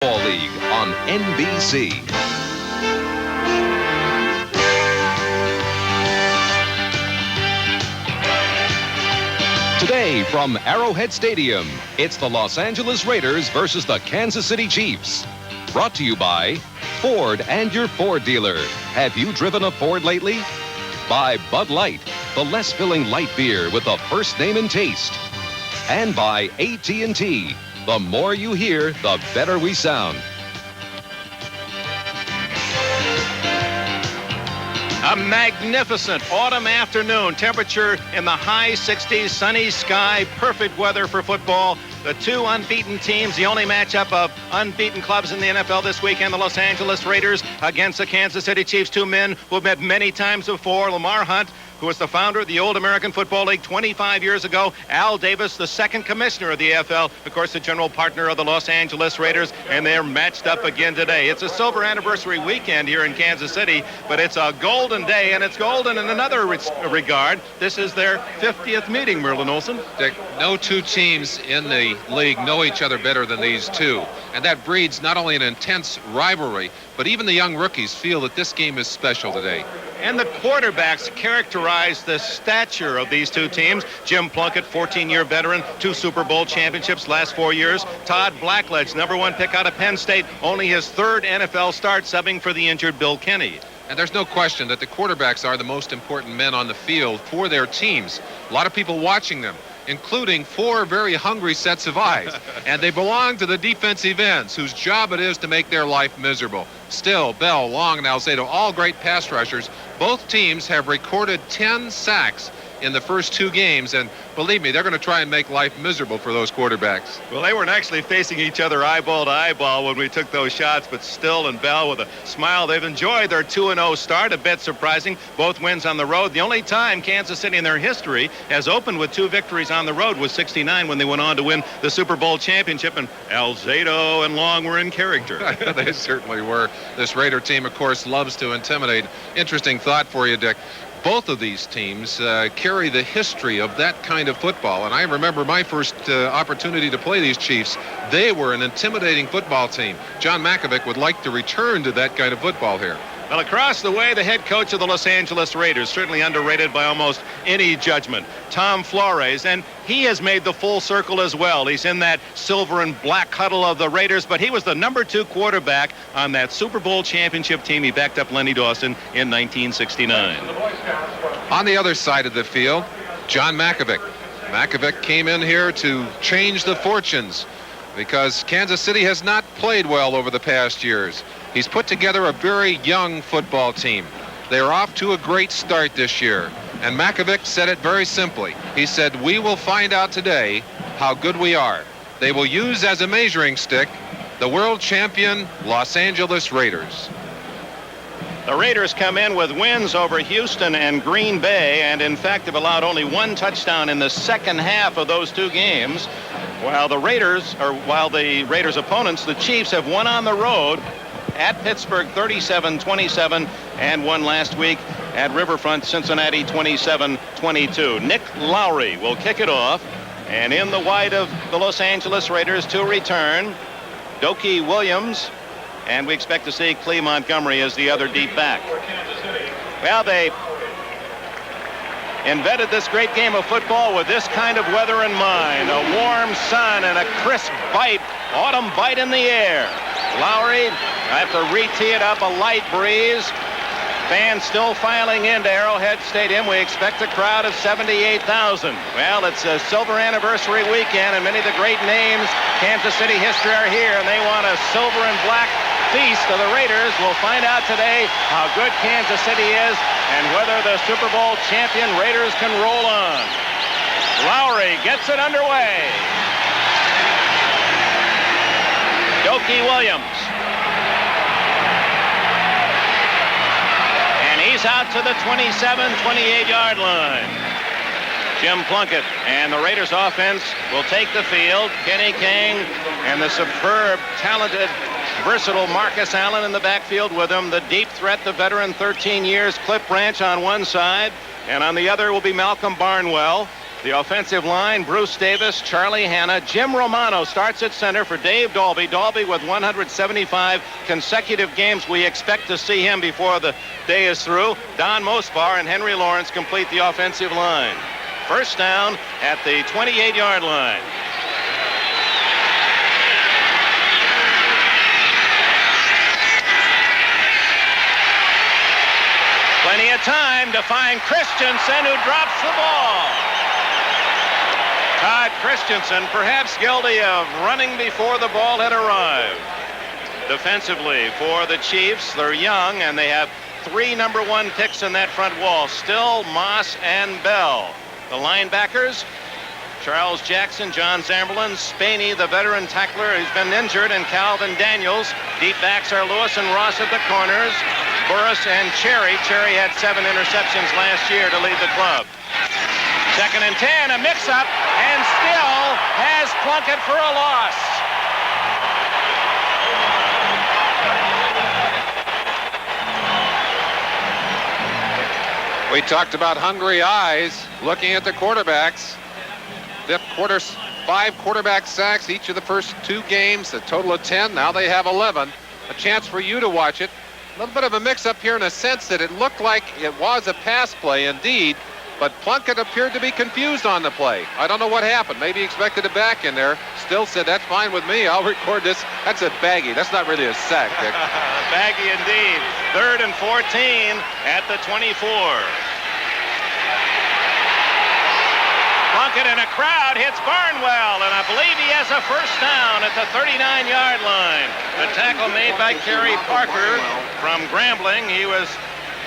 Football League on NBC. Today from Arrowhead Stadium, it's the Los Angeles Raiders versus the Kansas City Chiefs. Brought to you by Ford and your Ford dealer. Have you driven a Ford lately? By Bud Light, the less filling light beer with the first name and taste. And by AT&T. The more you hear, the better we sound. A magnificent autumn afternoon. Temperature in the high 60s, sunny sky, perfect weather for football. The two unbeaten teams, the only matchup of unbeaten clubs in the NFL this weekend, the Los Angeles Raiders against the Kansas City Chiefs, two men who have met many times before. Lamar Hunt, who was the founder of the old American Football League 25 years ago. Al Davis, the second commissioner of the AFL, of course, the general partner of the Los Angeles Raiders, and they're matched up again today. It's a silver anniversary weekend here in Kansas City, but it's a golden day, and it's golden in another regard. This is their 50th meeting, Merlin Olsen. Dick, no two teams in the league know each other better than these two, and that breeds not only an intense rivalry, but even the young rookies feel that this game is special today. And the quarterbacks characterize the stature of these two teams. Jim Plunkett, 14-year veteran, 2 Super Bowl championships last 4 years. Todd Blackledge, #1 pick out of Penn State, only his 3rd NFL start, subbing for the injured Bill Kenny. And there's no question that the quarterbacks are the most important men on the field for their teams. A lot of people watching them, including 4 very hungry sets of eyes. And they belong to the defensive ends, whose job it is to make their life miserable. Still, Bell, Long, and Alzado, all great pass rushers. Both teams have recorded 10 sacks in the first 2 games, and believe me, they're going to try and make life miserable for those quarterbacks. Well, they weren't actually facing each other eyeball to eyeball when we took those shots, but Still and Bell, with a smile, they've enjoyed their 2-0 start, a bit surprising. Both wins on the road. The only time Kansas City in their history has opened with 2 victories on the road was '69 when they went on to win the Super Bowl championship, and Alzado and Long were in character. They certainly were. This Raider team, of course, loves to intimidate. Interesting thought for you, Dick. Both of these teams carry the history of that kind of football. And I remember my first opportunity to play these Chiefs. They were an intimidating football team. John Mackovic would like to return to that kind of football here. Well, across the way, the head coach of the Los Angeles Raiders, certainly underrated by almost any judgment, Tom Flores, and he has made the full circle as well. He's in that silver and black huddle of the Raiders, but he was the #2 quarterback on that Super Bowl championship team. He backed up Lenny Dawson in 1969. On the other side of the field, John Mackovic. Mackovic came in here to change the fortunes because Kansas City has not played well over the past years. He's put together a very young football team. They're off to a great start this year. And Mackovic said it very simply. He said, "We will find out today how good we are." They will use as a measuring stick the world champion Los Angeles Raiders. The Raiders come in with wins over Houston and Green Bay, and in fact have allowed only 1 touchdown in the second half of those 2 games. While the Raiders opponents, the Chiefs, have won on the road at Pittsburgh 37-27 and won last week at Riverfront Cincinnati 27-22. Nick Lowry will kick it off, and in the white of the Los Angeles Raiders to return, Doki Williams, and we expect to see Clee Montgomery as the other deep back. Well, they invented this great game of football with this kind of weather in mind. A warm sun and a crisp bite, autumn bite in the air. Lowry, I have to re-tee it up, a light breeze. Fans still filing into Arrowhead Stadium. We expect a crowd of 78,000. Well, it's a silver anniversary weekend, and many of the great names Kansas City history are here, and they want a silver and black feast of the Raiders. We'll find out today how good Kansas City is and whether the Super Bowl champion Raiders can roll on. Lowry gets it underway. Doki Williams. And he's out to the 27, 28-yard line. Jim Plunkett and the Raiders offense will take the field. Kenny King and the superb, talented, versatile Marcus Allen in the backfield with him. The deep threat, the veteran, 13 years, Cliff Branch on one side, and on the other will be Malcolm Barnwell. The offensive line, Bruce Davis, Charlie Hanna, Jim Romano starts at center for Dave Dalby. Dalby with 175 consecutive games. We expect to see him before the day is through. Don Mospar and Henry Lawrence complete the offensive line. First down at the 28-yard line. Plenty of time to find Christensen, who drops the ball. Todd Christensen, perhaps guilty of running before the ball had arrived. Defensively for the Chiefs, they're young, and they have 3 number 1 picks in that front wall. Still, Moss, and Bell. The linebackers, Charles Jackson, John Zamberlin, Spaney, the veteran tackler who's been injured, and Calvin Daniels. Deep backs are Lewis and Ross at the corners. Burris and Cherry. Cherry had 7 interceptions last year to lead the club. 2nd and 10, a mix-up, and still has Plunkett for a loss. We talked about hungry eyes looking at the quarterbacks. 5 quarterback sacks each of the first 2 games, a total of 10. Now they have 11. A chance for you to watch it. A little bit of a mix-up here in a sense that it looked like it was a pass play indeed, but Plunkett appeared to be confused on the play. I don't know what happened. Maybe he expected a back in there. Still said, that's fine with me. I'll record this. That's a baggie. That's not really a sack, Dick. Baggie indeed. 3rd and 14 at the 24. Plunkett in a crowd hits Barnwell, and I believe he has a first down at the 39-yard line. The tackle made by Kerry Parker from Grambling. He was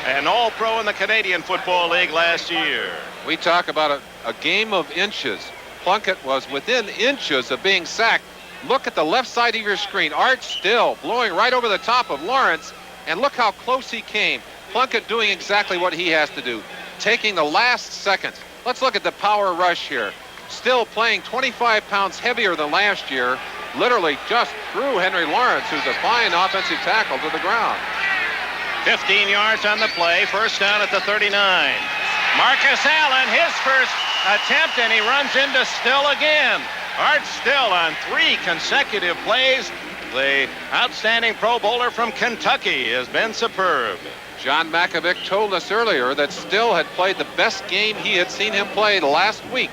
an All-Pro in the Canadian Football League last year. We talk about a game of inches. Plunkett was within inches of being sacked. Look at the left side of your screen. Art Still blowing right over the top of Lawrence, and look how close he came. Plunkett doing exactly what he has to do, taking the last second. Let's look at the power rush here. Still playing 25 pounds heavier than last year. Literally just threw Henry Lawrence, who's a fine offensive tackle, to the ground. 15 yards on the play. First down at the 39. Marcus Allen, his first attempt, and he runs into Still again. Art Still on 3 consecutive plays. The outstanding Pro Bowler from Kentucky has been superb. John Mackovic told us earlier that Still had played the best game he had seen him play the last week.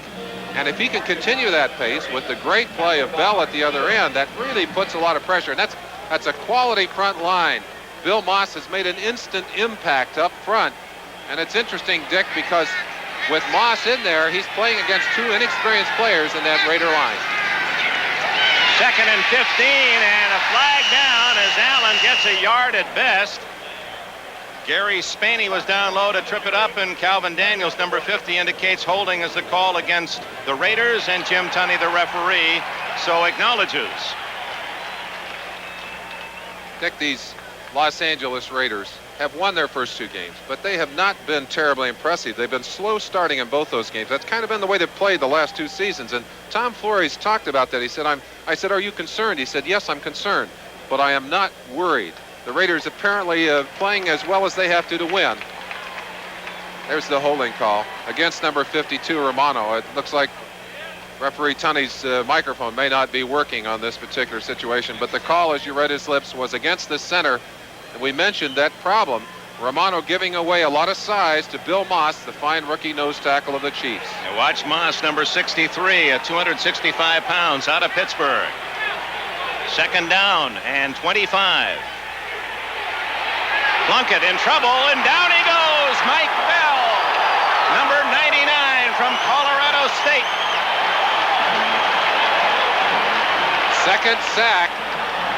And if he can continue that pace with the great play of Bell at the other end, that really puts a lot of pressure. And that's a quality front line. Bill Moss has made an instant impact up front. And it's interesting, Dick, because with Moss in there, he's playing against 2 inexperienced players in that Raider line. 2nd and 15, and a flag down as Allen gets a yard at best. Gary Spaney was down low to trip it up, and Calvin Daniels, number 50, indicates holding as the call against the Raiders, and Jim Tunney, the referee, so acknowledges. Dick, these Los Angeles Raiders have won their first 2 games, but they have not been terribly impressive. They've been slow starting in both those games. That's kind of been the way they've played the last 2 seasons, and Tom Flores talked about that. He said, I said, are you concerned? He said, yes, I'm concerned, but I am not worried. The Raiders apparently playing as well as they have to win. There's the holding call against number 52, Romano. It looks like referee Tunney's microphone may not be working on this particular situation, but the call, as you read his lips, was against the center. And we mentioned that problem. Romano giving away a lot of size to Bill Moss, the fine rookie nose tackle of the Chiefs. And watch Moss, number 63, at 265 pounds, out of Pittsburgh. 2nd down and 25. Plunkett in trouble, and down he goes. Mike Bell, number 99 from Colorado State. 2nd sack,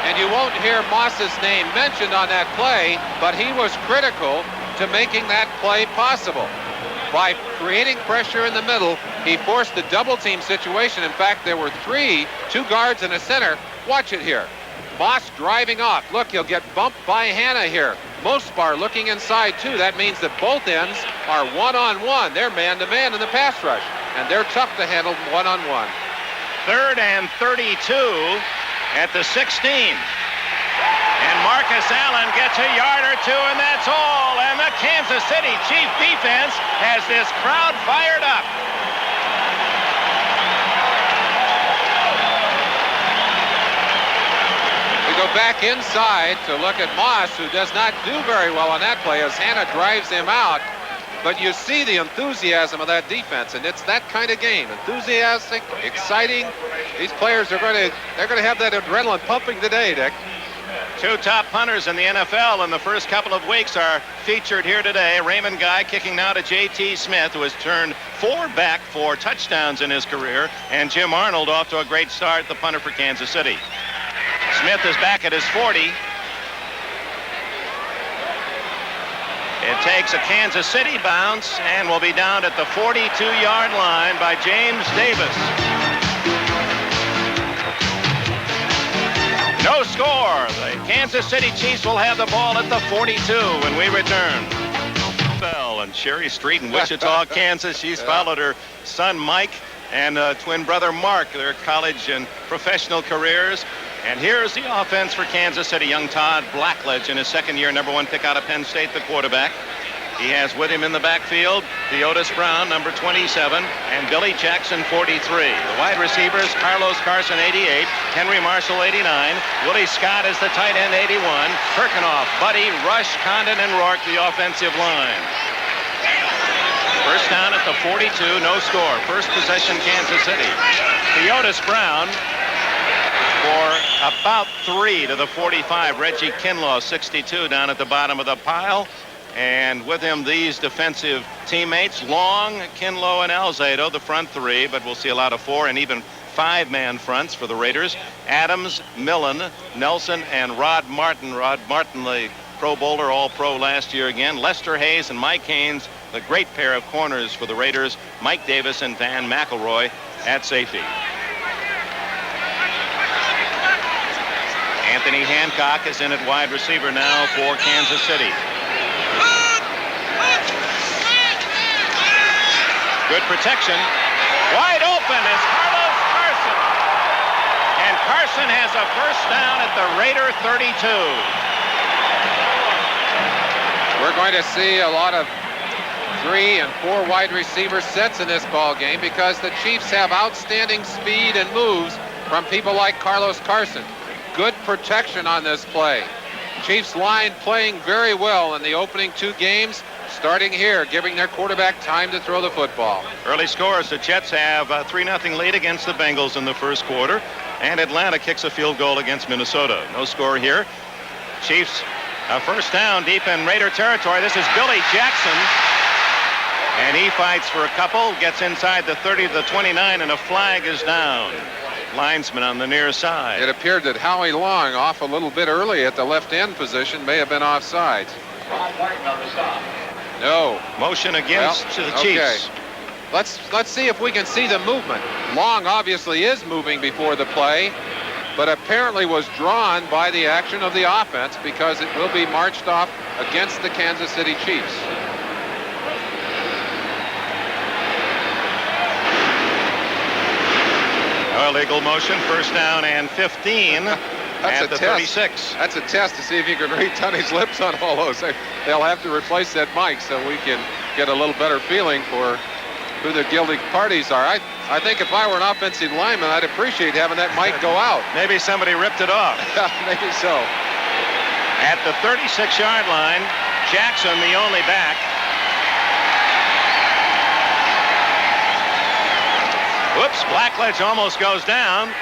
and you won't hear Moss's name mentioned on that play, but he was critical to making that play possible. By creating pressure in the middle, he forced the double team situation. In fact, there were 2 guards and a center. Watch it here. Moss driving off. Look, he'll get bumped by Hanna here. Mospar looking inside, too. That means that both ends are one-on-one. They're man-to-man in the pass rush, and they're tough to handle one-on-one. 3rd and 32 at the 16. And Marcus Allen gets a yard or 2, and that's all. And the Kansas City Chief defense has this crowd fired up. go back inside to look at Moss, who does not do very well on that play as Hanna drives him out. But you see the enthusiasm of that defense, and it's that kind of game. Enthusiastic, exciting. These players they're going to have that adrenaline pumping today, Dick. Two top punters in the NFL in the first couple of weeks are featured here today. Raymond Guy kicking now to J.T. Smith, who has turned 4 back for touchdowns in his career, and Jim Arnold off to a great start, the punter for Kansas City. Smith is back at his 40. It takes a Kansas City bounce and will be down at the 42-yard line by James Davis. No score. The Kansas City Chiefs will have the ball at the 42 when we return. Bell and Sherry Street in Wichita, Kansas. She's followed her son Mike and twin brother Mark, their college and professional careers. And here's the offense for Kansas City. Young Todd Blackledge in his second year, number 1 pick out of Penn State, the quarterback. He has with him in the backfield Theodis Brown, number 27, and Billy Jackson, 43. The wide receivers, Carlos Carson, 88, Henry Marshall, 89, Willie Scott is the tight end, 81, Kirkenoff, Buddy, Rush, Condon, and Rourke, the offensive line. First down at the 42, no score. First possession, Kansas City. Theodis Brown for about 3 to the 45. Reggie Kinlaw, 62, down at the bottom of the pile. And with him, these defensive teammates, Long, Kinlaw, and Alzado, the front 3, but we'll see a lot of 4 and even 5-man fronts for the Raiders. Adams, Millen, Nelson, and Rod Martin. Rod Martin, the Pro Bowler, All-Pro last year again. Lester Hayes and Mike Haynes, the great pair of corners for the Raiders. Mike Davis and Van McElroy at safety. Anthony Hancock is in at wide receiver now for Kansas City. Good protection. Wide open is Carlos Carson. And Carson has a first down at the Raider 32. We're going to see a lot of 3 and 4 wide receiver sets in this ball game because the Chiefs have outstanding speed and moves from people like Carlos Carson. Good protection on this play. Chiefs line playing very well in the opening 2 games. Starting here, giving their quarterback time to throw the football. Early scores, the Jets have a 3-0 lead against the Bengals in the first quarter, and Atlanta kicks a field goal against Minnesota. No score here. Chiefs, a first down deep in Raider territory. This is Billy Jackson, and he fights for a couple, gets inside the 30 to the 29, and a flag is down. Linesman on the near side. It appeared that Howie Long, off a little bit early at the left end position, may have been offside. No. Motion against the Chiefs. Let's see if we can see the movement. Long obviously is moving before the play, but apparently was drawn by the action of the offense because it will be marched off against the Kansas City Chiefs. Illegal motion, first down and 15. That's at the 36. That's a test to see if you can read Tunney's lips on all those. They'll have to replace that mic so we can get a little better feeling for who the guilty parties are. I think if I were an offensive lineman, I'd appreciate having that mic go out. Maybe somebody ripped it off. Maybe so. At the 36-yard line, Jackson, the only back. Whoops, Blackledge almost goes down.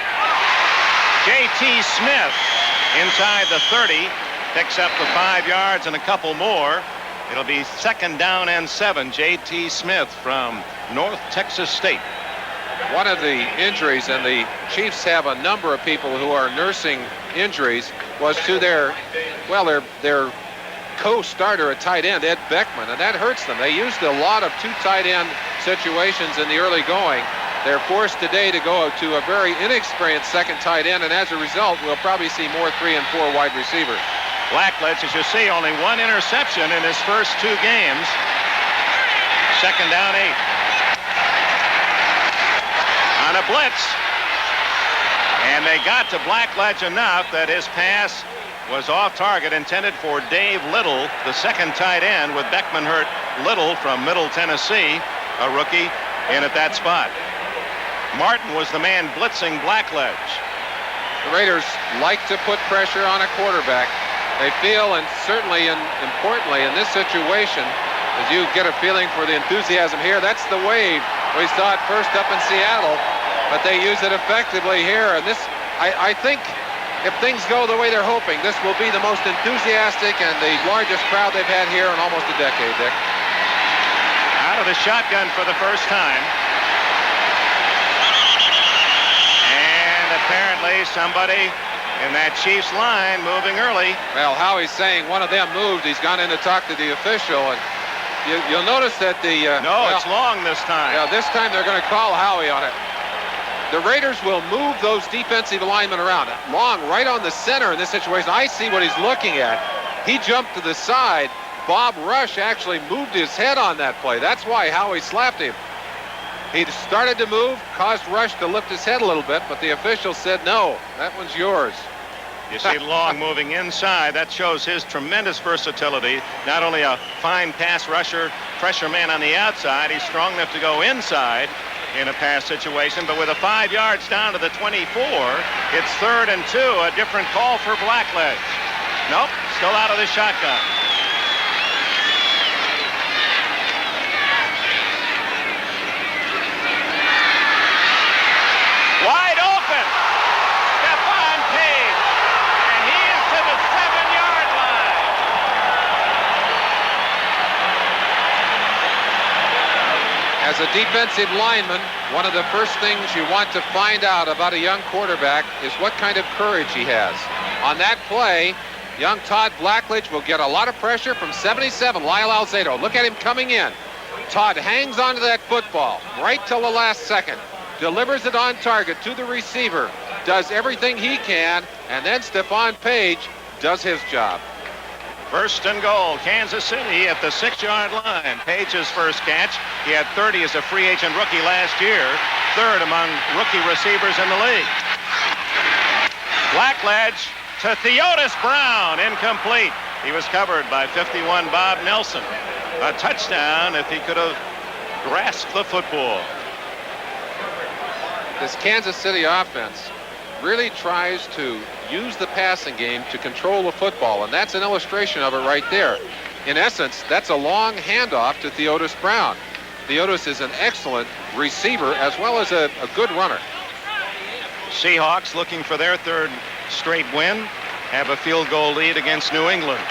J.T. Smith inside the 30, picks up the 5 yards and a couple more. It'll be second down and 7. J.T. Smith from North Texas State. One of the injuries, and the Chiefs have a number of people who are nursing injuries, was to their co-starter at tight end, Ed Beckman, and that hurts them. They used a lot of 2 tight end situations in the early going. They're forced today to go to a very inexperienced second tight end, and as a result, we'll probably see more 3 and 4 wide receivers. Blackledge, as you see, only 1 interception in his first 2 games. Second down 8. On a blitz. And they got to Blackledge enough that his pass was off target, intended for Dave Little, the second tight end, with Beckman hurt. Little from Middle Tennessee, a rookie, in at that spot. Martin was the man blitzing Blackledge. The Raiders like to put pressure on a quarterback. They feel, and certainly and importantly in this situation, as you get a feeling for the enthusiasm here, that's the wave. We saw it first up in Seattle, but they use it effectively here. And this, I think, if things go the way they're hoping, this will be the most enthusiastic and the largest crowd they've had here in almost a decade, Dick. Out of the shotgun for the first time. And apparently somebody in that Chiefs line moving early. Well, Howie's saying one of them moved. He's gone in to talk to the official, and you'll notice that the... it's long this time. Yeah, this time they're going to call Howie on it. The Raiders will move those defensive linemen around. Long right on the center in this situation. I see what he's looking at. He jumped to the side. Bob Rush actually moved his head on that play. That's why Howie slapped him. He started to move, caused Rush to lift his head a little bit, but the official said, no, that one's yours. You see Long moving inside. That shows his tremendous versatility. Not only a fine pass rusher, pressure man on the outside, he's strong enough to go inside in a pass situation, but with a 5 yards down to the 24, it's 3rd and 2, a different call for Blackledge. Nope, still out of the shotgun. Wide open, Stephon Page, and he is to the 7-yard line. As a defensive lineman, one of the first things you want to find out about a young quarterback is what kind of courage he has. On that play, young Todd Blackledge will get a lot of pressure from 77, Lyle Alzado. Look at him coming in. Todd hangs onto that football right till the last second, delivers it on target to the receiver, does everything he can, and then Stephon Page does his job. 1st and goal, Kansas City at the 6-yard line. Page's first catch. He had 30 as a free agent rookie last year, 3rd among rookie receivers in the league. Blackledge to Theodis Brown, incomplete. He was covered by 51 Bob Nelson. A touchdown if he could have grasped the football. This Kansas City offense really tries to use the passing game to control the football, and that's an illustration of it right there. In essence, that's a long handoff to Theodis Brown. Theodis is an excellent receiver as well as a good runner. Seahawks looking for their 3rd straight win, have a field goal lead against New England.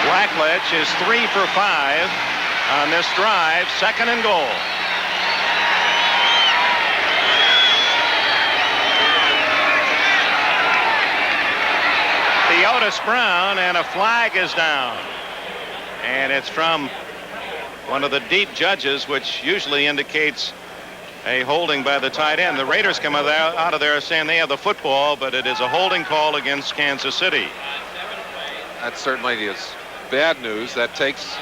Blackledge is 3 for 5 on this drive, 2nd and goal. Theodis Brown, and a flag is down. And it's from one of the deep judges, which usually indicates a holding by the tight end. The Raiders come out of there saying they have the football, but it is a holding call against Kansas City. That certainly is bad news. That takes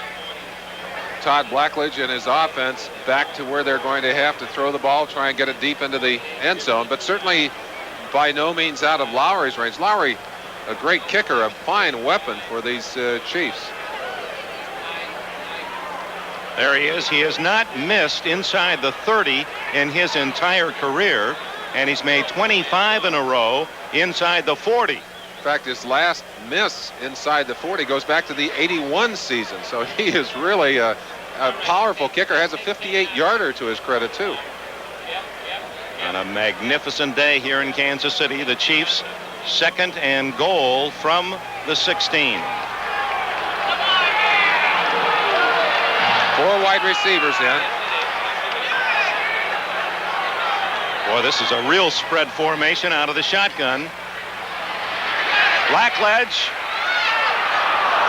Todd Blackledge and his offense back to where they're going to have to throw the ball, try and get it deep into the end zone, but certainly by no means out of Lowry's range. Lowry, a great kicker, a fine weapon for these Chiefs. There he is. He has not missed inside the 30 in his entire career, and he's made 25 in a row inside the 40. In fact, his last miss inside the 40 goes back to the 81 season, so he is really a powerful kicker. Has a 58-yarder to his credit, too. On a magnificent day here in Kansas City, the Chiefs 2nd and goal from the 16. 4 wide receivers in. Boy, this is a real spread formation out of the shotgun. Blackledge.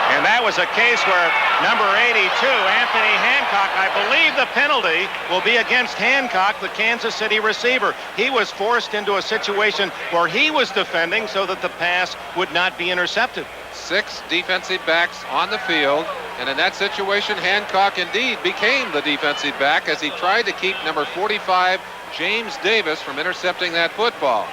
And that was a case where number 82, Anthony Hancock, I believe the penalty will be against Hancock, the Kansas City receiver. He was forced into a situation where he was defending so that the pass would not be intercepted. 6 defensive backs on the field, and in that situation, Hancock indeed became the defensive back as he tried to keep number 45, James Davis, from intercepting that football.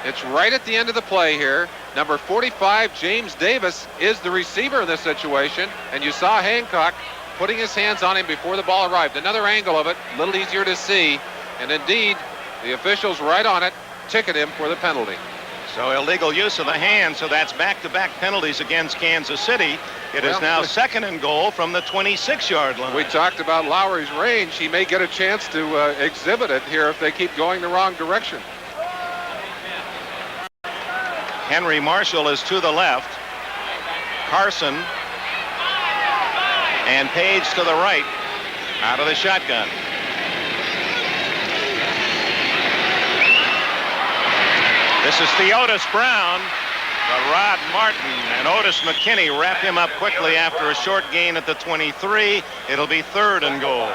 It's right at the end of the play here. Number 45, James Davis, is the receiver in this situation, and you saw Hancock putting his hands on him before the ball arrived. Another angle of it, a little easier to see, and indeed, the officials right on it. ticket him for the penalty. So illegal use of the hand, so that's back-to-back penalties against Kansas City. It is now 2nd and goal from the 26-yard line. We talked about Lowry's range. He may get a chance to exhibit it here if they keep going the wrong direction. Henry Marshall is to the left. Carson and Page to the right out of the shotgun. This is Theodis Brown, but Rod Martin and Otis McKinney wrap him up quickly after a short gain at the 23. It'll be 3rd and goal.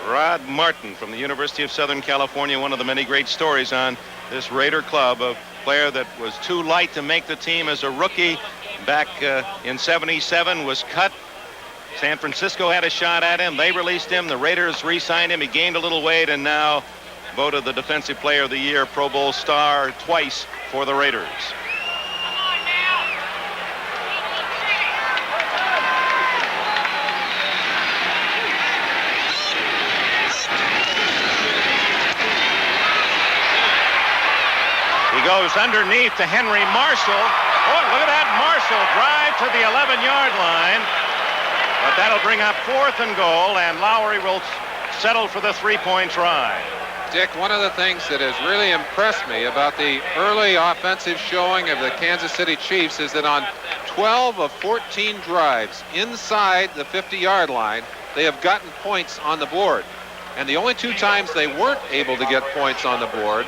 Rod Martin from the University of Southern California, one of the many great stories on this Raider club, a player that was too light to make the team as a rookie back in '77, was cut. San Francisco had a shot at him. They released him. The Raiders re-signed him. He gained a little weight and now voted the Defensive Player of the Year, Pro Bowl star twice for the Raiders. He goes underneath to Henry Marshall. Oh, look at that. Marshall drive to the 11-yard line. But that'll bring up 4th and goal, and Lowry will settle for the 3-point try. Dick, one of the things that has really impressed me about the early offensive showing of the Kansas City Chiefs is that on 12 of 14 drives inside the 50-yard line, they have gotten points on the board. And the only 2 times they weren't able to get points on the board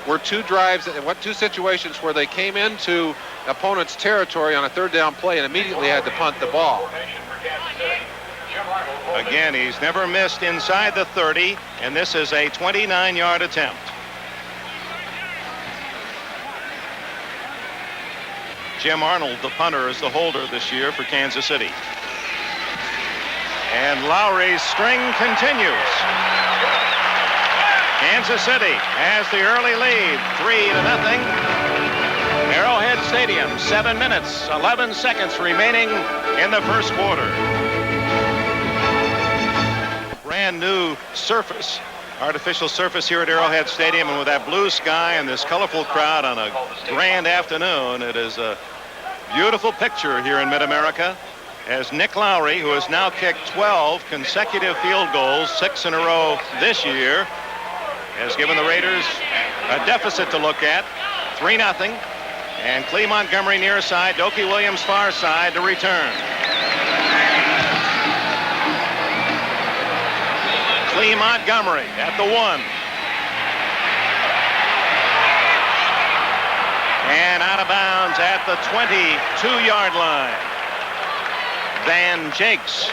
were 2 situations where they came into opponent's territory on a 3rd down play and immediately had to punt the ball. Again, he's never missed inside the 30, and this is a 29-yard attempt. Jim Arnold, the punter, is the holder this year for Kansas City. And Lowry's string continues. Kansas City has the early lead, 3-0. Arrowhead Stadium, 7 minutes, 11 seconds remaining in the first quarter. Brand new surface, artificial surface here at Arrowhead Stadium, and with that blue sky and this colorful crowd on a grand afternoon, it is a beautiful picture here in Mid-America as Nick Lowry, who has now kicked 12 consecutive field goals, 6 in a row this year, has given the Raiders a deficit to look at, 3-0, and Clee Montgomery near side, Dokie Williams far side to return. Clee Montgomery at the 1. And out of bounds at the 22-yard line. Van Jakes,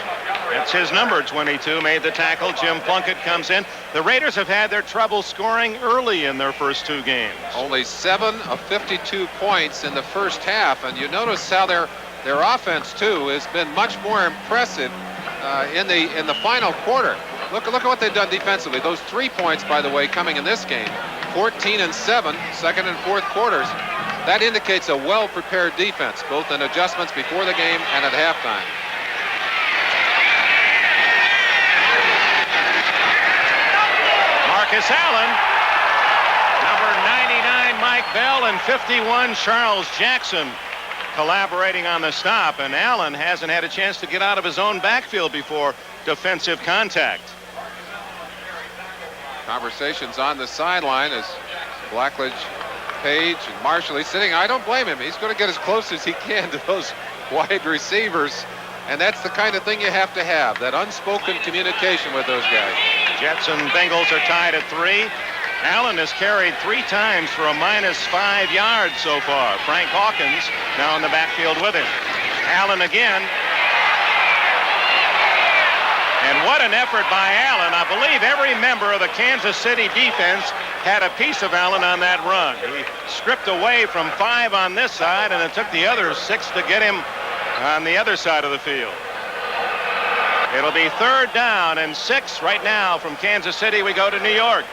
that's his number, 22, made the tackle. Jim Plunkett comes in. The Raiders have had their trouble scoring early in their first 2 games. Only 7 of 52 points in the first half, and you notice how their offense too has been much more impressive in the final quarter. Look at what they've done defensively. Those 3 points, by the way, coming in this game, 14 and 7, second and fourth quarters. That indicates a well-prepared defense, both in adjustments before the game and at halftime. Marcus Allen, number 99 Mike Bell, and 51 Charles Jackson collaborating on the stop, and Allen hasn't had a chance to get out of his own backfield before defensive contact. Conversations on the sideline as Blackledge, Page, and Marshall. He's sitting. I don't blame him. He's going to get as close as he can to those wide receivers, and that's the kind of thing you have to have, that unspoken communication with those guys. Jets and Bengals are tied at 3. Allen has carried 3 times for a -5 yards so far. Frank Hawkins now in the backfield with him. Allen again. And what an effort by Allen. I believe every member of the Kansas City defense had a piece of Allen on that run. He stripped away from 5 on this side, and it took the other 6 to get him on the other side of the field. It'll be 3rd down and 6 right now from Kansas City. We go to New York.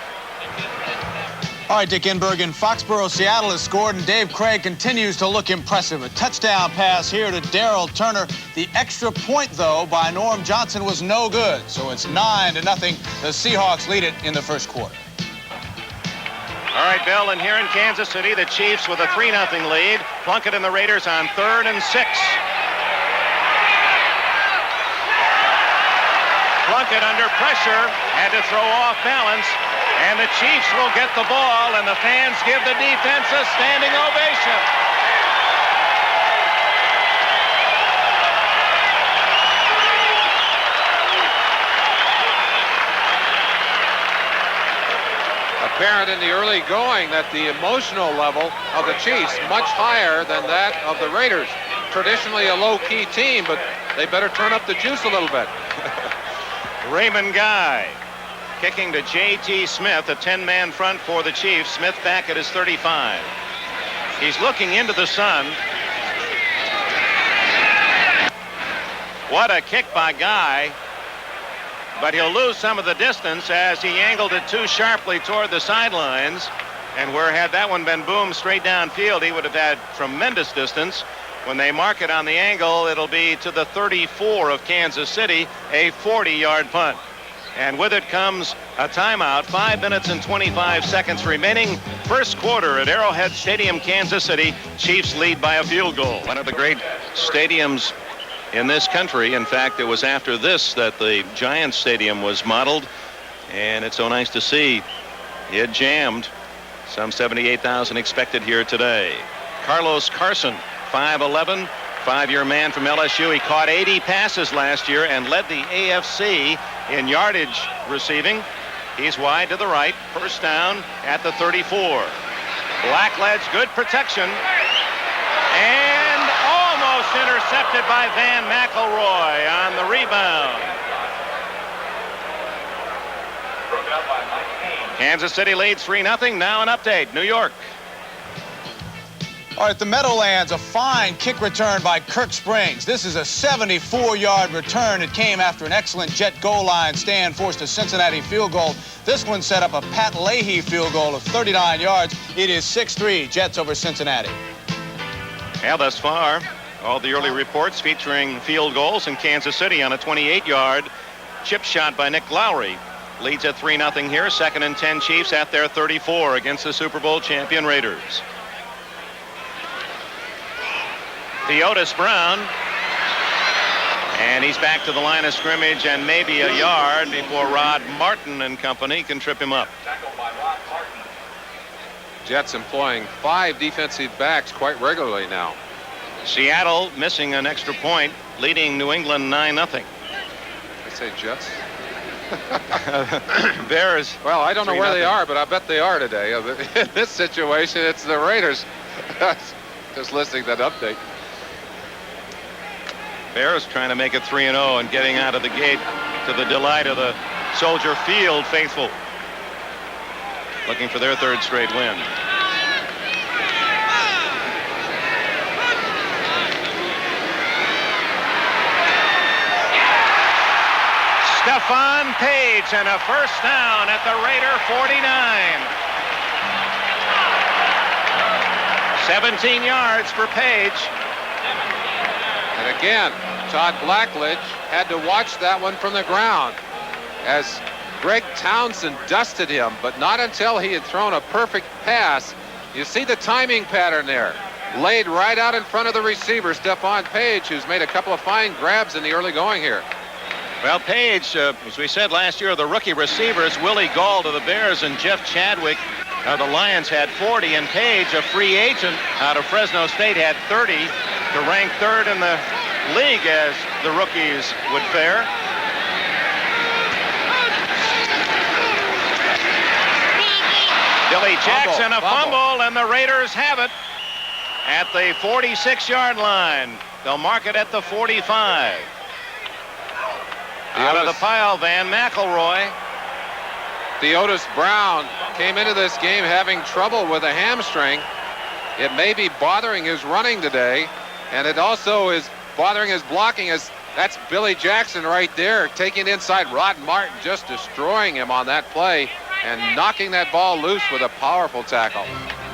All right, Dick Enberg, in Foxborough, Seattle has scored, and Dave Craig continues to look impressive. A touchdown pass here to Darrell Turner. The extra point, though, by Norm Johnson was no good. So it's 9-0. The Seahawks lead it in the first quarter. All right, Bill, and here in Kansas City, the Chiefs with a 3-0 lead. Plunkett and the Raiders on 3rd and 6. Plunkett under pressure, had to throw off balance. And the Chiefs will get the ball, and the fans give the defense a standing ovation. Apparent in the early going that the emotional level of the Chiefs much higher than that of the Raiders. Traditionally a low-key team, but they better turn up the juice a little bit. Raymond Guy. Kicking to J.T. Smith, a 10-man front for the Chiefs. Smith back at his 35. He's looking into the sun. What a kick by Guy. But he'll lose some of the distance as he angled it too sharply toward the sidelines. And where had that one been boomed straight downfield, he would have had tremendous distance. When they mark it on the angle, it'll be to the 34 of Kansas City, a 40-yard punt. And with it comes a timeout. 5 minutes and 25 seconds remaining. First quarter at Arrowhead Stadium, Kansas City. Chiefs lead by a field goal. One of the great stadiums in this country. In fact, it was after this that the Giants Stadium was modeled. And it's so nice to see it jammed. Some 78,000 expected here today. Carlos Carson, 5'11", 5-year man from LSU. He caught 80 passes last year and led the AFC in yardage receiving. He's wide to the right. First down at the 34. Blackledge, good protection. And almost intercepted by Van McElroy on the rebound. Kansas City leads 3-0. Now an update. New York. All right, the Meadowlands, a fine kick return by Kirk Springs. This is a 74-yard return. It came after an excellent Jet goal line stand forced a Cincinnati field goal. This one set up a Pat Leahy field goal of 39 yards. It is 6-3, Jets over Cincinnati. Yeah, thus far, all the early reports featuring field goals in Kansas City on a 28-yard chip shot by Nick Lowry. Leads at 3-0 here. 2nd and 10 Chiefs at their 34 against the Super Bowl champion Raiders. Theodis Brown, and he's back to the line of scrimmage and maybe a yard before Rod Martin and company can trip him up. Jets employing 5 defensive backs quite regularly now. Seattle missing an extra point, leading New England 9-0. I say Jets. Bears. Well, I don't know where they are, but I bet they are today. In this situation, it's the Raiders. Just listening to that update. Bears trying to make it 3-0 and getting out of the gate to the delight of the Soldier Field faithful. Looking for their 3rd straight win. Stephon Page and a first down at the Raider 49. 17 yards for Page. And again, Todd Blackledge had to watch that one from the ground as Greg Townsend dusted him, but not until he had thrown a perfect pass. You see the timing pattern there. Laid right out in front of the receiver, Stephon Page, who's made a couple of fine grabs in the early going here. Well, Page, as we said last year, the rookie receivers, Willie Gall to the Bears and Jeff Chadwick. The Lions had 40, and Page, a free agent out of Fresno State, had 30 to rank 3rd in the league as the rookies would fare. Billy Jackson, a fumble, and the Raiders have it at the 46-yard line. They'll mark it at the 45. Out of the pile, Van McElroy. Theodis Brown came into this game having trouble with a hamstring. It may be bothering his running today, and it also is bothering his blocking. As that's Billy Jackson right there, taking inside. Rod Martin just destroying him on that play. and knocking that ball loose with a powerful tackle.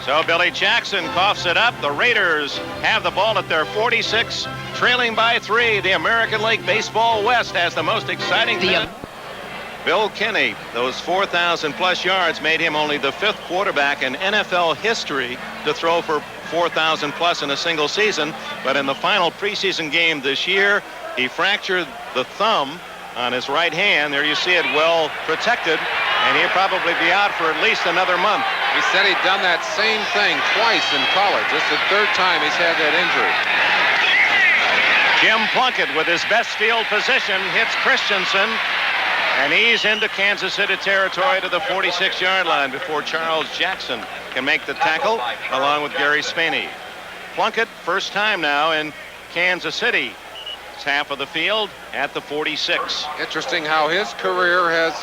So Billy Jackson coughs it up. The Raiders have the ball at their 46, trailing by 3. The American League Baseball West has the most exciting minute. Bill Kinney, those 4,000-plus yards made him only the 5th quarterback in NFL history to throw for 4,000-plus in a single season. But in the final preseason game this year, he fractured the thumb on his right hand. There you see it, well protected, and he'll probably be out for at least another month. He said he'd done that same thing twice in college. This is the 3rd time he's had that injury. Jim Plunkett, with his best field position, hits Christensen, and he's into Kansas City territory to the 46-yard line before Charles Jackson can make the tackle, along with Gary Spaney. Plunkett, first time now in Kansas City. It's half of the field at the 46. Interesting how his career has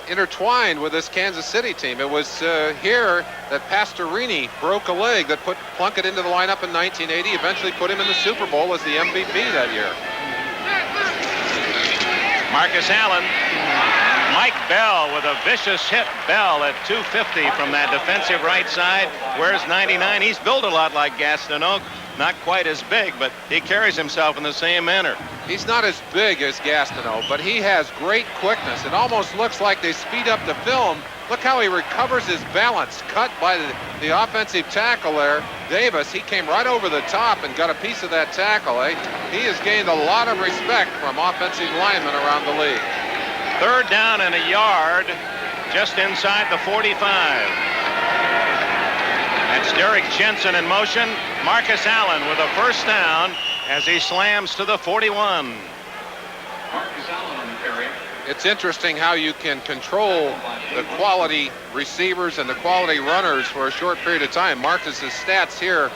intertwined with this Kansas City team. It was here that Pastorini broke a leg that put Plunkett into the lineup in 1980, eventually put him in the Super Bowl as the MVP that year. Marcus Allen. Mike Bell with a vicious hit. Bell at 250 from that defensive right side. Wears 99. He's built a lot like Gastineau. Not quite as big, but he carries himself in the same manner. He's not as big as Gastineau, but he has great quickness. It almost looks like they speed up the film. Look how he recovers his balance. Cut by the offensive tackle there. Davis, he came right over the top and got a piece of that tackle. He has gained a lot of respect from offensive linemen around the league. 3rd down and a yard just inside the 45. That's Derek Jensen in motion. Marcus Allen with a first down as he slams to the 41. It's interesting how you can control the quality receivers and the quality runners for a short period of time. Marcus's stats here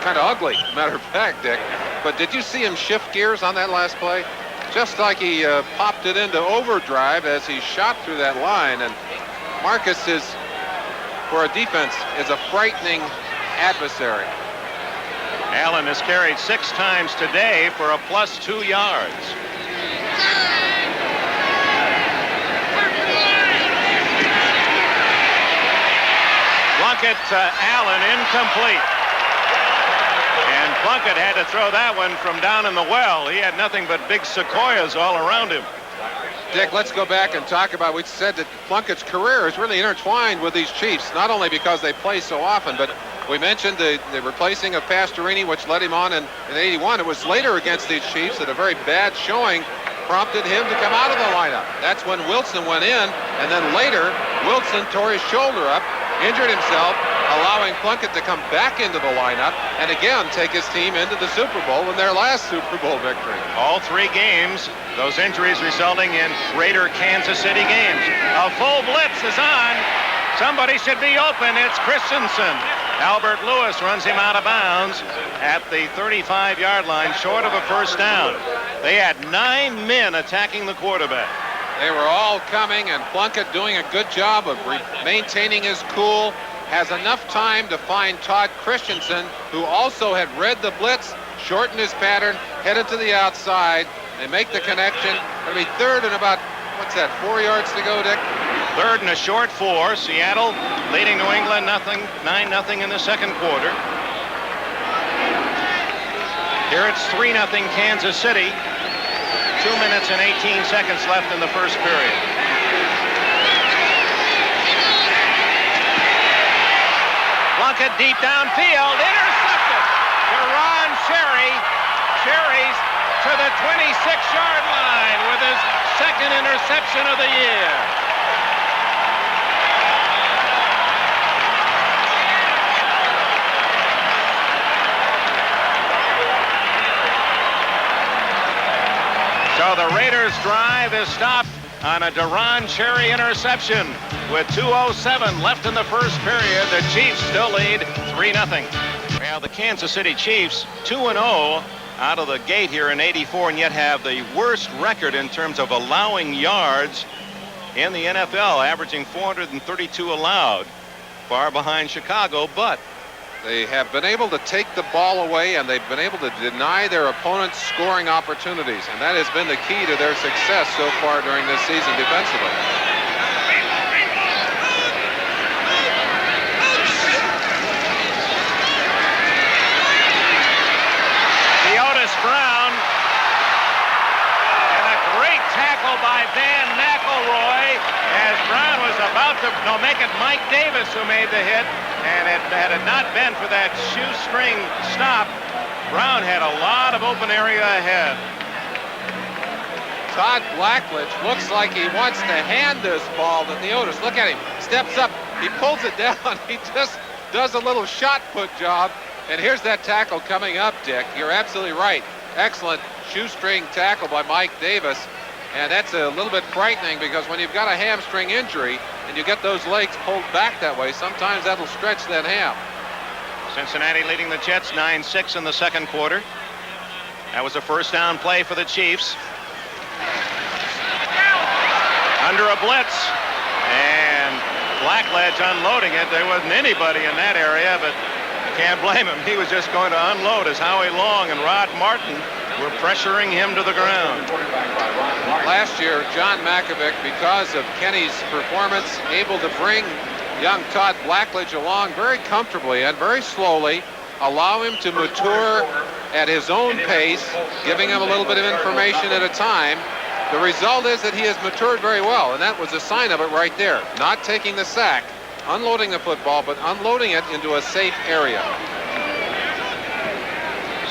kind of ugly, matter of fact, Dick. But did you see him shift gears on that last play? Just like he popped it into overdrive as he shot through that line. And Marcus is, for a defense, is a frightening adversary. Allen has carried 6 times today for a +2 yards. Plunkett to Allen, incomplete. And Plunkett had to throw that one from down in the well. He had nothing but big sequoias all around him. Dick, let's go back and talk about, we said that Plunkett's career is really intertwined with these Chiefs, not only because they play so often, but we mentioned the replacing of Pastorini, which led him on in 81. It was later against these Chiefs that a very bad showing prompted him to come out of the lineup. That's when Wilson went in, and then later Wilson tore his shoulder up, injured himself, allowing Plunkett to come back into the lineup and again take his team into the Super Bowl in their last Super Bowl victory. All 3 games, those injuries resulting in Raider Kansas City games. A full blitz is on. Somebody should be open. It's Christensen. Albert Lewis runs him out of bounds at the 35-yard line, short of a first down. They had 9 men attacking the quarterback. They were all coming, and Plunkett doing a good job of maintaining his cool. Has enough time to find Todd Christensen, who also had read the blitz, shortened his pattern, headed to the outside. They make the connection. It'll be 3rd and about, what's that, 4 yards to go, Dick? 3rd and a short 4. Seattle leading New England 9-0 in the second quarter. Here it's 3-0 Kansas City. 2 minutes and 18 seconds left in the first period. Plunkett deep downfield, intercepted. Deron Cherry. Cherry's to the 26-yard line with his 2nd interception of the year. So the Raiders' drive is stopped on a Deron Cherry interception. With 2:07 left in the first period, the Chiefs still lead 3-0. Well, the Kansas City Chiefs 2-0 out of the gate here in '84, and yet have the worst record in terms of allowing yards in the NFL, averaging 432 allowed, far behind Chicago, but they have been able to take the ball away, and they've been able to deny their opponents scoring opportunities, and that has been the key to their success so far during this season defensively. No, make it Mike Davis who made the hit. And had it not been for that shoestring stop, Brown had a lot of open area ahead. Todd Blackledge looks like he wants to hand this ball to Theotis. Look at him. Steps up. He pulls it down. He just does a little shot put job. And here's that tackle coming up, Dick. You're absolutely right. Excellent shoestring tackle by Mike Davis. And that's a little bit frightening because when you've got a hamstring injury and you get those legs pulled back that way, sometimes that'll stretch that ham. Cincinnati leading the Jets 9-6 in the second quarter. That was a first down play for the Chiefs. Under a blitz, and Blackledge unloading it. There wasn't anybody in that area, but you can't blame him. He was just going to unload as Howie Long and Rod Martin were pressuring him to the ground. Last year, John Mackovic, because of Kenny's performance, able to bring young Todd Blackledge along very comfortably and very slowly, allow him to mature at his own pace, giving him a little bit of information at a time. The result is that he has matured very well, and that was a sign of it right there. Not taking the sack, unloading the football, but unloading it into a safe area.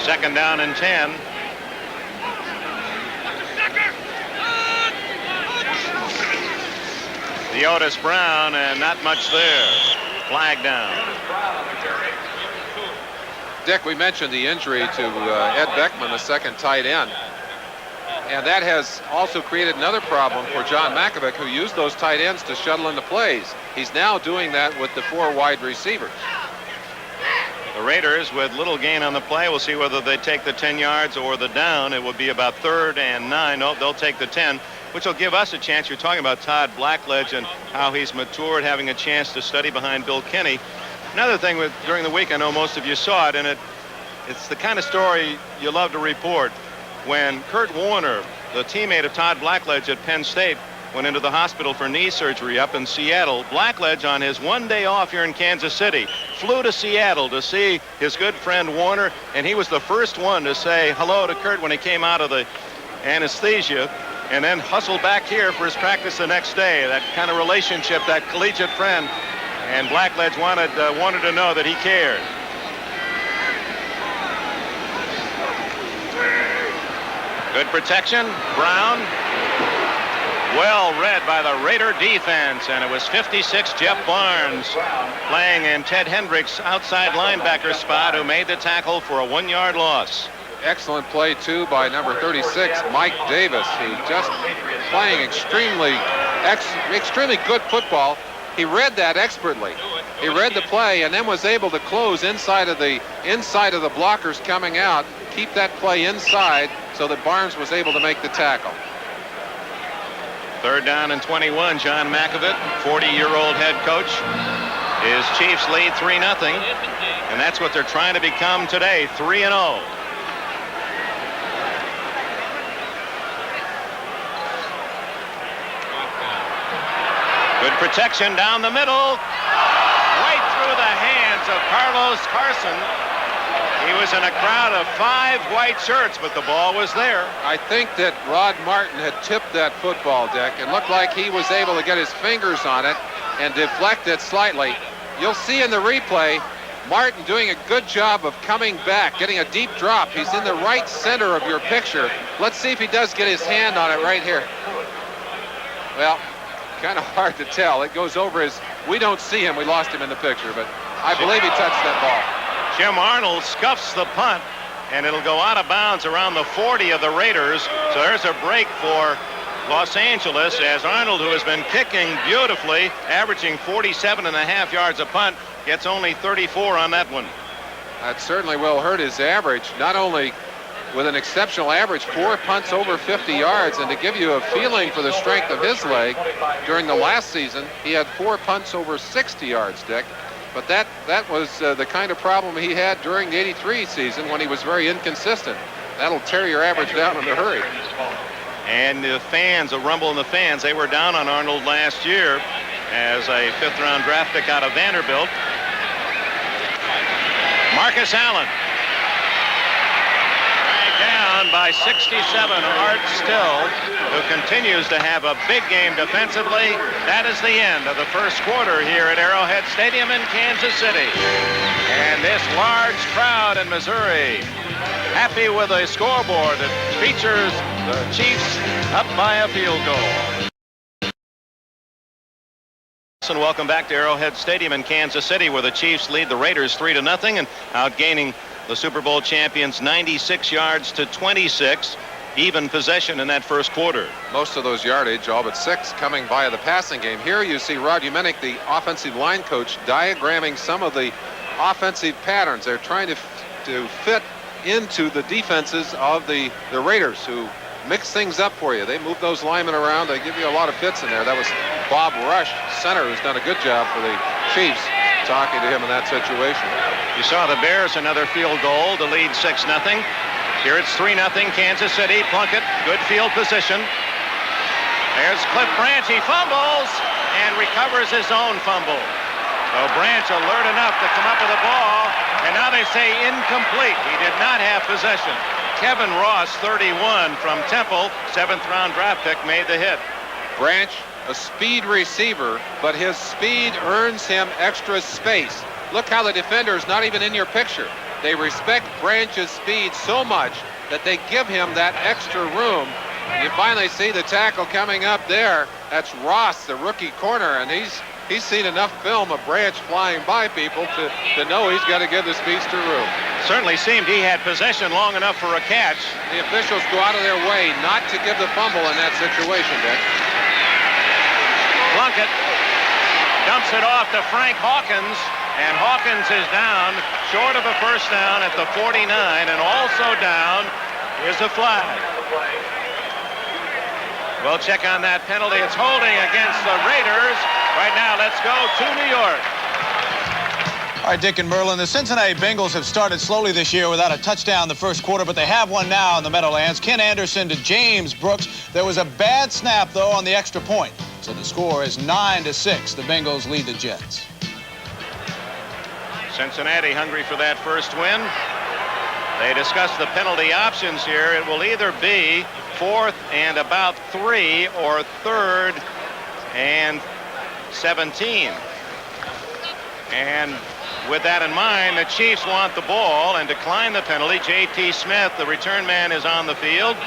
Second down and 10. The Otis Brown, and not much there. Flag down. Dick, we mentioned the injury to Ed Beckman, the second tight end. And that has also created another problem for John Mackovic, who used those tight ends to shuttle into plays. He's now doing that with the 4 wide receivers. The Raiders, with little gain on the play, we'll see whether they take the 10 yards or the down. It will be about 3rd and 9. No, they'll take the 10, which will give us a chance. You're talking about Todd Blackledge and how he's matured, having a chance to study behind Bill Kenny. Another thing during the week, I know most of you saw it, and it's the kind of story you love to report. When Kurt Warner, the teammate of Todd Blackledge at Penn State, went into the hospital for knee surgery up in Seattle, Blackledge, on his one day off here in Kansas City, flew to Seattle to see his good friend Warner, and he was the first one to say hello to Kurt when he came out of the anesthesia, and then hustled back here for his practice the next day. That kind of relationship, that collegiate friend, and Blackledge wanted to know that he cared. Good protection. Brown. Well read by the Raider defense, and it was 56 Jeff Barnes playing in Ted Hendricks' outside linebacker spot, who made the tackle for a 1-yard loss. Excellent play, too, by number 36, Mike Davis, who just playing extremely good football. He read that expertly. He read the play and then was able to close inside of the blockers coming out, keep that play inside so that Barnes was able to make the tackle. 3rd down and 21. John Mackovic, 40-year-old head coach. His Chiefs lead 3-0, and that's what they're trying to become today, 3-0. Good protection down the middle, right through the hands of Carlos Carson. He was in a crowd of 5 white shirts, but the ball was there. I think that Rod Martin had tipped that football, Dick. It looked like he was able to get his fingers on it and deflect it slightly. You'll see in the replay, Martin doing a good job of coming back, getting a deep drop. He's in the right center of your picture. Let's see if he does get his hand on it right here. Well, kind of hard to tell. It goes over his... We don't see him. We lost him in the picture, but I believe he touched that ball. Jim Arnold scuffs the punt, and it'll go out of bounds around the 40 of the Raiders. So there's a break for Los Angeles, as Arnold, who has been kicking beautifully, averaging 47.5 yards a punt, gets only 34 on that one. That certainly will hurt his average, not only with an exceptional average, 4 punts over 50 yards, and to give you a feeling for the strength of his leg, during the last season, he had 4 punts over 60 yards, Dick. But that was the kind of problem he had during the '83 season when he was very inconsistent. That'll tear your average down in a hurry. And the fans, a rumble in the fans, they were down on Arnold last year as a 5th-round draft pick out of Vanderbilt. Marcus Allen. Dragged down by 67, Art Still, who continues to have a big game defensively. That is the end of the first quarter here at Arrowhead Stadium in Kansas City. And this large crowd in Missouri happy with a scoreboard that features the Chiefs up by a field goal. And welcome back to Arrowhead Stadium in Kansas City, where the Chiefs lead the Raiders 3-0 and outgaining the Super Bowl champions 96 yards to 26. Even possession in that first quarter. Most of those yardage, all but 6, coming via the passing game. Here you see Rod Umenick, the offensive line coach, diagramming some of the offensive patterns. They're trying to fit into the defenses of the Raiders, who mix things up for you. They move those linemen around. They give you a lot of fits in there. That was Bob Rush, center, who's done a good job for the Chiefs, talking to him in that situation. You saw the Bears another field goal to lead 6-0. Here it's 3-0 Kansas City. Plunkett, good field position. There's Cliff Branch. He fumbles and recovers his own fumble. So Branch alert enough to come up with the ball, and now they say incomplete. He did not have possession. Kevin Ross, 31 from Temple, 7th-round draft pick, made the hit. Branch, a speed receiver, but his speed earns him extra space. Look how the defender is not even in your picture. They respect Branch's speed so much that they give him that extra room. You finally see the tackle coming up there. That's Ross, the rookie corner, and he's seen enough film of Branch flying by people to know he's got to give the speedster room. Certainly seemed he had possession long enough for a catch. The officials go out of their way not to give the fumble in that situation, Dick. Plunkett dumps it off to Frank Hawkins, and Hawkins is down short of a first down at the 49, and also down is a flag. We'll check on that penalty. It's holding against the Raiders. Right now, let's go to New York. All right, Dick and Merlin, the Cincinnati Bengals have started slowly this year without a touchdown in the first quarter, but they have one now in the Meadowlands. Ken Anderson to James Brooks. There was a bad snap, though, on the extra point. So the score is 9-6. The Bengals lead the Jets. Cincinnati hungry for that first win. They discuss the penalty options here. It will either be 4th and about 3 or 3rd and 17. And with that in mind, the Chiefs want the ball and decline the penalty. J.T. Smith, the return man, is on the field,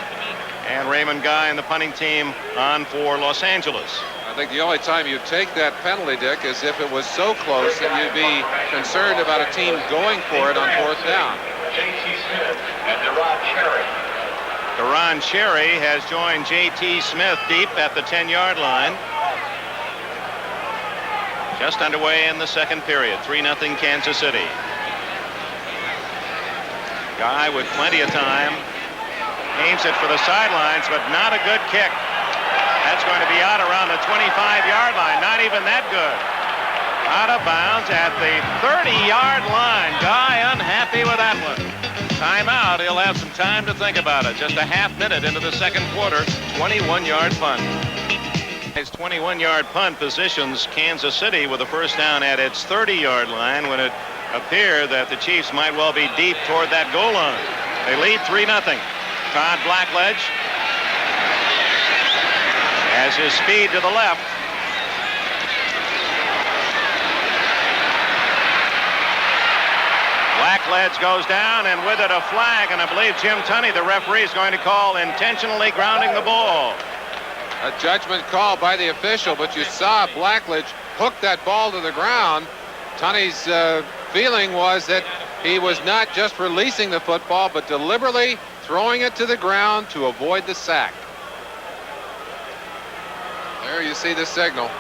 and Raymond Guy and the punting team on for Los Angeles. I think the only time you take that penalty, Dick, is if it was so close that you'd be concerned about a team going for it on 4th down. J.T. Smith and Deron Cherry. Deron Cherry has joined J.T. Smith deep at the 10-yard line. Just underway in the second period. 3-0 Kansas City. Guy with plenty of time. Aims it for the sidelines, but not a good kick. That's going to be out around the 25-yard line. Not even that good. Out of bounds at the 30-yard line. Guy unhappy with that one. Timeout. He'll have some time to think about it. Just a half minute into the second quarter. 21-yard punt. His 21-yard punt positions Kansas City with a first down at its 30-yard line when it appeared that the Chiefs might well be deep toward that goal line. They lead 3-0. Todd Blackledge has his speed to the left. Blackledge goes down, and with it a flag, and I believe Jim Tunney, the referee, is going to call intentionally grounding the ball. A judgment call by the official, but you saw Blackledge hook that ball to the ground. Tunney's feeling was that he was not just releasing the football, but deliberately throwing it to the ground to avoid the sack. There you see the signal.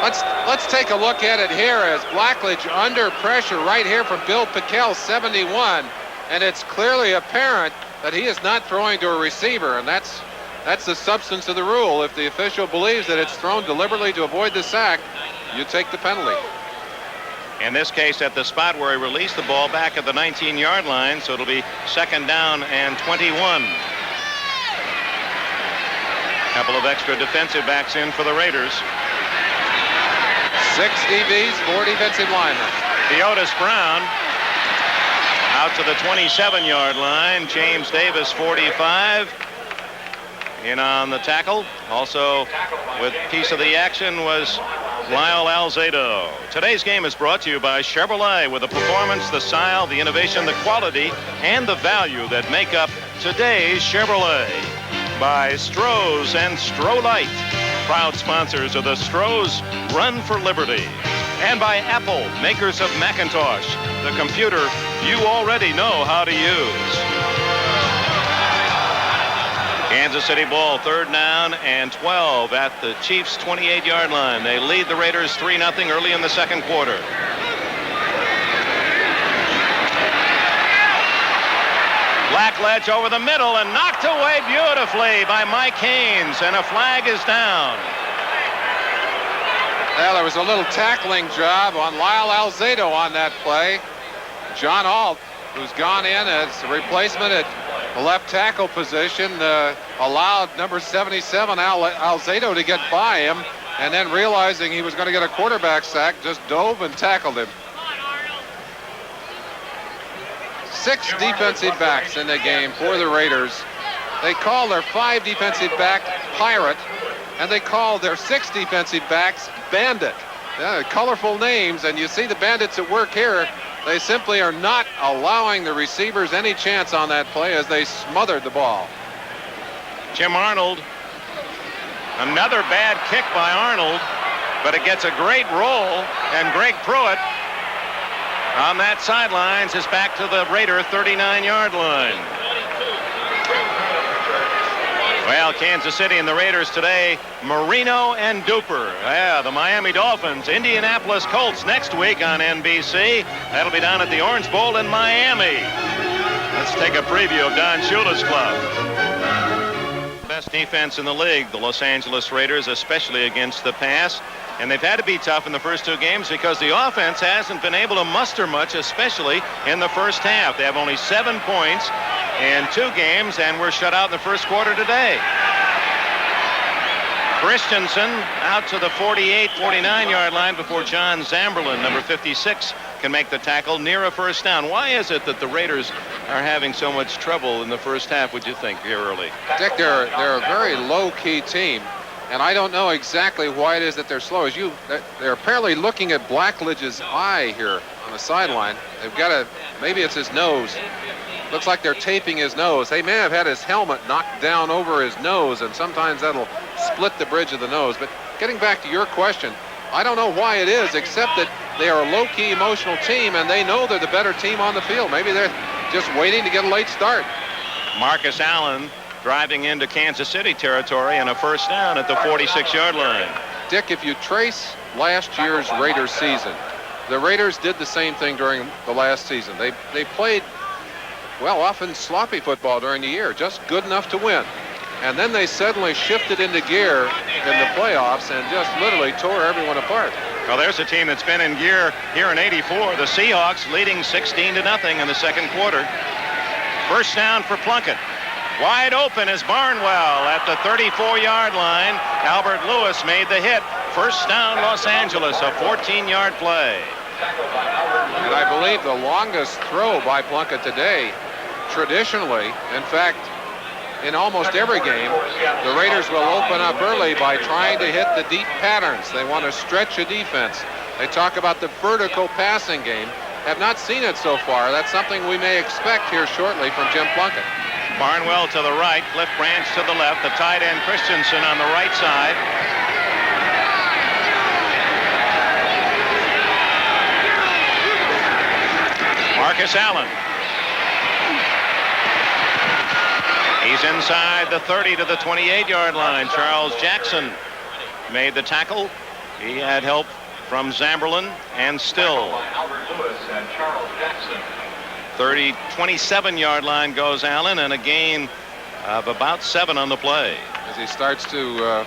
Let's take a look at it here as Blackledge under pressure right here from Bill Pickell, 71, and it's clearly apparent that he is not throwing to a receiver, and that's the substance of the rule. If the official believes that it's thrown deliberately to avoid the sack, you take the penalty. In this case, at the spot where he released the ball back at the 19-yard line, so it'll be 2nd down and 21. Couple of extra defensive backs in for the Raiders. 6 DBs, 4 defensive linemen. Otis Brown Out to the 27-yard line. James Davis, 45. In on the tackle. Also with piece of the action was Lyle Alzado. Today's game is brought to you by Chevrolet, with the performance, the style, the innovation, the quality, and the value that make up today's Chevrolet. By Stroh's and Stroh-Lite, proud sponsors of the Stroh's Run for Liberty. And by Apple, makers of Macintosh, the computer you already know how to use. Kansas City ball, 3rd down and 12 at the Chiefs' 28-yard line. They lead the Raiders 3-0 early in the second quarter. Blackledge over the middle and knocked away beautifully by Mike Haynes, and a flag is down. Well, there was a little tackling job on Lyle Alzado on that play. John Alt, who's gone in as a replacement at the left tackle position, allowed number 77 Alzado to get by him, and then realizing he was going to get a quarterback sack, just dove and tackled him. 6 defensive backs in the game for the Raiders. They call their 5 defensive back Pirate, and they call their 6 defensive backs Bandit. Colorful names, and you see the Bandits at work here. They simply are not allowing the receivers any chance on that play as they smothered the ball. Jim Arnold, another bad kick by Arnold, but it gets a great roll, and Greg Pruitt on that sidelines is back to the Raider 39-yard line. Well, Kansas City and the Raiders today, Marino and Duper. Yeah, the Miami Dolphins, Indianapolis Colts next week on NBC. That'll be down at the Orange Bowl in Miami. Let's take a preview of Don Shula's club. Best defense in the league, the Los Angeles Raiders, especially against the pass. And they've had to be tough in the first 2 games because the offense hasn't been able to muster much, especially in the first half. They have only 7 points in 2 games, and we're shut out in the first quarter today. Christensen out to the 48, 49-yard line before John Zamberlin, number 56, can make the tackle near a first down. Why is it that the Raiders are having so much trouble in the first half, would you think, here early? Dick, they're a very low-key team. And I don't know exactly why it is that they're slow. They're apparently looking at Blackledge's eye here on the sideline. They've got maybe it's his nose. Looks like they're taping his nose. They may have had his helmet knocked down over his nose, and sometimes that'll split the bridge of the nose. But getting back to your question, I don't know why it is, except that they are a low-key emotional team, and they know they're the better team on the field. Maybe they're just waiting to get a late start. Marcus Allen driving into Kansas City territory and a first down at the 46-yard line. Dick, if you trace last year's Raiders season, the Raiders did the same thing during the last season. They played, well, often sloppy football during the year, just good enough to win. And then they suddenly shifted into gear in the playoffs and just literally tore everyone apart. Well, there's a team that's been in gear here in '84. The Seahawks leading 16-0 in the second quarter. First down for Plunkett. Wide open is Barnwell at the 34-yard line. Albert Lewis made the hit. First down, Los Angeles, a 14-yard play. And I believe the longest throw by Plunkett today, traditionally, in fact, in almost every game, the Raiders will open up early by trying to hit the deep patterns. They want to stretch a defense. They talk about the vertical passing game. Have not seen it so far. That's something we may expect here shortly from Jim Plunkett. Barnwell to the right, Cliff Branch to the left, the tight end Christensen on the right side. Marcus Allen. He's inside the 30 to the 28-yard line. Charles Jackson made the tackle. He had help from Zamberlin and Still. 27-yard line goes Allen, and a gain of about 7 on the play. As he starts to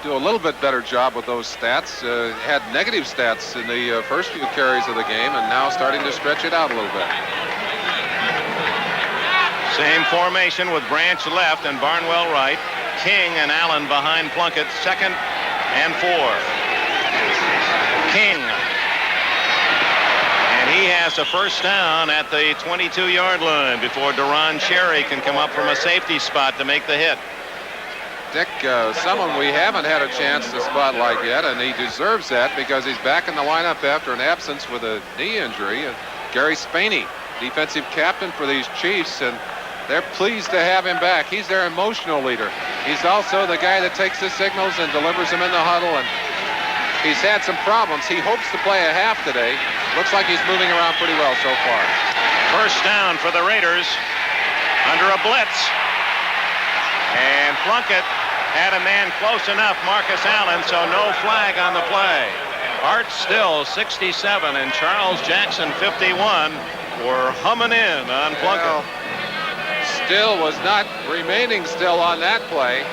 do a little bit better job with those stats. Had negative stats in the first few carries of the game, and now starting to stretch it out a little bit. Same formation with Branch left and Barnwell right. King and Allen behind Plunkett, 2nd and 4. King. And he has pass, a first down at the 22-yard line before Deron Cherry can come up from a safety spot to make the hit. Dick, someone we haven't had a chance to spotlight yet, and he deserves that because he's back in the lineup after an absence with a knee injury. Gary Spaney, defensive captain for these Chiefs, and they're pleased to have him back. He's their emotional leader. He's also the guy that takes the signals and delivers them in the huddle, and he's had some problems. He hopes to play a half today. Looks like he's moving around pretty well so far. First down for the Raiders under a blitz. And Plunkett had a man close enough, Marcus Allen, so no flag on the play. Art Still, 67, and Charles Jackson, 51, were humming in on Plunkett. Well, Still was not remaining still on that play,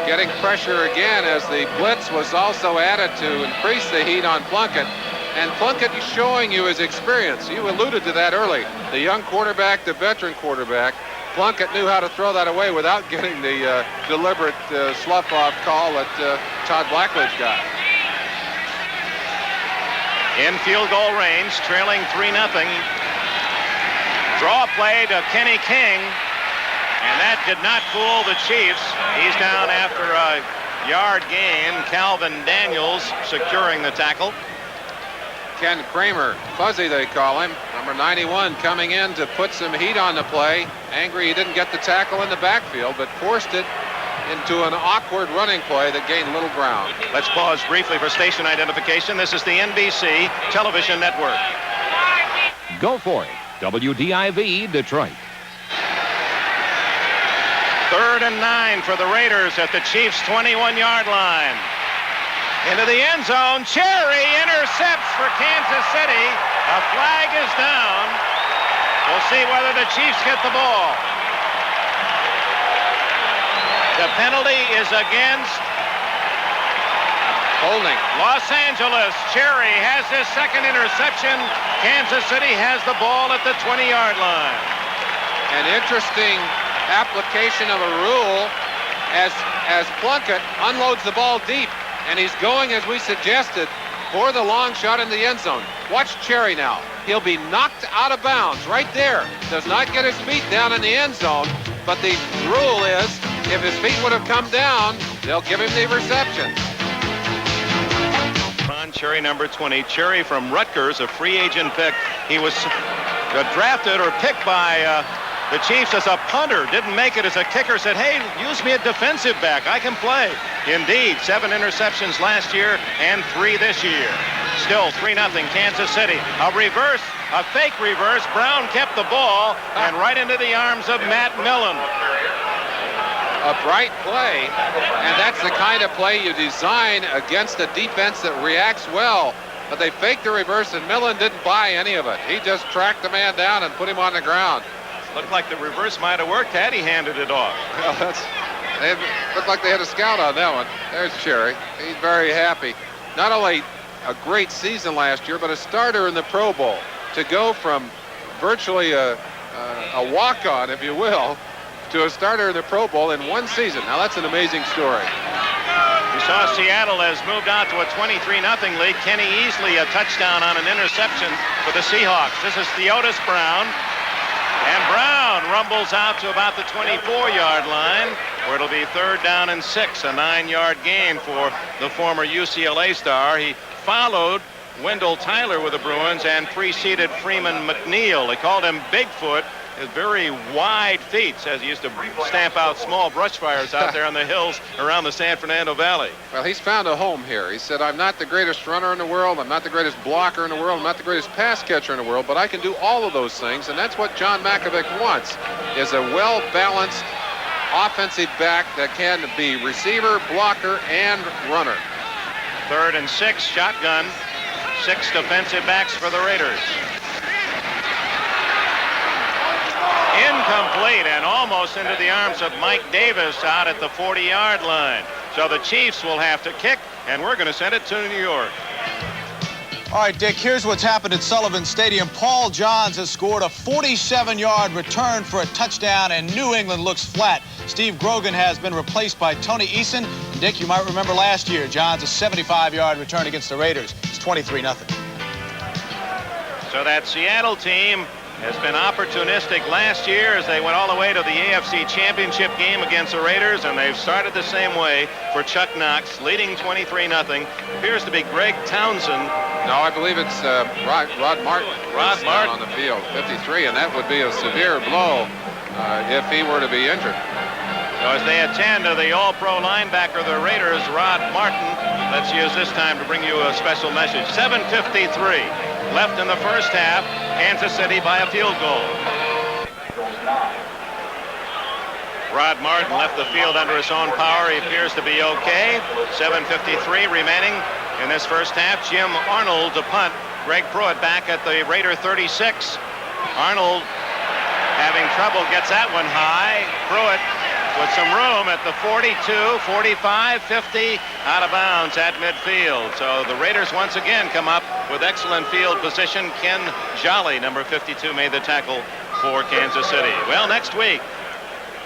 getting pressure again as the blitz was also added to increase the heat on Plunkett. And Plunkett is showing you his experience. You alluded to that early. The young quarterback, the veteran quarterback. Plunkett knew how to throw that away without getting the deliberate slough-off call that Todd Blackledge got. In field goal range, trailing 3-0. Draw play to Kenny King, and that did not fool the Chiefs. He's down after a yard gain. Calvin Daniels securing the tackle. Ken Kramer, Fuzzy they call him, number 91, coming in to put some heat on the play. Angry he didn't get the tackle in the backfield, but forced it into an awkward running play that gained little ground. Let's pause briefly for station identification. This is the NBC Television Network. Go for it. WDIV Detroit. 3rd and 9 for the Raiders at the Chiefs' 21-yard line. Into the end zone. Cherry intercepts for Kansas City. A flag is down. We'll see whether the Chiefs get the ball. The penalty is against Holding. Los Angeles. Cherry has his second interception. Kansas City has the ball at the 20-yard line. An interesting application of a rule as Plunkett unloads the ball deep. And he's going, as we suggested, for the long shot in the end zone. Watch Cherry now. He'll be knocked out of bounds right there. Does not get his feet down in the end zone. But the rule is, if his feet would have come down, they'll give him the reception. Ron Cherry, number 20. Cherry from Rutgers, a free agent pick. He was drafted or picked by the Chiefs as a punter. Didn't make it as a kicker. Said, hey, use me at defensive back. I can play. Indeed, 7 interceptions last year and 3 this year. Still 3-0 Kansas City. A fake reverse. Brown kept the ball and right into the arms of Matt Millen. A bright play, and that's the kind of play you design against a defense that reacts well. But they faked the reverse, and Millen didn't buy any of it. He just tracked the man down and put him on the ground. Looked like the reverse might have worked had he handed it off. Well, looked like they had a scout on that one. There's Cherry. He's very happy. Not only a great season last year, but a starter in the Pro Bowl. To go from virtually a walk-on, if you will, to a starter in the Pro Bowl in one season. Now, that's an amazing story. We saw Seattle has moved out to a 23-0 lead. Kenny Easley a touchdown on an interception for the Seahawks. This is Theodis Brown. And Brown rumbles out to about the 24-yard line, where it'll be 3rd down and 6, a 9-yard gain for the former UCLA star. He followed Wendell Tyler with the Bruins and preceded Freeman McNeil. They called him Bigfoot. His very wide feet, says he used to stamp out small brush fires out there on the hills around the San Fernando Valley. Well, he's found a home here. He said, I'm not the greatest runner in the world. I'm not the greatest blocker in the world. I'm not the greatest pass catcher in the world, but I can do all of those things, and that's what John Mackovic wants, is a well-balanced offensive back that can be receiver, blocker, and runner. 3rd and 6, shotgun. 6 defensive backs for the Raiders. Incomplete and almost into the arms of Mike Davis out at the 40-yard line. So the Chiefs will have to kick, and we're going to send it to New York. All right, Dick, here's what's happened at Sullivan Stadium. Paul Johns has scored a 47-yard return for a touchdown, and New England looks flat. Steve Grogan has been replaced by Tony Eason. And Dick, you might remember last year, Johns a 75-yard return against the Raiders. It's 23-0. So that Seattle team has been opportunistic last year as they went all the way to the AFC Championship game against the Raiders, and they've started the same way for Chuck Knox, leading 23-0. Appears to be Greg Townsend. No, I believe it's Rod Martin. Rod Martin on the field, 53, and that would be a severe blow if he were to be injured. So as they attend to the All-Pro linebacker of the Raiders, Rod Martin, let's use this time to bring you a special message. 7:53 left in the first half. Kansas City by a field goal. Rod Martin left the field under his own power. He appears to be okay. 7:53 remaining in this first half. Jim Arnold to punt. Greg Pruitt back at the Raider 36. Arnold having trouble, gets that one high. Pruitt with some room at the 42, 45, 50, out of bounds at midfield. So the Raiders once again come up with excellent field position. Ken Jolly, number 52, made the tackle for Kansas City. Well, next week,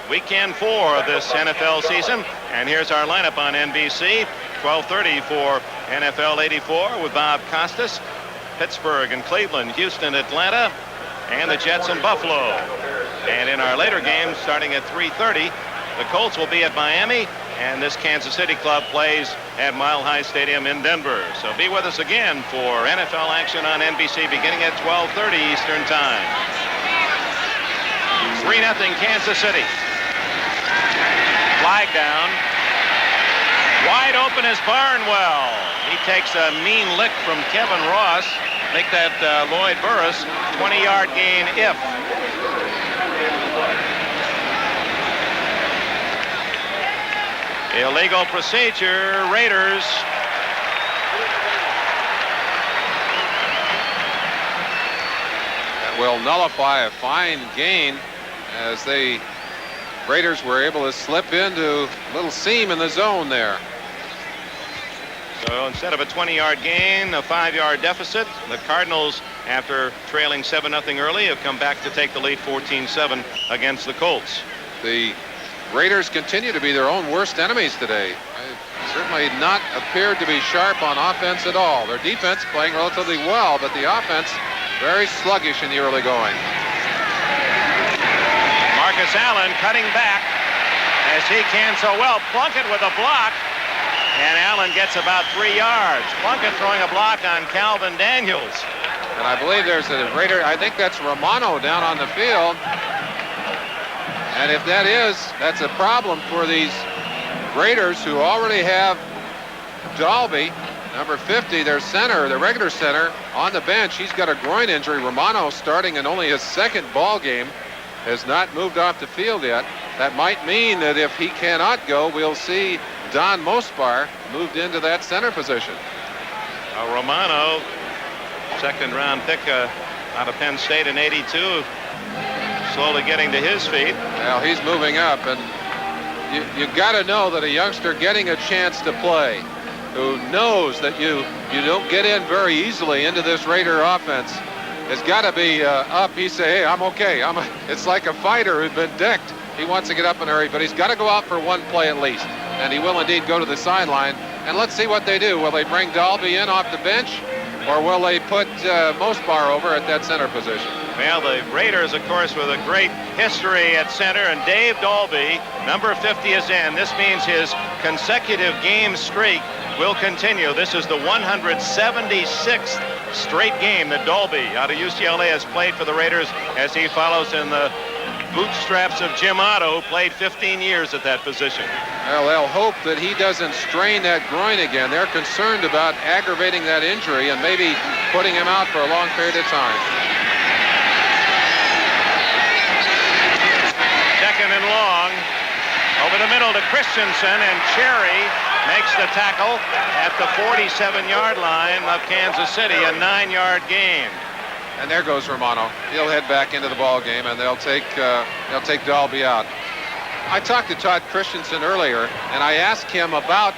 weekend 4 of this NFL season, and here's our lineup on NBC. 12:30 for NFL 84 with Bob Costas. Pittsburgh and Cleveland, Houston, Atlanta, and the Jets and Buffalo. And in our later games, starting at 3:30, the Colts will be at Miami, and this Kansas City club plays at Mile High Stadium in Denver. So be with us again for NFL action on NBC beginning at 12:30 Eastern Time. 3-0 Kansas City. Flag down. Wide open is Barnwell. He takes a mean lick from Kevin Ross. Make that Lloyd Burris 20-yard gain if. Illegal procedure, Raiders. That will nullify a fine gain as the Raiders were able to slip into a little seam in the zone there. So instead of a 20-yard gain, a 5-yard deficit. The Cardinals, after trailing 7-0 early, have come back to take the lead 14-7 against the Colts. The Raiders continue to be their own worst enemies today. Certainly not appeared to be sharp on offense at all. Their defense playing relatively well, but the offense very sluggish in the early going. Marcus Allen cutting back as he can so well. Plunkett with a block, and Allen gets about 3 yards. Plunkett throwing a block on Calvin Daniels. And I believe there's a Raider, I think that's Romano down on the field. And if that is, that's a problem for these Raiders who already have Dalby, number 50, their center, the regular center, on the bench. He's got a groin injury. Romano, starting in only his second ball game, has not moved off the field yet. That might mean that if he cannot go, we'll see Don Mospar moved into that center position. Romano, second-round pick out of Penn State in '82, slowly getting to his feet. Well, he's moving up, and you got to know that a youngster getting a chance to play, who knows that you don't get in very easily into this Raider offense, has got to be up. He say, hey, I'm okay. It's like a fighter who's been decked. He wants to get up and hurry, but he's got to go out for one play at least. And he will indeed go to the sideline. And let's see what they do. Will they bring Dalby in off the bench, or will they put Mospar over at that center position? Well, the Raiders, of course, with a great history at center, and Dave Dalby, number 50, is in. This means his consecutive game streak will continue. This is the 176th straight game that Dalby out of UCLA has played for the Raiders, as he follows in the bootstraps of Jim Otto, who played 15 years at that position. Well, they'll hope that he doesn't strain that groin again. They're concerned about aggravating that injury and maybe putting him out for a long period of time. Second and long. Over the middle to Christensen, and Cherry makes the tackle at the 47-yard line of Kansas City, a 9-yard gain. And there goes Romano. He'll head back into the ball game, and they'll take Dalby out. I talked to Todd Christensen earlier, and I asked him about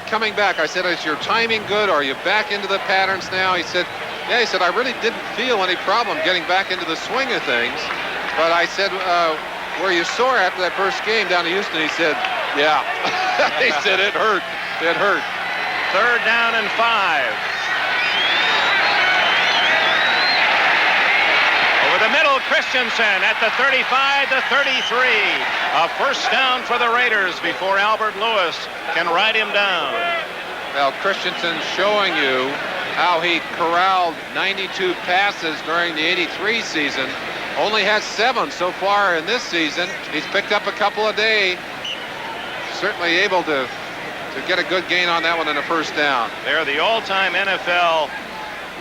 coming back. I said, is your timing good? Are you back into the patterns now? He said, yeah. He said, I really didn't feel any problem getting back into the swing of things. But I said, were you sore after that first game down in Houston? He said, yeah. He said, it hurt. It hurt. Third down and 5. Christensen at the 35, the 33. A first down for the Raiders before Albert Lewis can ride him down. Well, Christensen showing you how he corralled 92 passes during the 83 season. Only has 7 so far in this season. He's picked up a couple a day. Certainly able to get a good gain on that one in a first down. They're the all-time NFL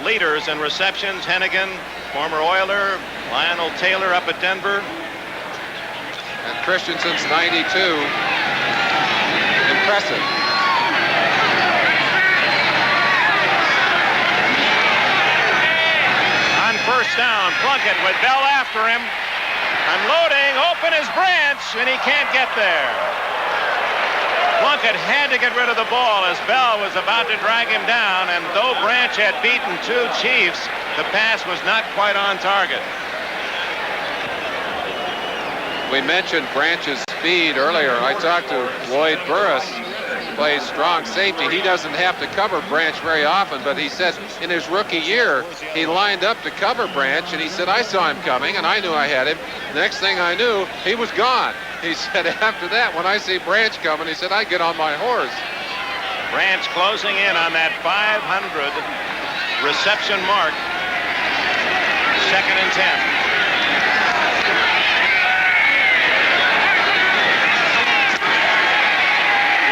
leaders in receptions. Hennigan, former Oiler, Lionel Taylor up at Denver. And Christensen's 92. Impressive. On first down, Plunkett with Bell after him. Unloading, open is Branch, and he can't get there. Plunkett had to get rid of the ball as Bell was about to drag him down, and though Branch had beaten 2 Chiefs, the pass was not quite on target. We mentioned Branch's speed earlier. I talked to Lloyd Burris, plays strong safety. He doesn't have to cover Branch very often, but he said in his rookie year, he lined up to cover Branch, and he said, I saw him coming, and I knew I had him. Next thing I knew, he was gone. He said after that, when I see Branch coming, he said, I get on my horse. Branch closing in on that 500 reception mark. 2nd and 10.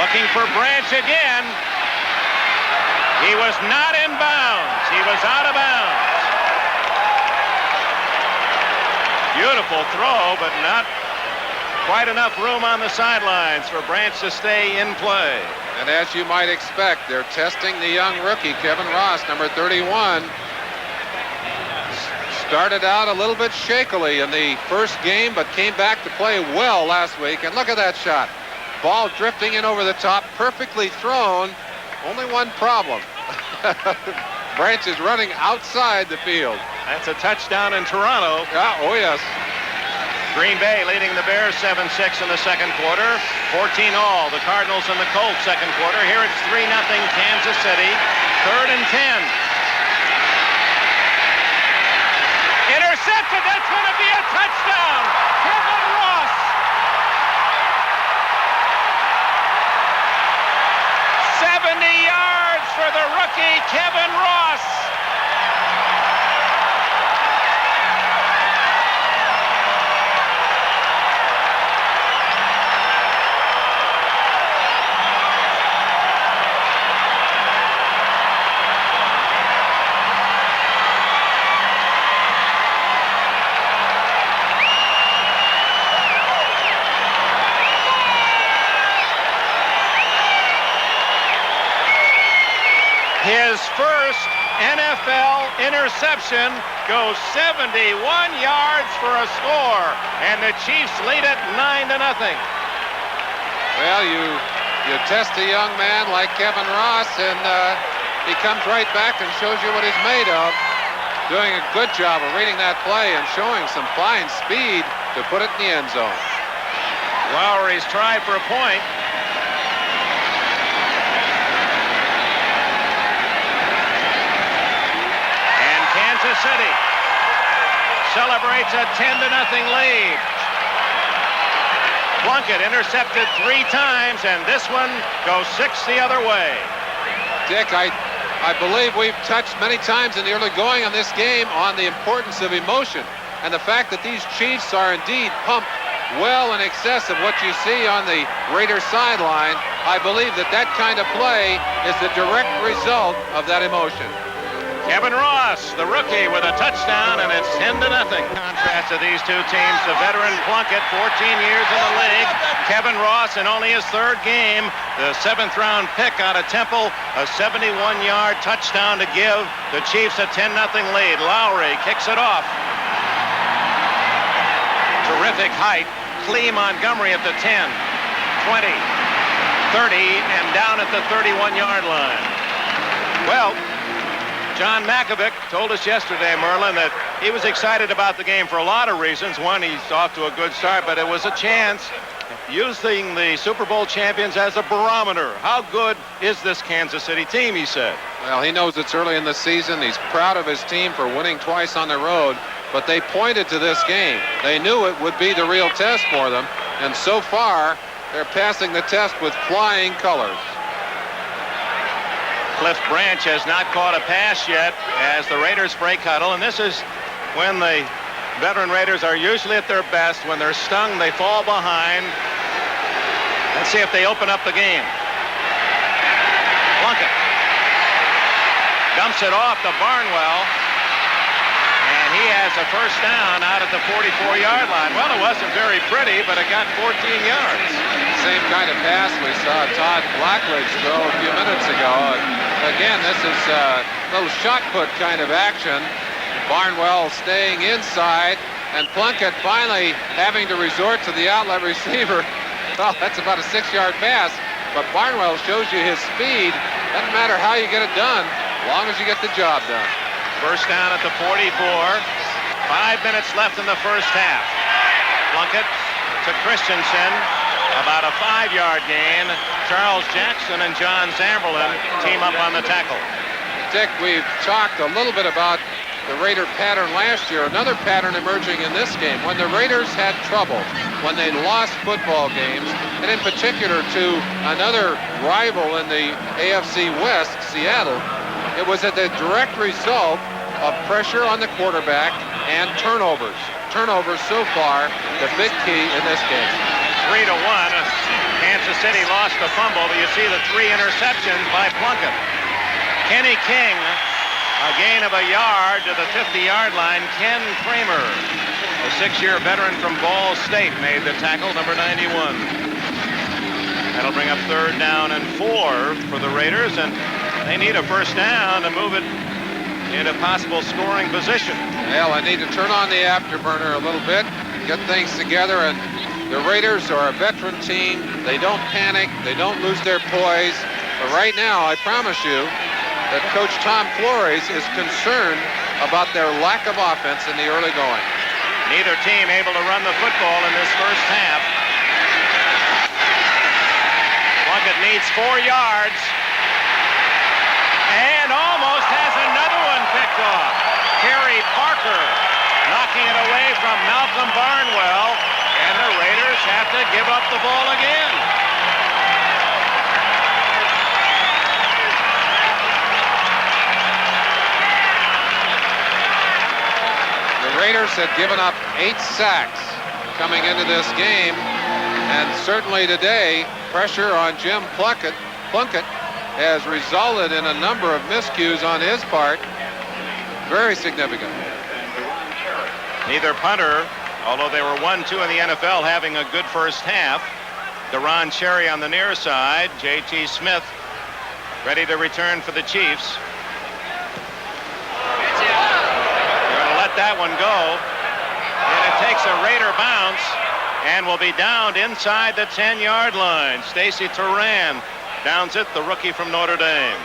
Looking for Branch again. He was not in bounds. He was out of bounds. Beautiful throw, but not quite enough room on the sidelines for Branch to stay in play. And as you might expect, they're testing the young rookie, Kevin Ross, number 31. Started out a little bit shakily in the first game, but came back to play well last week. And look at that shot. Ball drifting in over the top, perfectly thrown. Only one problem. Branch is running outside the field. That's a touchdown in Toronto. Yeah, oh yes. Green Bay leading the Bears 7-6 in the second quarter. 14-all, the Cardinals and the Colts second quarter. Here it's 3-0 Kansas City. 3rd and 10. Intercepted, that's going to be a touchdown. Kevin Ross. 70 yards for the rookie, Kevin Ross. His first NFL interception goes 71 yards for a score, and the Chiefs lead it 9-0. Well, you test a young man like Kevin Ross, and he comes right back and shows you what he's made of. Doing a good job of reading that play and showing some fine speed to put it in the end zone. Lowry's tried for a point. Kansas City celebrates a 10-0 lead. Plunkett intercepted 3 times, and this one goes 6 the other way. Dick, I believe we've touched many times in the early going on this game on the importance of emotion and the fact that these Chiefs are indeed pumped well in excess of what you see on the Raiders sideline. I believe that kind of play is the direct result of that emotion. Kevin Ross, the rookie, with a touchdown, and it's 10-0. Contrast to these two teams, the veteran Plunkett, 14 years in the league. Kevin Ross, in only his 3rd game, the 7th-round pick out of Temple, a 71-yard touchdown to give the Chiefs a 10-0 lead. Lowry kicks it off. Terrific height. Clee Montgomery at the 10, 20, 30, and down at the 31-yard line. Well, John Mackovic told us yesterday, Merlin, that he was excited about the game for a lot of reasons. One, he's off to a good start, but it was a chance using the Super Bowl champions as a barometer. How good is this Kansas City team, he said. Well, he knows it's early in the season. He's proud of his team for winning twice on the road. but they pointed to this game. They knew it would be the real test for them, and so far, they're passing the test with flying colors. Cliff Branch has not caught a pass yet as the Raiders break huddle, and this is when the veteran Raiders are usually at their best. When they're stung, they fall behind. Let's see if they open up the game. Plunkett dumps it off to Barnwell, and he has a first down out at the 44-yard line. Well, it wasn't very pretty, but it got 14 yards. Same kind of pass we saw Todd Blackledge throw a few minutes ago. Again, this is a little shot put kind of action. Barnwell staying inside, and Plunkett finally having to resort to the outlet receiver. Well, that's about a 6-yard pass, but Barnwell shows you his speed. Doesn't matter how you get it done, as long as you get the job done. First down at the 44. 5 minutes left in the first half. Plunkett to Christensen. About a 5-yard gain. Charles Jackson and John Zamberlin team up on the tackle. Dick, we've talked a little bit about the Raider pattern last year. Another pattern emerging in this game. When the Raiders had trouble, when they lost football games, and in particular to another rival in the AFC West, Seattle, it was a direct result of pressure on the quarterback and turnovers. Turnovers so far, the big key in this game. 3-1. Kansas City lost the fumble, but you see the 3 interceptions by Plunkett. Kenny King, a gain of a yard to the 50-yard line. Ken Kramer, a 6-year veteran from Ball State, made the tackle, number 91. That'll bring up 3rd down and 4 for the Raiders, and they need a first down to move it into possible scoring position. Well, I need to turn on the afterburner a little bit, get things together, and the Raiders are a veteran team. They don't panic. They don't lose their poise. But right now, I promise you that Coach Tom Flores is concerned about their lack of offense in the early going. Neither team able to run the football in this first half. Plunkett needs 4 yards and almost has another one picked off. Kerry Parker knocking it away from Malcolm Barnwell. And the Raiders have to give up the ball again. The Raiders had given up 8 sacks coming into this game. And certainly today, pressure on Jim Plunkett has resulted in a number of miscues on his part. Very significant. Neither punter, although they were 1-2 in the NFL, having a good first half. Deron Cherry on the near side. J.T. Smith ready to return for the Chiefs. They're going to let that one go. And it takes a Raider bounce and will be downed inside the 10-yard line. Stacy Turan downs it, the rookie from Notre Dame.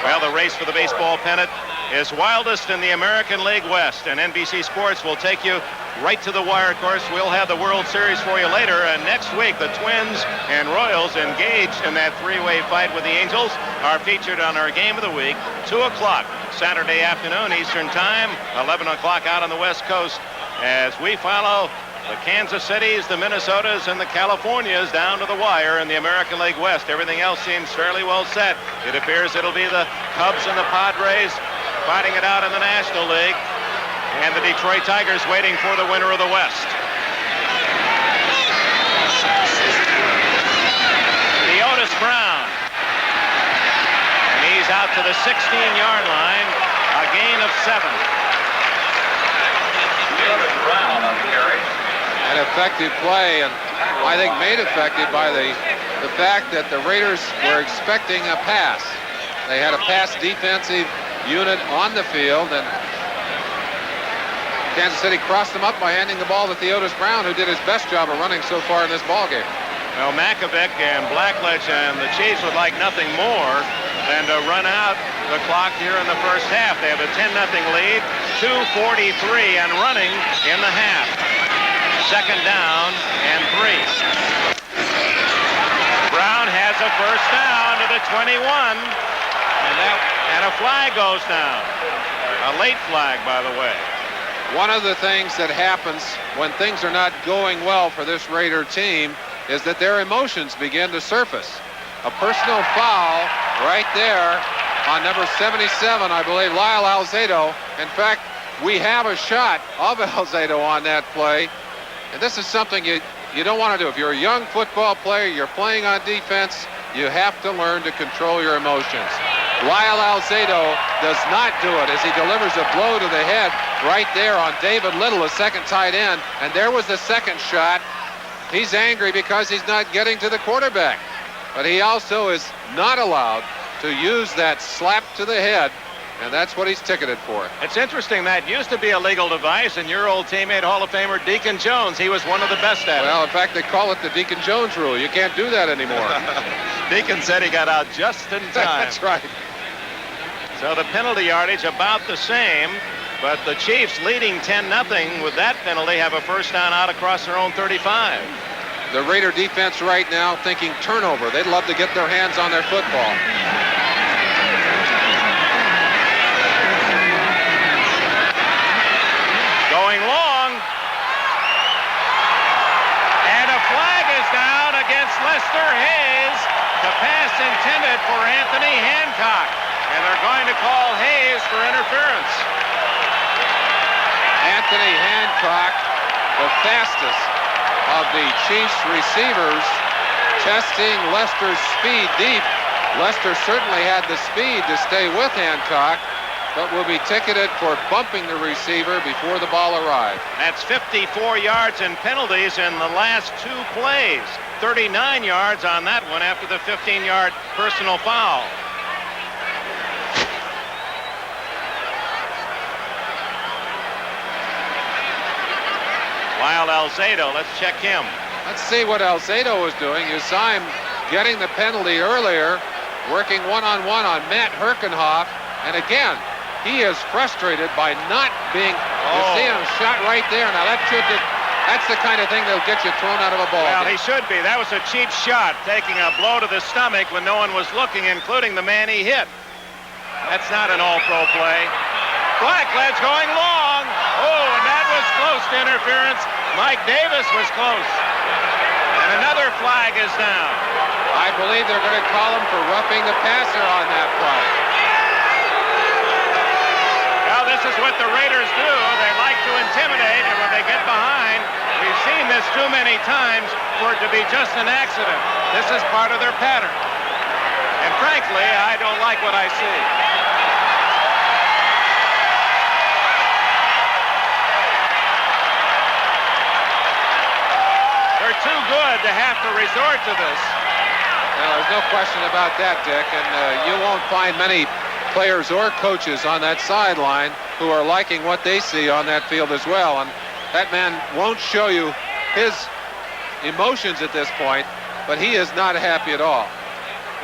Well, the race for the baseball pennant is wildest in the American League West, and NBC Sports will take you right to the wire. Of course, we'll have the World Series for you later, and next week the Twins and Royals, engaged in that 3-way fight with the Angels, are featured on our game of the week, 2 o'clock Saturday afternoon Eastern Time, 11 o'clock out on the West Coast, as we follow the Kansas Cities, the Minnesotas, and the Californias down to the wire in the American League West. Everything else seems fairly well set. It appears it'll be the Cubs and the Padres fighting it out in the National League, and the Detroit Tigers waiting for the winner of the West. The Otis Brown. And he's out to the 16-yard line, a gain of 7. Otis Brown on the carry. An effective play, and I think made effective by the fact that the Raiders were expecting a pass. They had a pass defensive unit on the field, and Kansas City crossed them up by handing the ball to Theodis Brown, who did his best job of running so far in this ball game. Well, Makovic and Blackledge and the Chiefs would like nothing more than to run out the clock here in the first half. They have a 10-0 lead, 2:43 and running in the half. Second down and 3. Brown has a first down to the 21, and a flag goes down. A late flag, by the way. one of the things that happens when things are not going well for this Raider team is that their emotions begin to surface. A personal foul right there on number 77, I believe, Lyle Alzado. In fact, we have a shot of Alzado on that play. And this is something you don't want to do. If you're a young football player, you're playing on defense, you have to learn to control your emotions. Lyle Alzado does not do it as he delivers a blow to the head right there on David Little, a second tight end. And there was the second shot. He's angry because he's not getting to the quarterback. But he also is not allowed to use that slap to the head, and that's what he's ticketed for. It's interesting, that used to be a legal device, and your old teammate, Hall of Famer Deacon Jones, he was one of the best at it. Well, in fact, they call it the Deacon Jones rule. You can't do that anymore. Deacon said he got out just in time. That's right. So the penalty yardage about the same, but the Chiefs leading 10-0 with that penalty have a first down out across their own 35. The Raider defense right now thinking turnover. They'd love to get their hands on their football. Going long. And a flag is down against Lester Hayes. The pass intended for Anthony Hancock. And they're going to call Hayes for interference. Anthony Hancock, the fastest of the Chiefs receivers, testing Lester's speed deep. Lester certainly had the speed to stay with Hancock, but will be ticketed for bumping the receiver before the ball arrived. That's 54 yards in penalties in the last two plays. 39 yards on that one after the 15-yard personal foul. Lyle Alzado, let's check him. Let's see what Alzado was doing. You saw him getting the penalty earlier, working one-on-one on Matt Herkenhoff. And again, he is frustrated by not being, you see him shot right there. Now that's the kind of thing that'll get you thrown out of a ball Well, game. he should be. That was a cheap shot, taking a blow to the stomach when no one was looking, including the man he hit. That's not an all-pro play. Blackledge going long. Oh, and that was close to interference. Mike Davis was close. And another flag is down. I believe they're going to call him for roughing the passer on that play. Well, this is what the Raiders do. They like to intimidate, and when they get behind, we've seen this too many times for it to be just an accident. This is part of their pattern. And frankly, I don't like what I see. They're too good to have to resort to this. Well, there's no question about that, Dick, and you won't find many players or coaches on that sideline who are liking what they see on that field as well. And that man won't show you his emotions at this point, but he is not happy at all.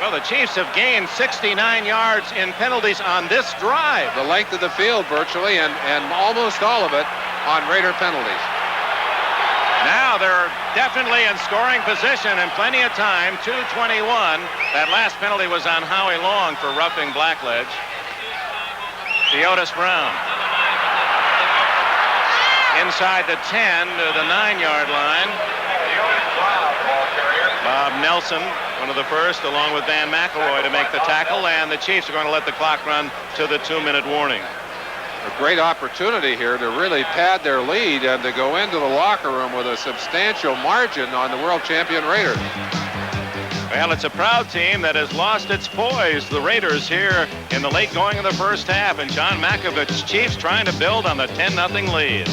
Well, the Chiefs have gained 69 yards in penalties on this drive. The length of the field virtually, and almost all of it on Raider penalties. Now they're definitely in scoring position and plenty of time. 2:21. That last penalty was on Howie Long for roughing Blackledge. Theodis Brown. Inside the 10 to the 9-yard line. Bob Nelson, one of the first, along with Van McElroy, to make the tackle, and the Chiefs are going to let the clock run to the 2-minute warning. A great opportunity here to really pad their lead and to go into the locker room with a substantial margin on the world champion Raiders. Well, it's a proud team that has lost its poise. The Raiders here in the late going of the first half, and John Makovich's Chiefs trying to build on the 10-0 lead.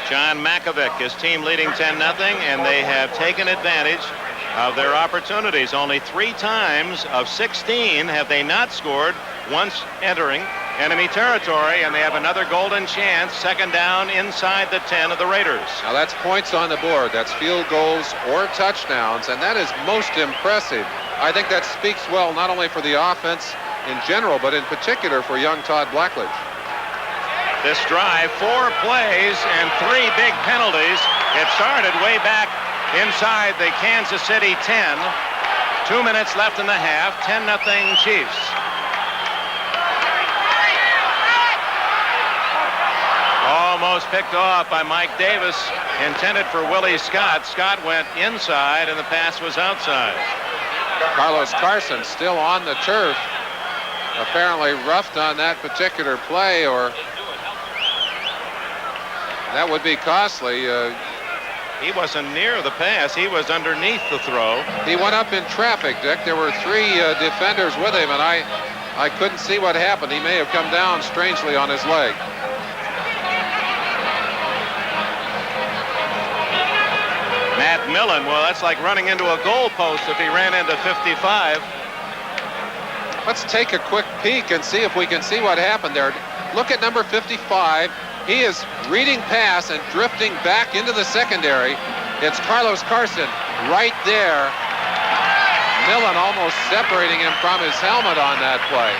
John Makovich, his team leading 10-0, and they have taken advantage of their opportunities. Only 3 times of 16 have they not scored, once entering enemy territory, and they have another golden chance, second down inside the 10 of the Raiders. Now that's points on the board. That's field goals or touchdowns, and that is most impressive. I think that speaks well not only for the offense in general, but in particular for young Todd Blackledge. This drive, 4 plays and 3 big penalties. It started way back inside the Kansas City 10. 2 minutes left in the half, 10-0 Chiefs. almost picked off by Mike Davis, intended for Willie Scott. Scott went inside, and the pass was outside. Carlos Carson still on the turf. Apparently roughed on that particular play, or that would be costly. He wasn't near the pass. He was underneath the throw. He went up in traffic, Dick. There were three defenders with him, and I couldn't see what happened. He may have come down strangely on his leg. Matt Millen, well, that's like running into a goalpost if he ran into 55. Let's take a quick peek and see if we can see what happened there. Look at number 55. He is reading pass and drifting back into the secondary. It's Carlos Carson right there. Millen almost separating him from his helmet on that play.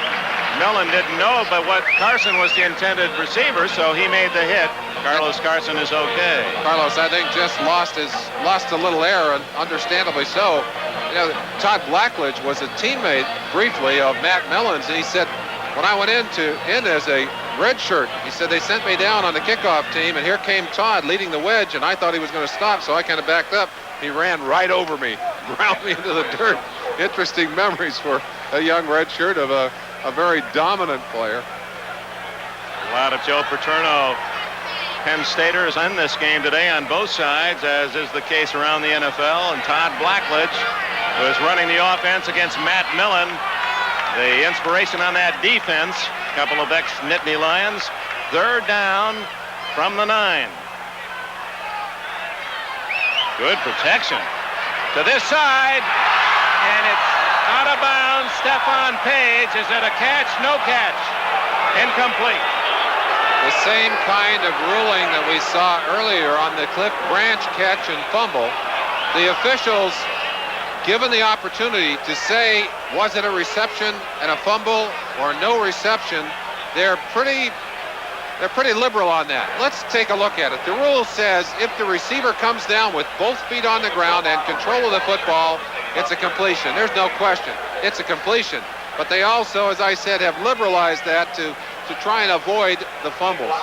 Millen didn't know, but what Carson was the intended receiver, so he made the hit. Carlos Carson is okay. Carlos, I think, just lost a little air, and understandably so. You know, Todd Blackledge was a teammate briefly of Matt Millen's, and he said, when I went in as a red shirt, he said they sent me down on the kickoff team, and here came Todd leading the wedge, and I thought he was going to stop, so I kind of backed up. He ran right over me, ground me into the dirt. Interesting memories for a young red shirt of a very dominant player. A lot of Joe Paterno. Penn Staters in this game today on both sides, as is the case around the NFL, and Todd Blackledge was running the offense against Matt Millen. The inspiration on that defense, a couple of ex-Nittany Lions. Third down from the 9. Good protection. To this side, and it's out of bounds. Stephon Page. Is it a catch? No catch. Incomplete. The same kind of ruling that we saw earlier on the Cliff Branch catch and fumble. The officials, given the opportunity to say, was it a reception and a fumble or no reception, they're pretty liberal on that. Let's take a look at it. The rule says if the receiver comes down with both feet on the ground and control of the football, it's a completion. There's no question. It's a completion. But they also, as I said, have liberalized that to try and avoid the fumbles.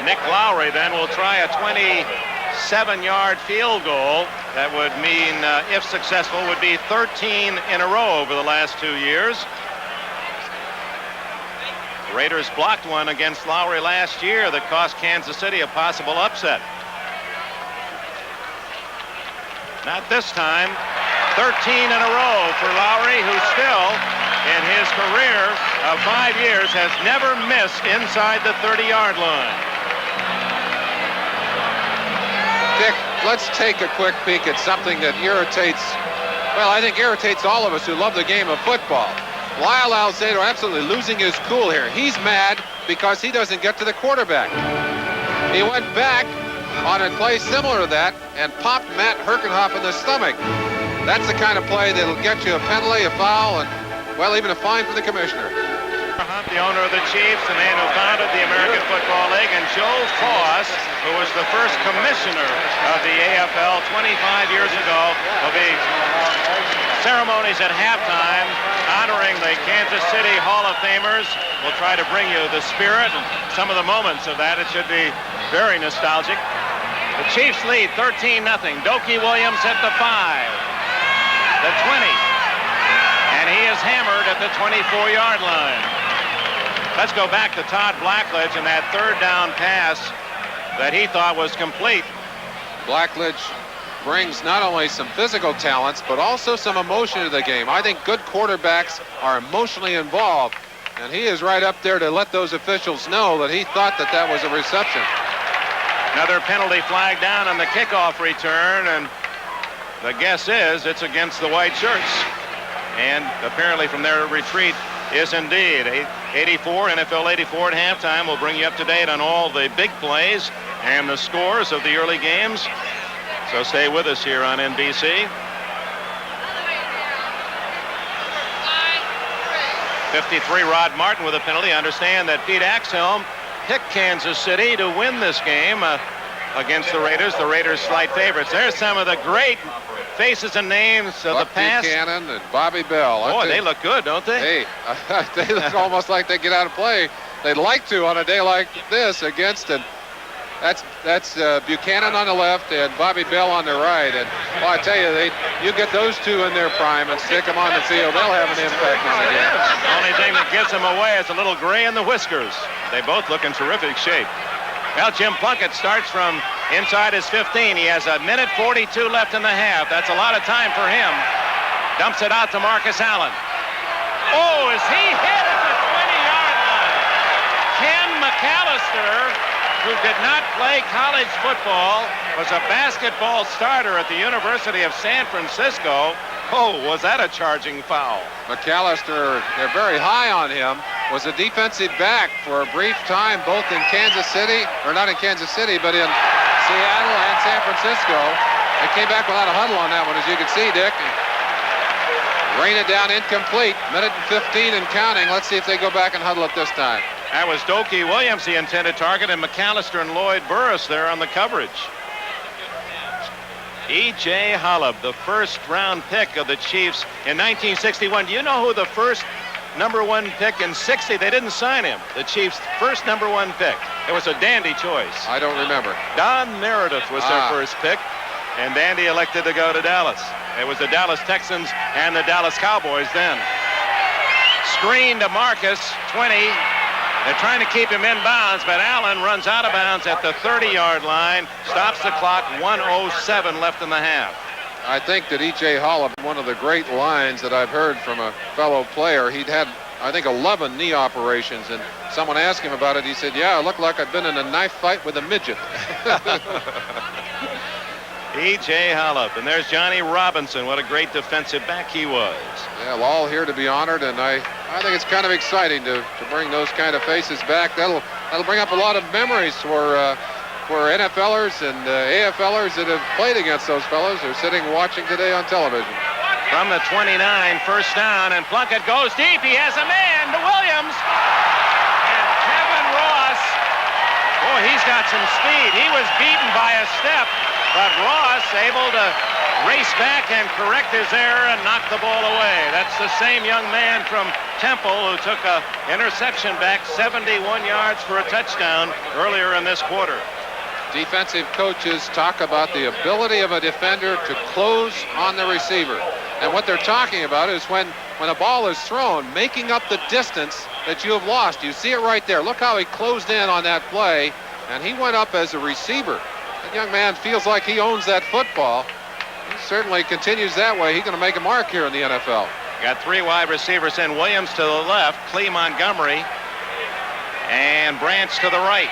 Nick Lowry then will try a 27-yard field goal. That would mean, if successful, would be 13 in a row over the last 2 years. The Raiders blocked one against Lowry last year that cost Kansas City a possible upset. Not this time. 13 in a row for Lowry, who still, in his career of 5 years, has never missed inside the 30-yard line. Dick, let's take a quick peek at something that irritates all of us who love the game of football. Lyle Alzado absolutely losing his cool here. He's mad because he doesn't get to the quarterback. He went back on a play similar to that and popped Matt Herkenhoff in the stomach. That's the kind of play that'll get you a penalty, a foul, and, well, even a fine for the commissioner. Hunt, the owner of the Chiefs, the man who founded the American Football League, and Joe Foss, who was the first commissioner of the AFL 25 years ago, will be ceremonies at halftime honoring the Kansas City Hall of Famers. We'll try to bring you the spirit and some of the moments of that. It should be very nostalgic. The Chiefs lead 13-0. Dokie Williams at the 5. The 20, and he is hammered at the 24-yard line. Let's go back to Todd Blackledge and that third down pass that he thought was complete. Blackledge brings not only some physical talents, but also some emotion to the game. I think good quarterbacks are emotionally involved, and he is right up there to let those officials know that he thought that that was a reception. Another penalty flag down on the kickoff return, and the guess is it's against the white shirts. And apparently from their retreat is indeed 84, NFL 84 at halftime. We'll bring you up to date on all the big plays and the scores of the early games. So stay with us here on NBC. 53, Rod Martin with a penalty. I understand that Pete Axhelm picked Kansas City to win this game against the Raiders. The Raiders slight favorites. There's some of the great faces and names of the past. Buchanan and Bobby Bell. Boy, they look good, don't they? Hey, they look almost like they get out of play. They'd like to on a day like this against an That's Buchanan on the left and Bobby Bell on the right. And well, I tell you, you get those two in their prime and stick them on the field, they'll have an impact on the game. The only thing that gives them away is a little gray in the whiskers. They both look in terrific shape. Well, Jim Plunkett starts from inside his 15. He has 1:42 left in the half. That's a lot of time for him. Dumps it out to Marcus Allen. Oh, is he hit at the 20-yard line? Ken McAllister, who did not play college football, was a basketball starter at the University of San Francisco. Oh, was that a charging foul? McAllister, they're very high on him, was a defensive back for a brief time, both in Kansas City, or not in Kansas City, but in Seattle and San Francisco. They came back without a huddle on that one, as you can see, Dick. Rain it down incomplete, 1:15 and counting. Let's see if they go back and huddle it this time. That was Dokey Williams, the intended target, and McAllister and Lloyd Burris there on the coverage. E.J. Holub, the first-round pick of the Chiefs in 1961. Do you know who the first #1 pick in 60? They didn't sign him. The Chiefs' first #1 pick. It was a dandy choice. I don't remember. Don Meredith was their first pick, and Dandy elected to go to Dallas. It was the Dallas Texans and the Dallas Cowboys then. Screen to Marcus, 20. They're trying to keep him in bounds, but Allen runs out of bounds at the 30-yard line, stops the clock, 1:07 left in the half. I think that E.J. Holub, one of the great lines that I've heard from a fellow player, he'd had, I think, 11 knee operations, and someone asked him about it. He said, yeah, I look like I've been in a knife fight with a midget. E.J. Holub, and there's Johnny Robinson. What a great defensive back he was. Yeah, all here to be honored, and I think it's kind of exciting to bring those kind of faces back. That'll bring up a lot of memories for NFLers and AFLers that have played against those fellows who are sitting watching today on television. From the 29, first down, and Plunkett goes deep. He has a man to Williams. And Kevin Ross, boy, he's got some speed. He was beaten by a step, but Ross able to race back and correct his error and knock the ball away. That's the same young man from Temple who took an interception back 71 yards for a touchdown earlier in this quarter. Defensive coaches talk about the ability of a defender to close on the receiver. And what they're talking about is when a ball is thrown, making up the distance that you have lost. You see it right there. Look how he closed in on that play, and he went up as a receiver. That young man feels like he owns that football. He certainly continues that way. He's going to make a mark here in the NFL. Got three wide receivers in. Williams to the left, Clee Montgomery, and Branch to the right.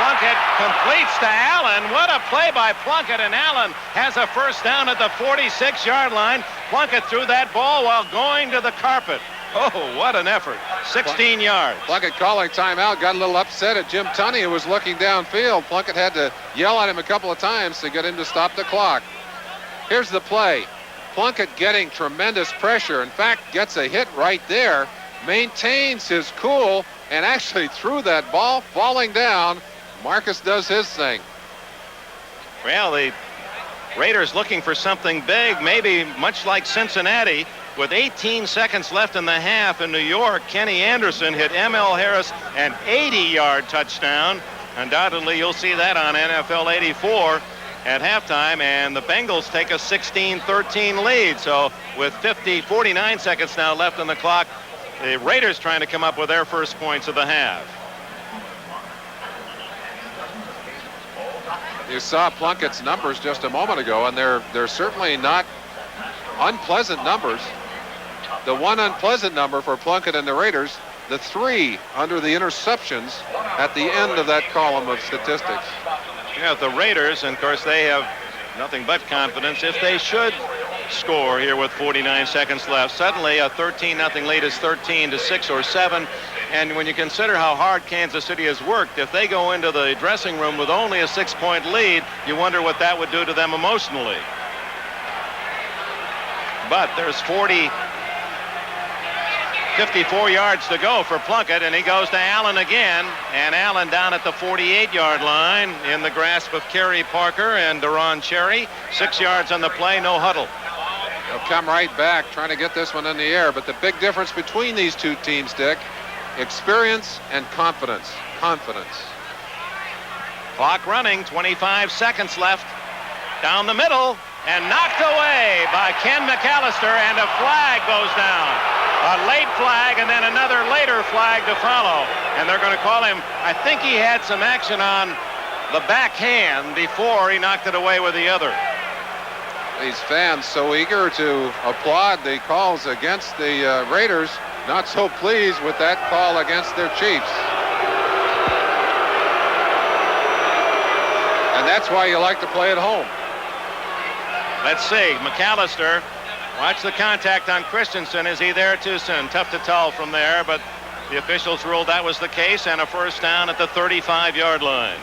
Plunkett completes to Allen. What a play by Plunkett, and Allen has a first down at the 46-yard line. Plunkett threw that ball while going to the carpet. Oh, what an effort. 16 yards. Plunkett calling timeout, got a little upset at Jim Tunney, who was looking downfield. Plunkett had to yell at him a couple of times to get him to stop the clock. Here's the play. Plunkett getting tremendous pressure. In fact, gets a hit right there, maintains his cool, and actually threw that ball falling down. Marcus does his thing. Well, the Raiders looking for something big, maybe much like Cincinnati. With 18 seconds left in the half in New York, Kenny Anderson hit M.L. Harris an 80-yard touchdown. Undoubtedly, you'll see that on NFL 84 at halftime, and the Bengals take a 16-13 lead. So with 49 seconds now left on the clock, the Raiders trying to come up with their first points of the half. You saw Plunkett's numbers just a moment ago, and they're certainly not unpleasant numbers. The one unpleasant number for Plunkett and the Raiders, the 3 under the interceptions at the end of that column of statistics. Yeah, the Raiders, and of course they have nothing but confidence if they should score here with 49 seconds left. Suddenly a 13-0 lead is 13-6 or 7. And when you consider how hard Kansas City has worked, if they go into the dressing room with only a 6-point lead, you wonder what that would do to them emotionally. But there's 54 yards to go for Plunkett, and he goes to Allen again, and Allen down at the 48-yard line in the grasp of Kerry Parker and Deron Cherry. 6 yards on the play, no huddle. They'll come right back trying to get this one in the air, but the big difference between these two teams, Dick, experience and confidence. Confidence. Clock running, 25 seconds left. Down the middle and knocked away by Ken McAllister, and a flag goes down. A late flag and then another later flag to follow. And they're going to call him, I think he had some action on the backhand before he knocked it away with the other. These fans so eager to applaud the calls against the Raiders, not so pleased with that call against their Chiefs. And that's why you like to play at home. Let's see, McAllister, watch the contact on Christensen. Is he there too soon? Tough to tell from there, but the officials ruled that was the case, and a first down at the 35-yard line.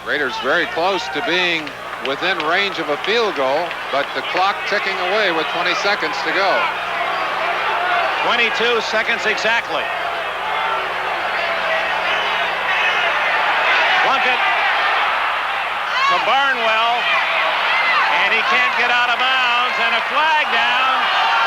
Raiders very close to being within range of a field goal, but the clock ticking away with 20 seconds to go. 22 seconds exactly. Plunkett to Barnwell, and he can't get out of bounds, and a flag down,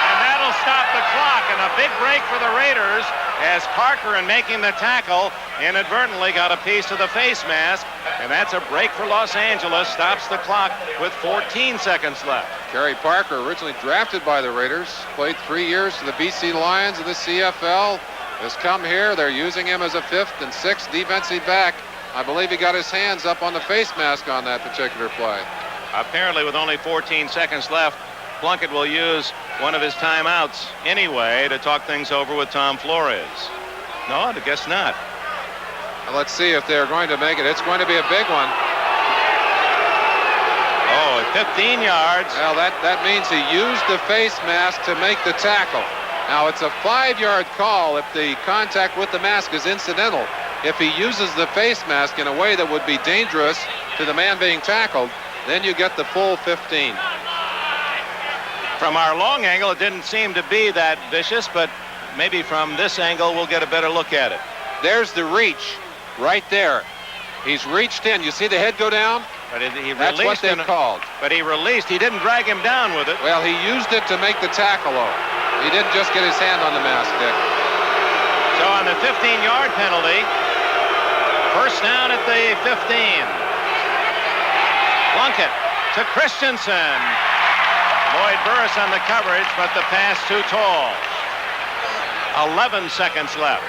and that'll stop the clock, and a big break for the Raiders as Parker, in making the tackle, inadvertently got a piece of the face mask, and that's a break for Los Angeles. Stops the clock with 14 seconds left. Kerry Parker, originally drafted by the Raiders, played 3 years for the BC Lions of the CFL, has come here. They're using him as a 5th and 6th defensive back. I believe he got his hands up on the face mask on that particular play. Apparently, with only 14 seconds left, Plunkett will use one of his timeouts anyway to talk things over with Tom Flores. No, I guess not. Well, let's see if they're going to make it. It's going to be a big one. Oh, 15 yards. Well, that means he used the face mask to make the tackle. Now, it's a 5-yard call if the contact with the mask is incidental. If he uses the face mask in a way that would be dangerous to the man being tackled, then you get the full 15. From our long angle, it didn't seem to be that vicious, but maybe from this angle, we'll get a better look at it. There's the reach right there. He's reached in. You see the head go down? But he That's what released they've called. But he released. He didn't drag him down with it. Well, he used it to make the tackle, though. He didn't just get his hand on the mask, Dick. So on the 15-yard penalty, first down at the 15. Plunkett to Christensen. Lloyd Burris on the coverage, but the pass too tall. 11 seconds left.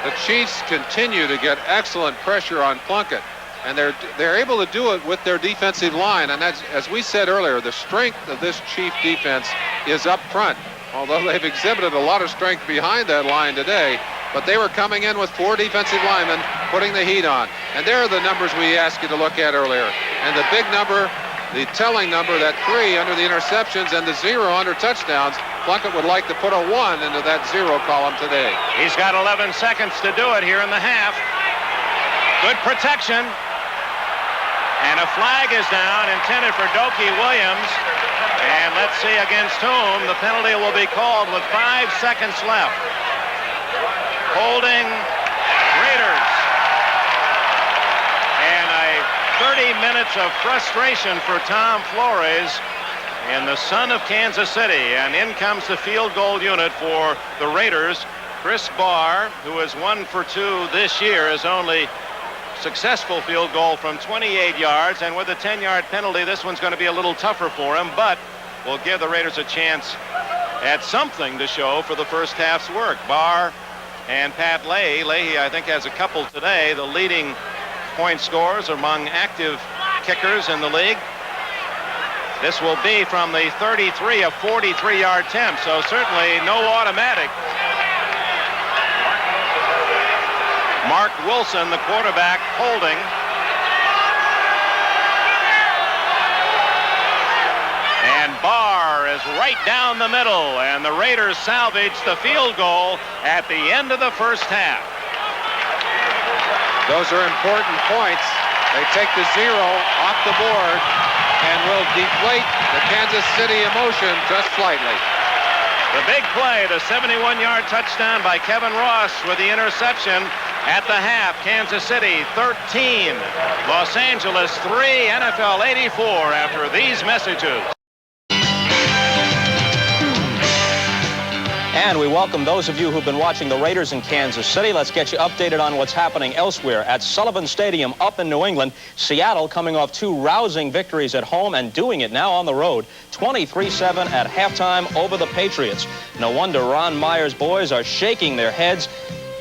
The Chiefs continue to get excellent pressure on Plunkett, and they're able to do it with their defensive line. And that's, as we said earlier, the strength of this Chief defense is up front, although they've exhibited a lot of strength behind that line today. But they were coming in with 4 defensive linemen, putting the heat on. And there are the numbers we asked you to look at earlier. And the big number, the telling number, that 3 under the interceptions and the 0 under touchdowns. Plunkett would like to put a 1 into that 0 column today. He's got 11 seconds to do it here in the half. Good protection. And a flag is down, intended for Dokie Williams. And let's see against whom. The penalty will be called with 5 seconds left. Holding Raiders. And 30 minutes of frustration for Tom Flores and the son of Kansas City. And in comes the field goal unit for the Raiders. Chris Barr, who has 1 for 2 this year, his only successful field goal from 28 yards. And with a 10-yard penalty, this one's going to be a little tougher for him, but will give the Raiders a chance at something to show for the first half's work. Barr and Pat Leahy, I think, has a couple today, the leading point scorers among active kickers in the league. This will be from the 33, a 43-yard attempt, so certainly no automatic. Mark Wilson, the quarterback, holding. And Barr is right down the middle, and the Raiders salvage the field goal at the end of the first half. Those are important points. They take the 0 off the board and will deflate the Kansas City emotion just slightly. The big play, the 71-yard touchdown by Kevin Ross with the interception at the half. Kansas City 13, Los Angeles 3, NFL 84 after these messages. And we welcome those of you who've been watching the Raiders in Kansas City. Let's get you updated on what's happening elsewhere. At Sullivan Stadium up in New England, Seattle coming off 2 rousing victories at home and doing it now on the road. 23-7 at halftime over the Patriots. No wonder Ron Meyer's boys are shaking their heads.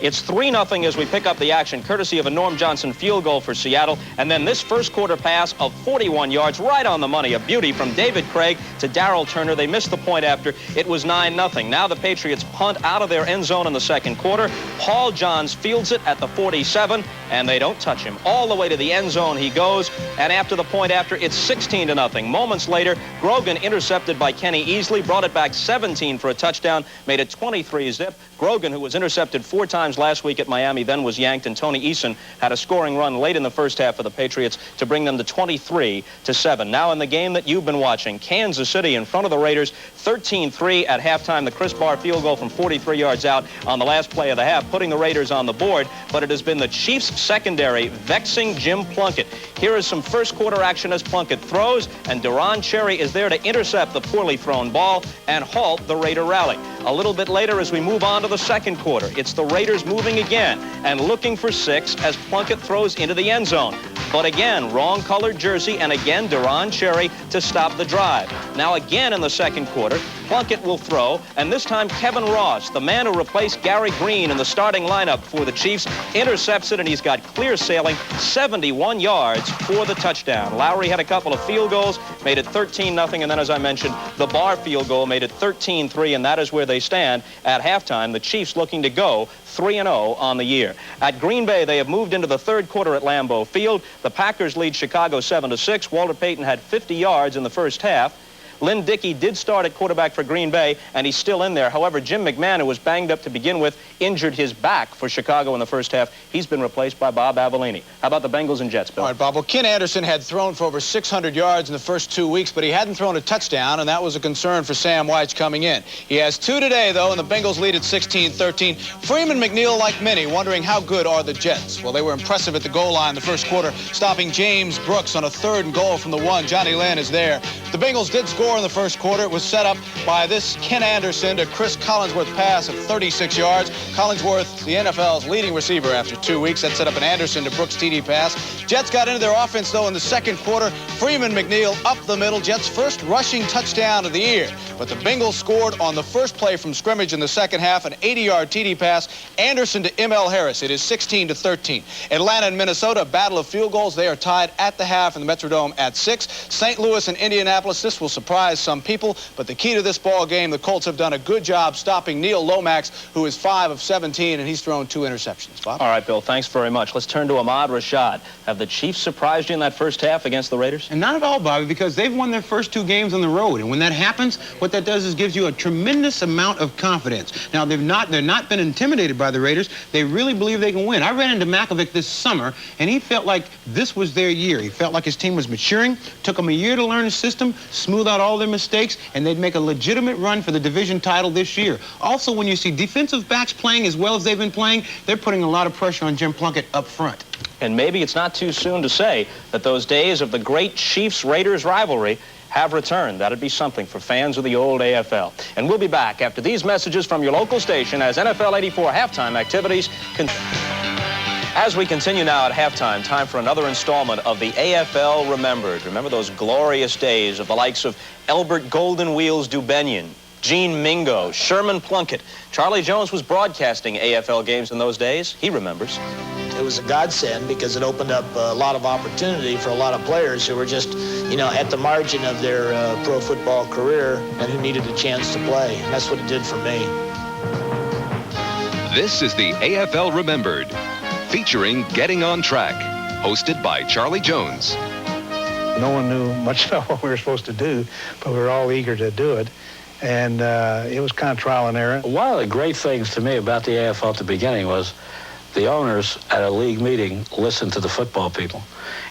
It's 3-0 as we pick up the action, courtesy of a Norm Johnson field goal for Seattle. And then this first quarter pass of 41 yards, right on the money, a beauty from David Craig to Darrell Turner. They missed the point after. It was 9-0. Now the Patriots punt out of their end zone in the second quarter. Paul Johns fields it at the 47, and they don't touch him. All the way to the end zone he goes, and after the point after, it's 16-0. Moments later, Grogan intercepted by Kenny Easley, brought it back 17 for a touchdown, made it 23-zip. Grogan, who was intercepted 4 times last week at Miami, then was yanked, and Tony Eason had a scoring run late in the first half for the Patriots to bring them to 23-7. Now in the game that you've been watching, Kansas City in front of the Raiders, 13-3 at halftime. The Chris Barr field goal from 43 yards out on the last play of the half, putting the Raiders on the board, but it has been the Chiefs secondary vexing Jim Plunkett. Here is some first quarter action as Plunkett throws, and Deron Cherry is there to intercept the poorly thrown ball and halt the Raider rally. A little bit later as we move on to the second quarter, it's the Raiders moving again and looking for 6 as Plunkett throws into the end zone. But again, wrong colored jersey, and again, Deron Cherry to stop the drive. Now again in the second quarter, Plunkett will throw, and this time Kevin Ross, the man who replaced Gary Green in the starting lineup for the Chiefs, intercepts it, and he's got clear sailing, 71 yards for the touchdown. Lowry had a couple of field goals, made it 13-0, and then, as I mentioned, the Barr field goal made it 13-3, and that is where they stand at halftime. The Chiefs looking to go 3-0 on the year. At Green Bay, they have moved into the third quarter at Lambeau Field. The Packers lead Chicago 7-6. Walter Payton had 50 yards in the first half. Lynn Dickey did start at quarterback for Green Bay, and he's still in there. However, Jim McMahon, who was banged up to begin with, injured his back for Chicago in the first half. He's been replaced by Bob Avellini. How about the Bengals and Jets, Bill? All right, Bob. Well, Ken Anderson had thrown for over 600 yards in the first 2 weeks, but he hadn't thrown a touchdown, and that was a concern for Sam Weitz coming in. He has 2 today, though, and the Bengals lead at 16-13. Freeman McNeil, like many, wondering how good are the Jets. Well, they were impressive at the goal line the first quarter, stopping James Brooks on a 3rd and goal from the 1. Johnny Lynn is there. The Bengals did score in the first quarter. It was set up by this Ken Anderson to Chris Collinsworth pass of 36 yards. Collinsworth, the NFL's leading receiver after 2 weeks. That set up an Anderson to Brooks TD pass. Jets got into their offense, though, in the second quarter. Freeman McNeil up the middle. Jets' first rushing touchdown of the year. But the Bengals scored on the first play from scrimmage in the second half, an 80-yard TD pass. Anderson to ML Harris. It is 16-13. Atlanta and Minnesota, battle of field goals. They are tied at the half in the Metrodome at 6. St. Louis and Indianapolis. This will surprise some people. But the key to this ball game, the Colts have done a good job stopping Neil Lomax, who is 5 of 17, and he's thrown 2 interceptions. Bob? All right, Bill, thanks very much. Let's turn to Ahmad Rashad. Have the Chiefs surprised you in that first half against the Raiders? And not at all, Bobby, because they've won their first 2 games on the road. And when that happens, what that does is gives you a tremendous amount of confidence. Now, they're not been intimidated by the Raiders. They really believe they can win. I ran into Makovic this summer, and he felt like this was their year. He felt like his team was maturing, took them a year to learn the system, smooth out all their mistakes, and they'd make a legitimate run for the division title this year. Also, when you see defensive backs playing as well as they've been playing, they're putting a lot of pressure on Jim Plunkett up front. And maybe it's not too soon to say that those days of the great Chiefs-Raiders rivalry have returned. That'd be something for fans of the old AFL. And we'll be back after these messages from your local station as NFL 84 halftime activities As we continue now at halftime, time for another installment of the AFL Remembered. Remember those glorious days of the likes of Elbert Golden Wheels Dubenion, Gene Mingo, Sherman Plunkett. Charlie Jones was broadcasting AFL games in those days. He remembers. It was a godsend because it opened up a lot of opportunity for a lot of players who were just, at the margin of their pro football career and who needed a chance to play. And that's what it did for me. This is the AFL Remembered, featuring Getting on Track, hosted by Charlie Jones. No one knew much about what we were supposed to do, but we were all eager to do it. And it was kind of trial and error. One of the great things to me about the AFL at the beginning was the owners at a league meeting listened to the football people.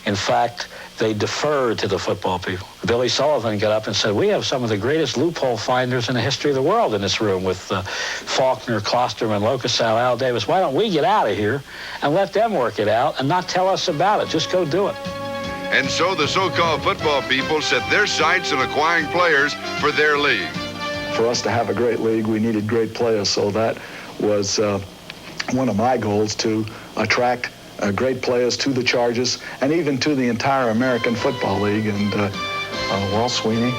In fact, they deferred to the football people. Billy Sullivan got up and said, we have some of the greatest loophole finders in the history of the world in this room with Faulkner, Klosterman, Locusow, Al Davis. Why don't we get out of here and let them work it out and not tell us about it? Just go do it. And so the so-called football people set their sights on acquiring players for their league. for us to have a great league, we needed great players. So that was one of my goals, to attract great players to the Chargers and even to the entire American Football League. And Walt Sweeney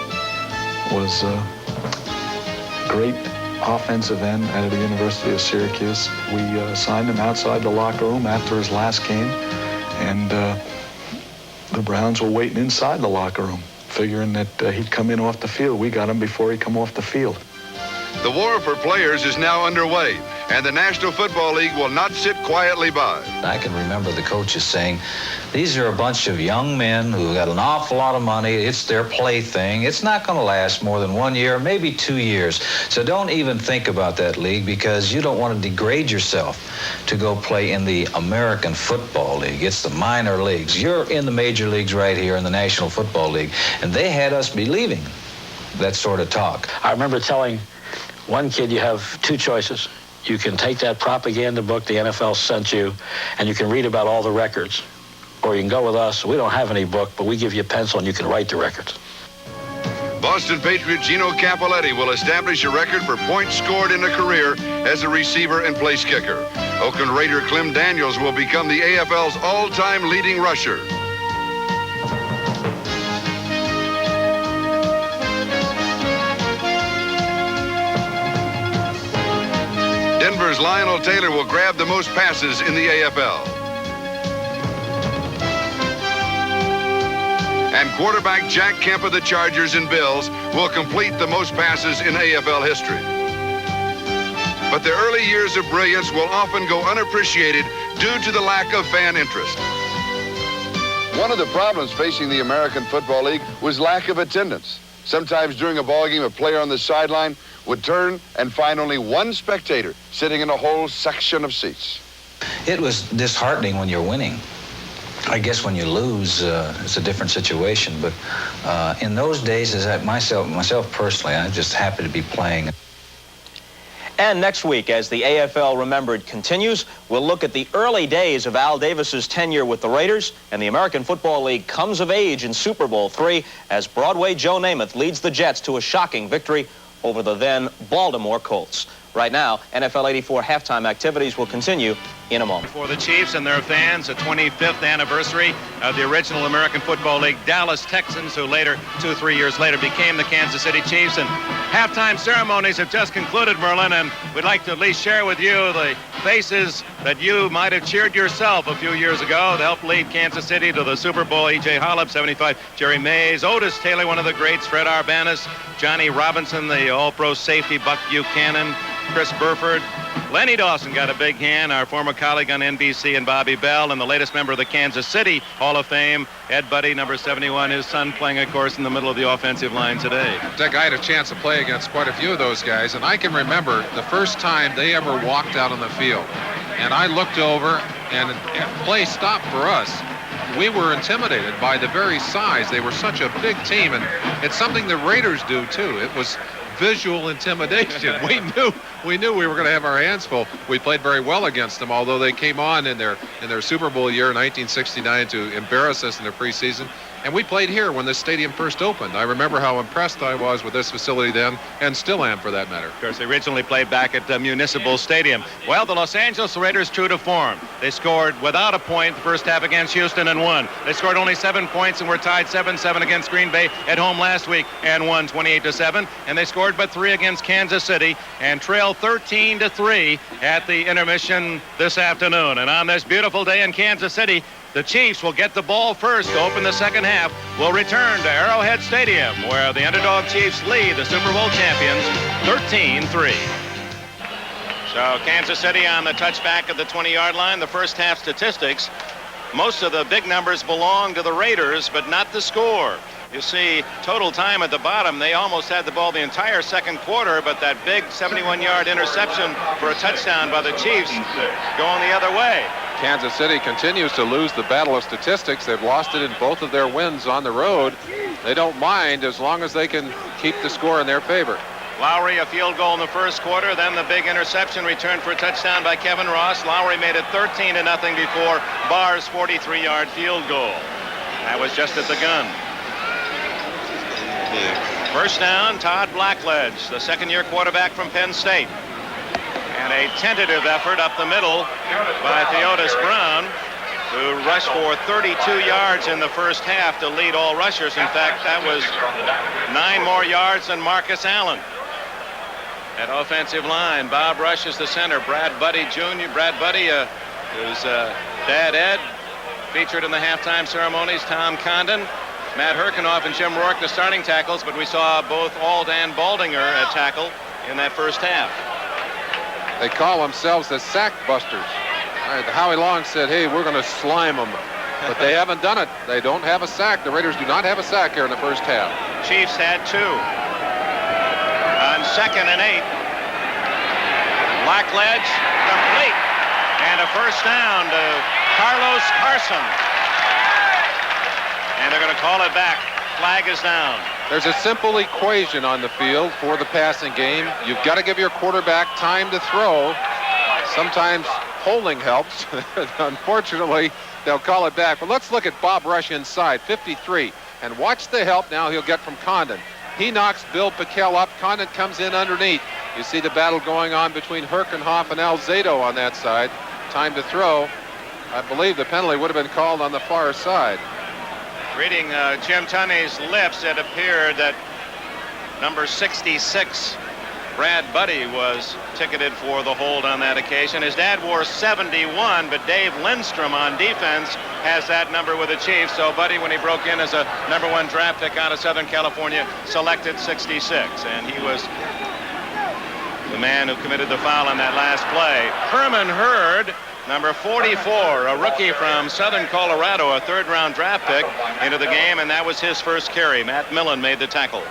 was a great offensive end out of the University of Syracuse. We signed him outside the locker room after his last game, and the Browns were waiting inside the locker room, figuring that he'd come in off the field. We got him before he come off the field. The war for players is now underway, and the National Football League will not sit quietly by. I can remember the coaches saying, these are a bunch of young men who got an awful lot of money. It's their plaything. It's not going to last more than 1 year, maybe 2 years. So don't even think about that league, because you don't want to degrade yourself to go play in the American Football League. It's the minor leagues. You're in the major leagues right here in the National Football League. And they had us believing that sort of talk. I remember telling one kid, you have two choices. You can take that propaganda book the NFL sent you, and you can read about all the records. Or you can go with us. We don't have any book, but we give you a pencil and you can write the records. Boston Patriot Gino Cappelletti will establish a record for points scored in a career as a receiver and place kicker. Oakland Raider Clem Daniels will become the AFL's all-time leading rusher. Denver's Lionel Taylor will grab the most passes in the AFL. And quarterback Jack Kemp of the Chargers and Bills will complete the most passes in AFL history. But their early years of brilliance will often go unappreciated due to the lack of fan interest. One of the problems facing the American Football League was lack of attendance. Sometimes during a ballgame, a player on the sideline would turn and find only one spectator sitting in a whole section of seats. It was disheartening when you're winning. I guess when you lose, it's a different situation. But in those days, myself personally, I'm just happy to be playing. And next week, as the AFL Remembered continues, we'll look at the early days of Al Davis's tenure with the Raiders, and the American Football League comes of age in Super Bowl III as Broadway Joe Namath leads the Jets to a shocking victory over the then Baltimore Colts. Right now, NFL 84 halftime activities will continue in a moment. For the Chiefs and their fans, the 25th anniversary of the original American Football League Dallas Texans, who later, 2-3 years later, became the Kansas City Chiefs. And halftime ceremonies have just concluded, Merlin, and we'd like to at least share with you the faces that you might have cheered yourself a few years ago to help lead Kansas City to the Super Bowl. E.J. Holub, 75, Jerry Mays, Otis Taylor, one of the greats, Fred Arbanis, Johnny Robinson, the All-Pro safety, Buck Buchanan, Chris Burford. Lenny Dawson got a big hand, our former colleague on NBC, and Bobby Bell, and the latest member of the Kansas City Hall of Fame, Ed Buddy, number 71, his son playing, of course, in the middle of the offensive line today. Dick, I had a chance to play against quite a few of those guys, and I can remember the first time they ever walked out on the field. And I looked over, and play stopped for us. We were intimidated by the very size. They were such a big team, and it's something the Raiders do, too. It was visual intimidation. We knew we were going to have our hands full. We played very well against them, although they came on in their Super Bowl year in 1969 to embarrass us in their preseason. And we played here when this stadium first opened. I remember how impressed I was with this facility then, and still am for that matter. Of course, they originally played back at the Municipal Stadium. Well, the Los Angeles Raiders, true to form. They scored without a point the first half against Houston and won. They scored only 7 points and were tied 7-7 against Green Bay at home last week and won 28-7. And they scored but 3 against Kansas City and trailed 13-3 at the intermission this afternoon. And on this beautiful day in Kansas City, the Chiefs will get the ball first to open the second half. We'll return to Arrowhead Stadium, where the underdog Chiefs lead the Super Bowl champions 13-3. So Kansas City on the touchback of the 20-yard line. The first half statistics, most of the big numbers belong to the Raiders, but not the score. You see total time at the bottom. They almost had the ball the entire second quarter, but that big 71-yard interception for a touchdown by the Chiefs going the other way. Kansas City continues to lose the battle of statistics. They've lost it in both of their wins on the road. They don't mind as long as they can keep the score in their favor. Lowry, a field goal in the first quarter, then the big interception returned for a touchdown by Kevin Ross. Lowry made it 13-0 before Barr's 43-yard field goal. That was just at the gun. First down, Todd Blackledge, the second-year quarterback from Penn State. And a tentative effort up the middle by Theodis Brown, who rushed for 32 yards in the first half to lead all rushers. In fact, that was 9 more yards than Marcus Allen. At offensive line, Bob Rush is the center. Brad Buddy Jr., whose dad Ed, featured in the halftime ceremonies. Tom Condon, Matt Herkenoff, and Jim Rourke, the starting tackles, but we saw both Auld and Baldinger at tackle in that first half. They call themselves the Sack Busters. Howie Long said, hey, we're going to slime them. But they haven't done it. They don't have a sack. The Raiders do not have a sack here in the first half. Chiefs had 2. On 2nd and 8. Blackledge complete. And a first down to Carlos Carson. And they're going to call it back. Flag is down. There's a simple equation on the field for the passing game. You've got to give your quarterback time to throw. Sometimes holding helps. Unfortunately, they'll call it back. But let's look at Bob Rush inside, 53. And watch the help now he'll get from Condon. He knocks Bill Pickell up. Condon comes in underneath. You see the battle going on between Herkenhoff and Alzado on that side. Time to throw. I believe the penalty would have been called on the far side. Reading Jim Tunney's lips, it appeared that number 66, Brad Buddy, was ticketed for the hold on that occasion. His dad wore 71, but Dave Lindstrom on defense has that number with the Chiefs. So Buddy, when he broke in as a #1 draft pick out of Southern California, selected 66. And he was the man who committed the foul on that last play. Herman Hurd, number 44, a rookie from Southern Colorado, a 3rd-round draft pick, into the game, and that was his first carry. Matt Millen made the tackle.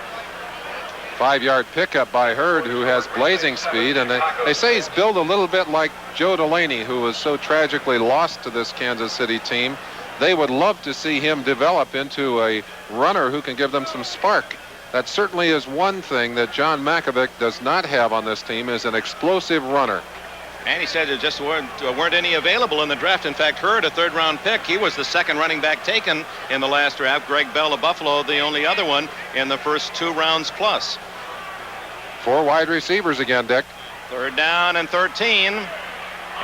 5-yard pickup by Hurd, who has blazing speed, and they say he's built a little bit like Joe Delaney, who was so tragically lost to this Kansas City team. They would love to see him develop into a runner who can give them some spark. That certainly is one thing that John Mackovic does not have on this team, is an explosive runner. And he said there just weren't any available in the draft. In fact, Hurd, a 3rd-round pick, he was the 2nd running back taken in the last draft. Greg Bell of Buffalo, the only other one in the first 2 rounds plus. 4 wide receivers again, Dick. 3rd down and 13.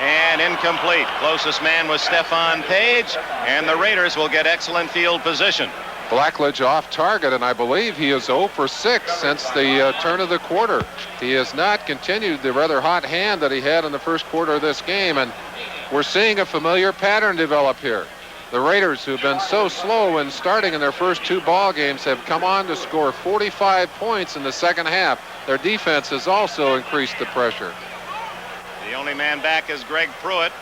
And incomplete. Closest man was Stefan Page, and the Raiders will get excellent field position. Blackledge off target, and I believe he is 0 for 6 since the turn of the quarter. He has not continued the rather hot hand that he had in the first quarter of this game, and we're seeing a familiar pattern develop here. The Raiders, who've been so slow in starting in their first 2 ball games, have come on to score 45 points in the second half. Their defense has also increased the pressure. The only man back is Greg Pruitt.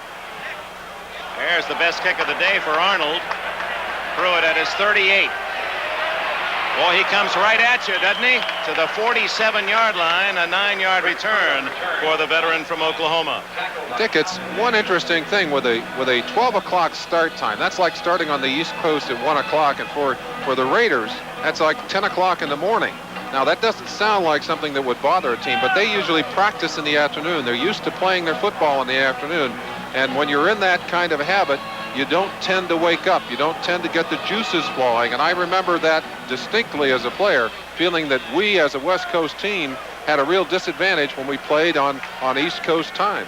There's the best kick of the day for Arnold. Pruitt at his 38. Boy, he comes right at you, doesn't he? To the 47-yard line, a 9-yard return for the veteran from Oklahoma. Dick, it's one interesting thing with a 12 o'clock start time. That's like starting on the East Coast at 1 o'clock, and for the Raiders, that's like 10 o'clock in the morning. Now, that doesn't sound like something that would bother a team, but they usually practice in the afternoon. They're used to playing their football in the afternoon, and when you're in that kind of habit, you don't tend to wake up. You don't tend to get the juices flowing. And I remember that distinctly as a player, feeling that we as a West Coast team had a real disadvantage when we played on East Coast time.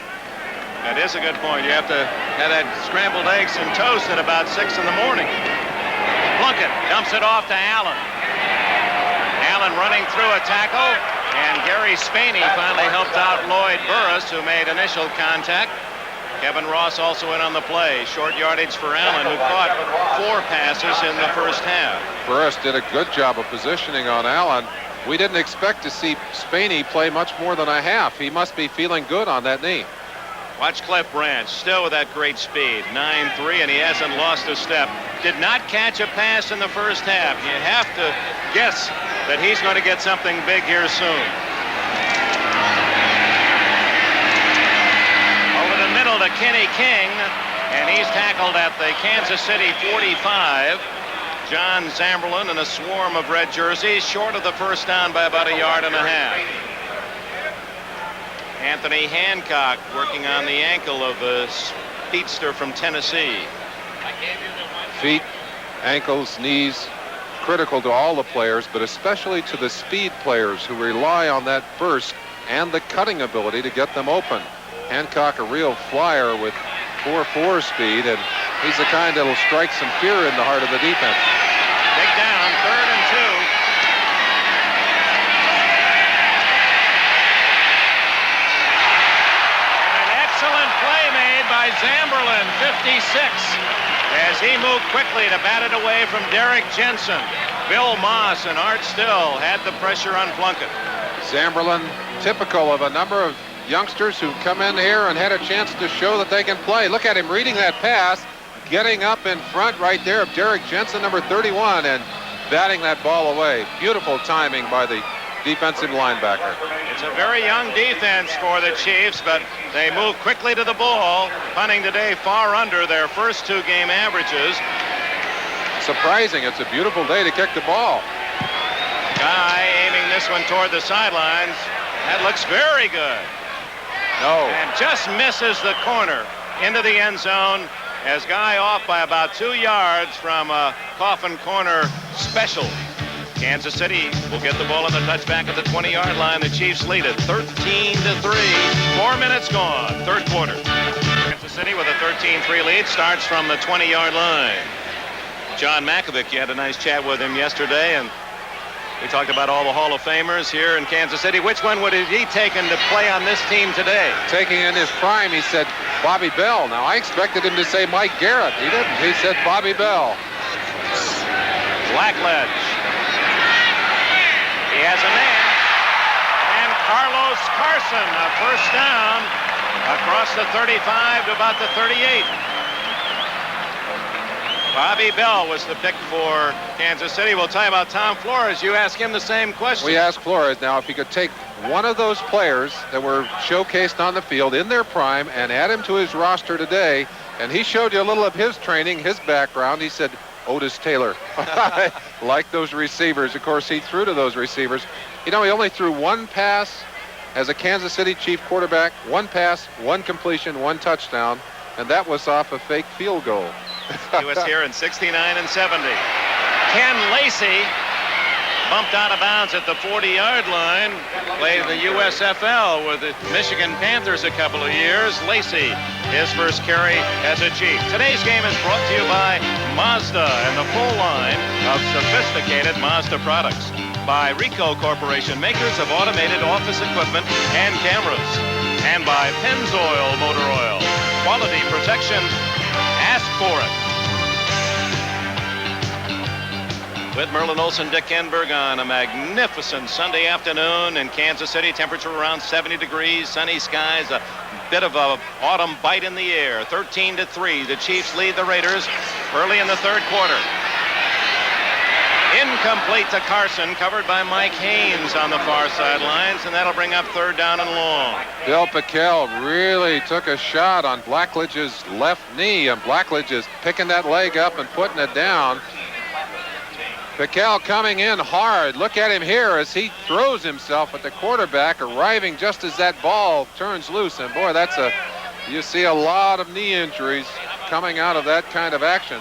That is a good point. You have to have that scrambled eggs and toast at about 6 in the morning. Plunkett dumps it off to Allen. Allen running through a tackle, and Gary Spaney finally helped out Lloyd Burris, who made initial contact. Kevin Ross also in on the play. Short yardage for Allen, who caught 4 passes in the first half. Burris did a good job of positioning on Allen. We didn't expect to see Spaney play much more than a half. He must be feeling good on that knee. Watch Cliff Branch, still with that great speed. 9-3, and he hasn't lost a step. Did not catch a pass in the first half. You have to guess that he's going to get something big here soon. Over the middle to Kenny King, and he's tackled at the Kansas City 45. John Zamberlin in a swarm of red jerseys, short of the first down by about 1.5 yards. Anthony Hancock working on the ankle of a speedster from Tennessee. Feet, ankles, knees, critical to all the players, but especially to the speed players who rely on that burst and the cutting ability to get them open. Hancock, a real flyer with 4.4 speed, and he's the kind that'll strike some fear in the heart of the defense. Big down, 3rd and 2. An excellent play made by Zamberlin, 56, as he moved quickly to bat it away from Derek Jensen. Bill Moss and Art Still had the pressure on Plunkett. Zamberlin, typical of a number of youngsters who come in here and had a chance to show that they can play. Look at him reading that pass, getting up in front right there of Derek Jensen, number 31, and batting that ball away. Beautiful timing by the defensive linebacker. It's a very young defense for the Chiefs, but they move quickly to the ball, punting today far under their first 2 game averages. Surprising. It's a beautiful day to kick the ball. Guy aiming this one toward the sidelines. That looks very good. No. And just misses the corner into the end zone, as Guy off by about 2 yards from a coffin corner special. Kansas City will get the ball on the touchback at the 20-yard line. The Chiefs lead it 13-3. 4 minutes gone, 3rd quarter. Kansas City with a 13-3 lead starts from the 20-yard line. John Mackovic, you had a nice chat with him yesterday, and we talked about all the Hall of Famers here in Kansas City. Which one would he taken to play on this team today? Taking in his prime, he said Bobby Bell. Now, I expected him to say Mike Garrett. He didn't. He said Bobby Bell. Blackledge. He has a man. And Carlos Carson, a first down across the 35 to about the 38. Bobby Bell was the pick for Kansas City. We'll tell you about Tom Flores. You ask him the same question. We asked Flores now if he could take one of those players that were showcased on the field in their prime and add him to his roster today. And he showed you a little of his training, his background. He said, Otis Taylor. Like those receivers. Of course, he threw to those receivers. You know, he only threw 1 pass as a Kansas City Chief quarterback. 1 pass, 1 completion, 1 touchdown. And that was off a fake field goal. He was here in 69 and 70. Ken Lacey bumped out of bounds at the 40-yard line. Played in the USFL with the Michigan Panthers a couple of years. Lacey, his first carry as a Chief. Today's game is brought to you by Mazda and the full line of sophisticated Mazda products. By Ricoh Corporation, makers of automated office equipment and cameras. And by Pennzoil Motor Oil. Quality protection. Ask for it. With Merlin Olsen, Dick Enberg on a magnificent Sunday afternoon in Kansas City. Temperature around 70 degrees, sunny skies, a bit of a autumn bite in the air. 13-3. The Chiefs lead the Raiders early in the 3rd quarter. Incomplete to Carson, covered by Mike Haynes on the far sidelines, and that'll bring up 3rd down and long. Bill Pickel really took a shot on Blackledge's left knee, and Blackledge is picking that leg up and putting it down. Pickel coming in hard. Look at him here as he throws himself at the quarterback, arriving just as that ball turns loose. And boy, you see a lot of knee injuries coming out of that kind of action.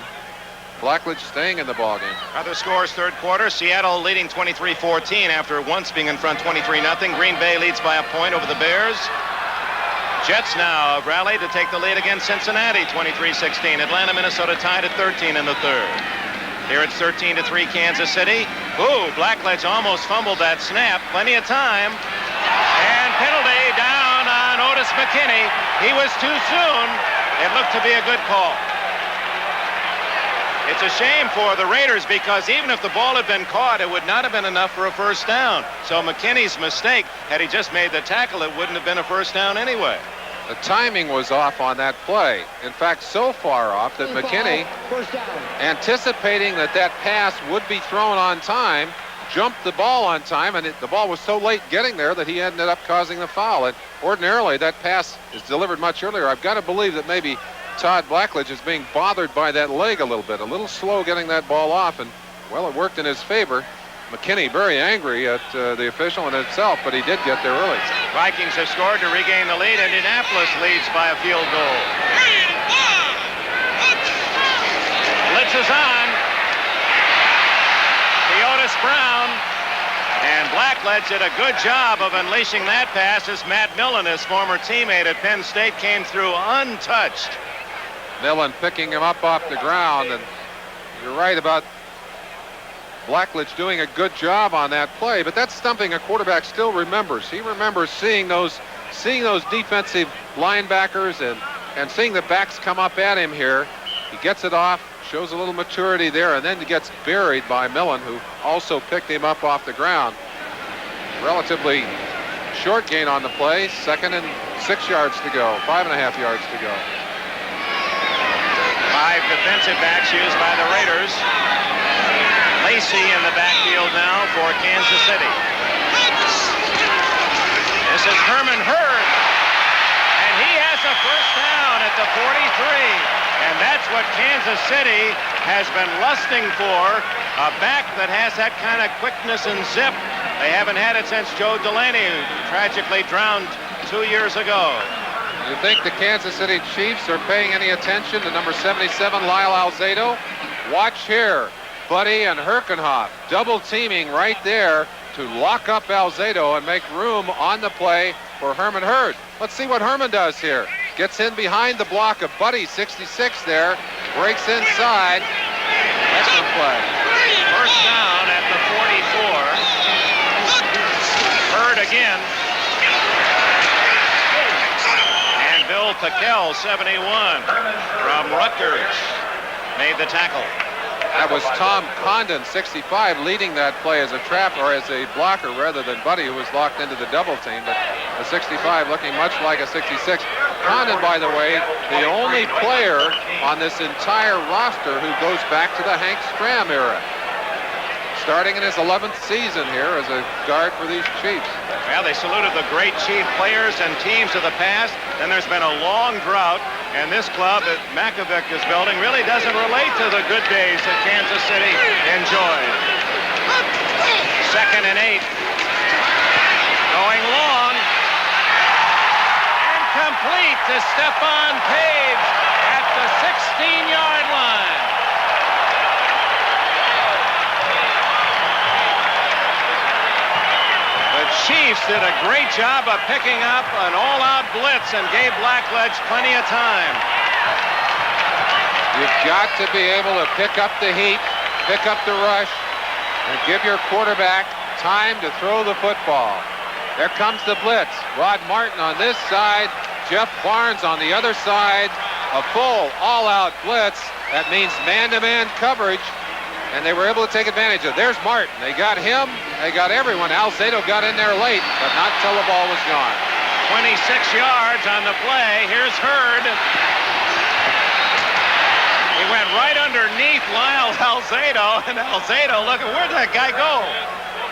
Blackledge staying in the ballgame. Other scores, 3rd quarter. Seattle leading 23-14 after once being in front 23-0. Green Bay leads by a point over the Bears. Jets now have rallied to take the lead against Cincinnati, 23-16. Atlanta, Minnesota tied at 13 in the 3rd. Here it's 13-3 Kansas City. Ooh, Blackledge almost fumbled that snap. Plenty of time. And penalty down on Otis McKinney. He was too soon. It looked to be a good call. It's a shame for the Raiders because even if the ball had been caught, it would not have been enough for a first down. So McKinney's mistake, had he just made the tackle, it wouldn't have been a first down anyway. The timing was off on that play. In fact, so far off that McKinney, anticipating that pass would be thrown on time, jumped the ball on time, and the ball was so late getting there that he ended up causing the foul. And ordinarily, that pass is delivered much earlier. I've got to believe that maybe Todd Blackledge is being bothered by that leg a little bit, a little slow getting that ball off, and, well, it worked in his favor. McKinney very angry at the official and himself, but he did get there early. Vikings have scored to regain the lead. Indianapolis leads by a field goal. Blitz is on. Brown. And Blackledge did a good job of unleashing that pass as Matt Millen, his former teammate at Penn State, came through untouched. Millen picking him up off the ground, and you're right about Blackledge doing a good job on that play, but that's something a quarterback still remembers. He remembers seeing those defensive linebackers and seeing the backs come up at him here. He gets it off, shows a little maturity there, and then he gets buried by Millen, who also picked him up off the ground. Relatively short gain on the play, 2nd and 6 yards to go, 5.5 yards to go. 5 defensive backs used by the Raiders. Lacey in the backfield now for Kansas City. This is Herman Hurd, and he has a first down at the 43. And that's what Kansas City has been lusting for, a back that has that kind of quickness and zip. They haven't had it since Joe Delaney, who tragically drowned 2 years ago. You think the Kansas City Chiefs are paying any attention to number 77, Lyle Alzado? Watch here. Buddy and Herkenhoff double teaming right there to lock up Alzado and make room on the play for Herman Hurd. Let's see what Herman does here. Gets in behind the block of Buddy, 66 there, breaks inside. Excellent play. First down at the 44. Hurd again. And Bill Pickel, 71, from Rutgers, made the tackle. That was Tom Condon, 65, leading that play as a trap, or as a blocker rather than Buddy, who was locked into the double team. But a 65 looking much like a 66. Condon, by the way, the only player on this entire roster who goes back to the Hank Stram era, starting in his 11th season here as a guard for these Chiefs. Well, they saluted the great Chief players and teams of the past, and there's been a long drought. And this club that Mackovic is building really doesn't relate to the good days that Kansas City enjoyed. 2nd and 8. Going long. And complete to Stephon Page at the 16-yard line. The Chiefs did a great job of picking up an all-out blitz and gave Blackledge plenty of time. You've got to be able to pick up the heat, pick up the rush, and give your quarterback time to throw the football. There comes the blitz. Rod Martin on this side, Jeff Barnes on the other side. A full all-out blitz. That means man-to-man coverage. And they were able to take advantage of it. There's Martin. They got him. They got everyone. Alzado got in there late, but not till the ball was gone. 26 yards on the play. Here's Hurd. He went right underneath Lyle Alzado, and Alzado, look, where'd that guy go?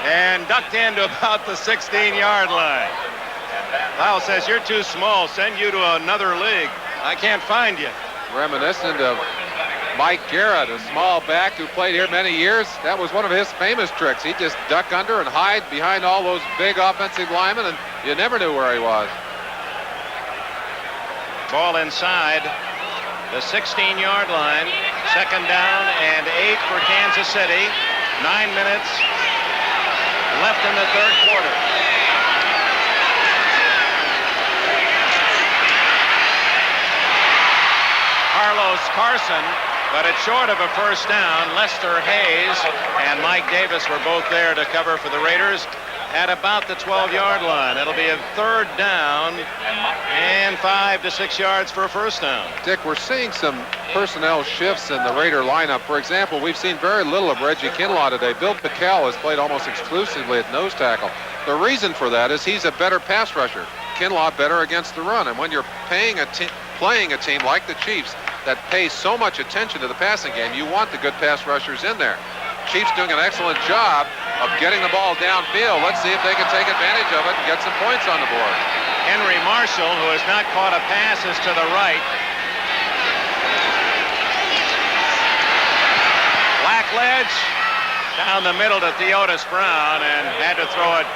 And ducked into about the 16-yard line. Lyle says, you're too small. Send you to another league. I can't find you. Reminiscent of Mike Garrett, a small back who played here many years. That was one of his famous tricks. He'd just duck under and hide behind all those big offensive linemen, and you never knew where he was. Ball inside the 16-yard line. 2nd down and 8 for Kansas City. 9 minutes left in the 3rd quarter. Carlos Carson, but it's short of a first down. Lester Hayes and Mike Davis were both there to cover for the Raiders at about the 12-yard line. It'll be a 3rd down and 5 to 6 yards for a first down. Dick, we're seeing some personnel shifts in the Raider lineup. For example, we've seen very little of Reggie Kinlaw today. Bill Pickel has played almost exclusively at nose tackle. The reason for that is he's a better pass rusher. Kinlaw better against the run. And when you're playing a team like the Chiefs that pays so much attention to the passing game, you want the good pass rushers in there. Chiefs doing an excellent job of getting the ball downfield. Let's see if they can take advantage of it and get some points on the board. Henry Marshall, who has not caught a pass, is to the right. Blackledge down the middle to Theodis Brown and had to throw it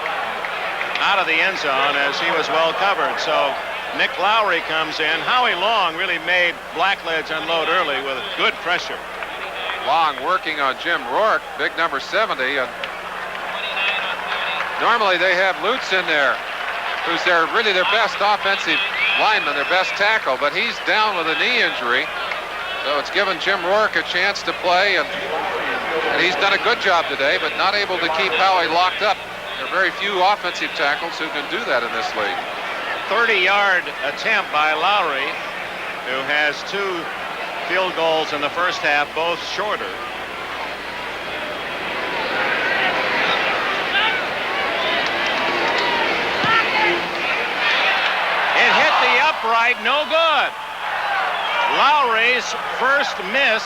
out of the end zone as he was well covered. So Nick Lowry comes in. Howie Long really made Blackledge unload early with good pressure. Long working on Jim Rourke, big number 70, and Normally they have Lutz in there, who's really their best offensive lineman, their best tackle, but he's down with a knee injury. So it's given Jim Rourke a chance to play, and he's done a good job today, but not able to keep Howie locked up. There are very few offensive tackles who can do that in this league. 30-yard attempt by Lowry, who has 2 field goals in the first half, both shorter. It hit the upright, no good. Lowry's first miss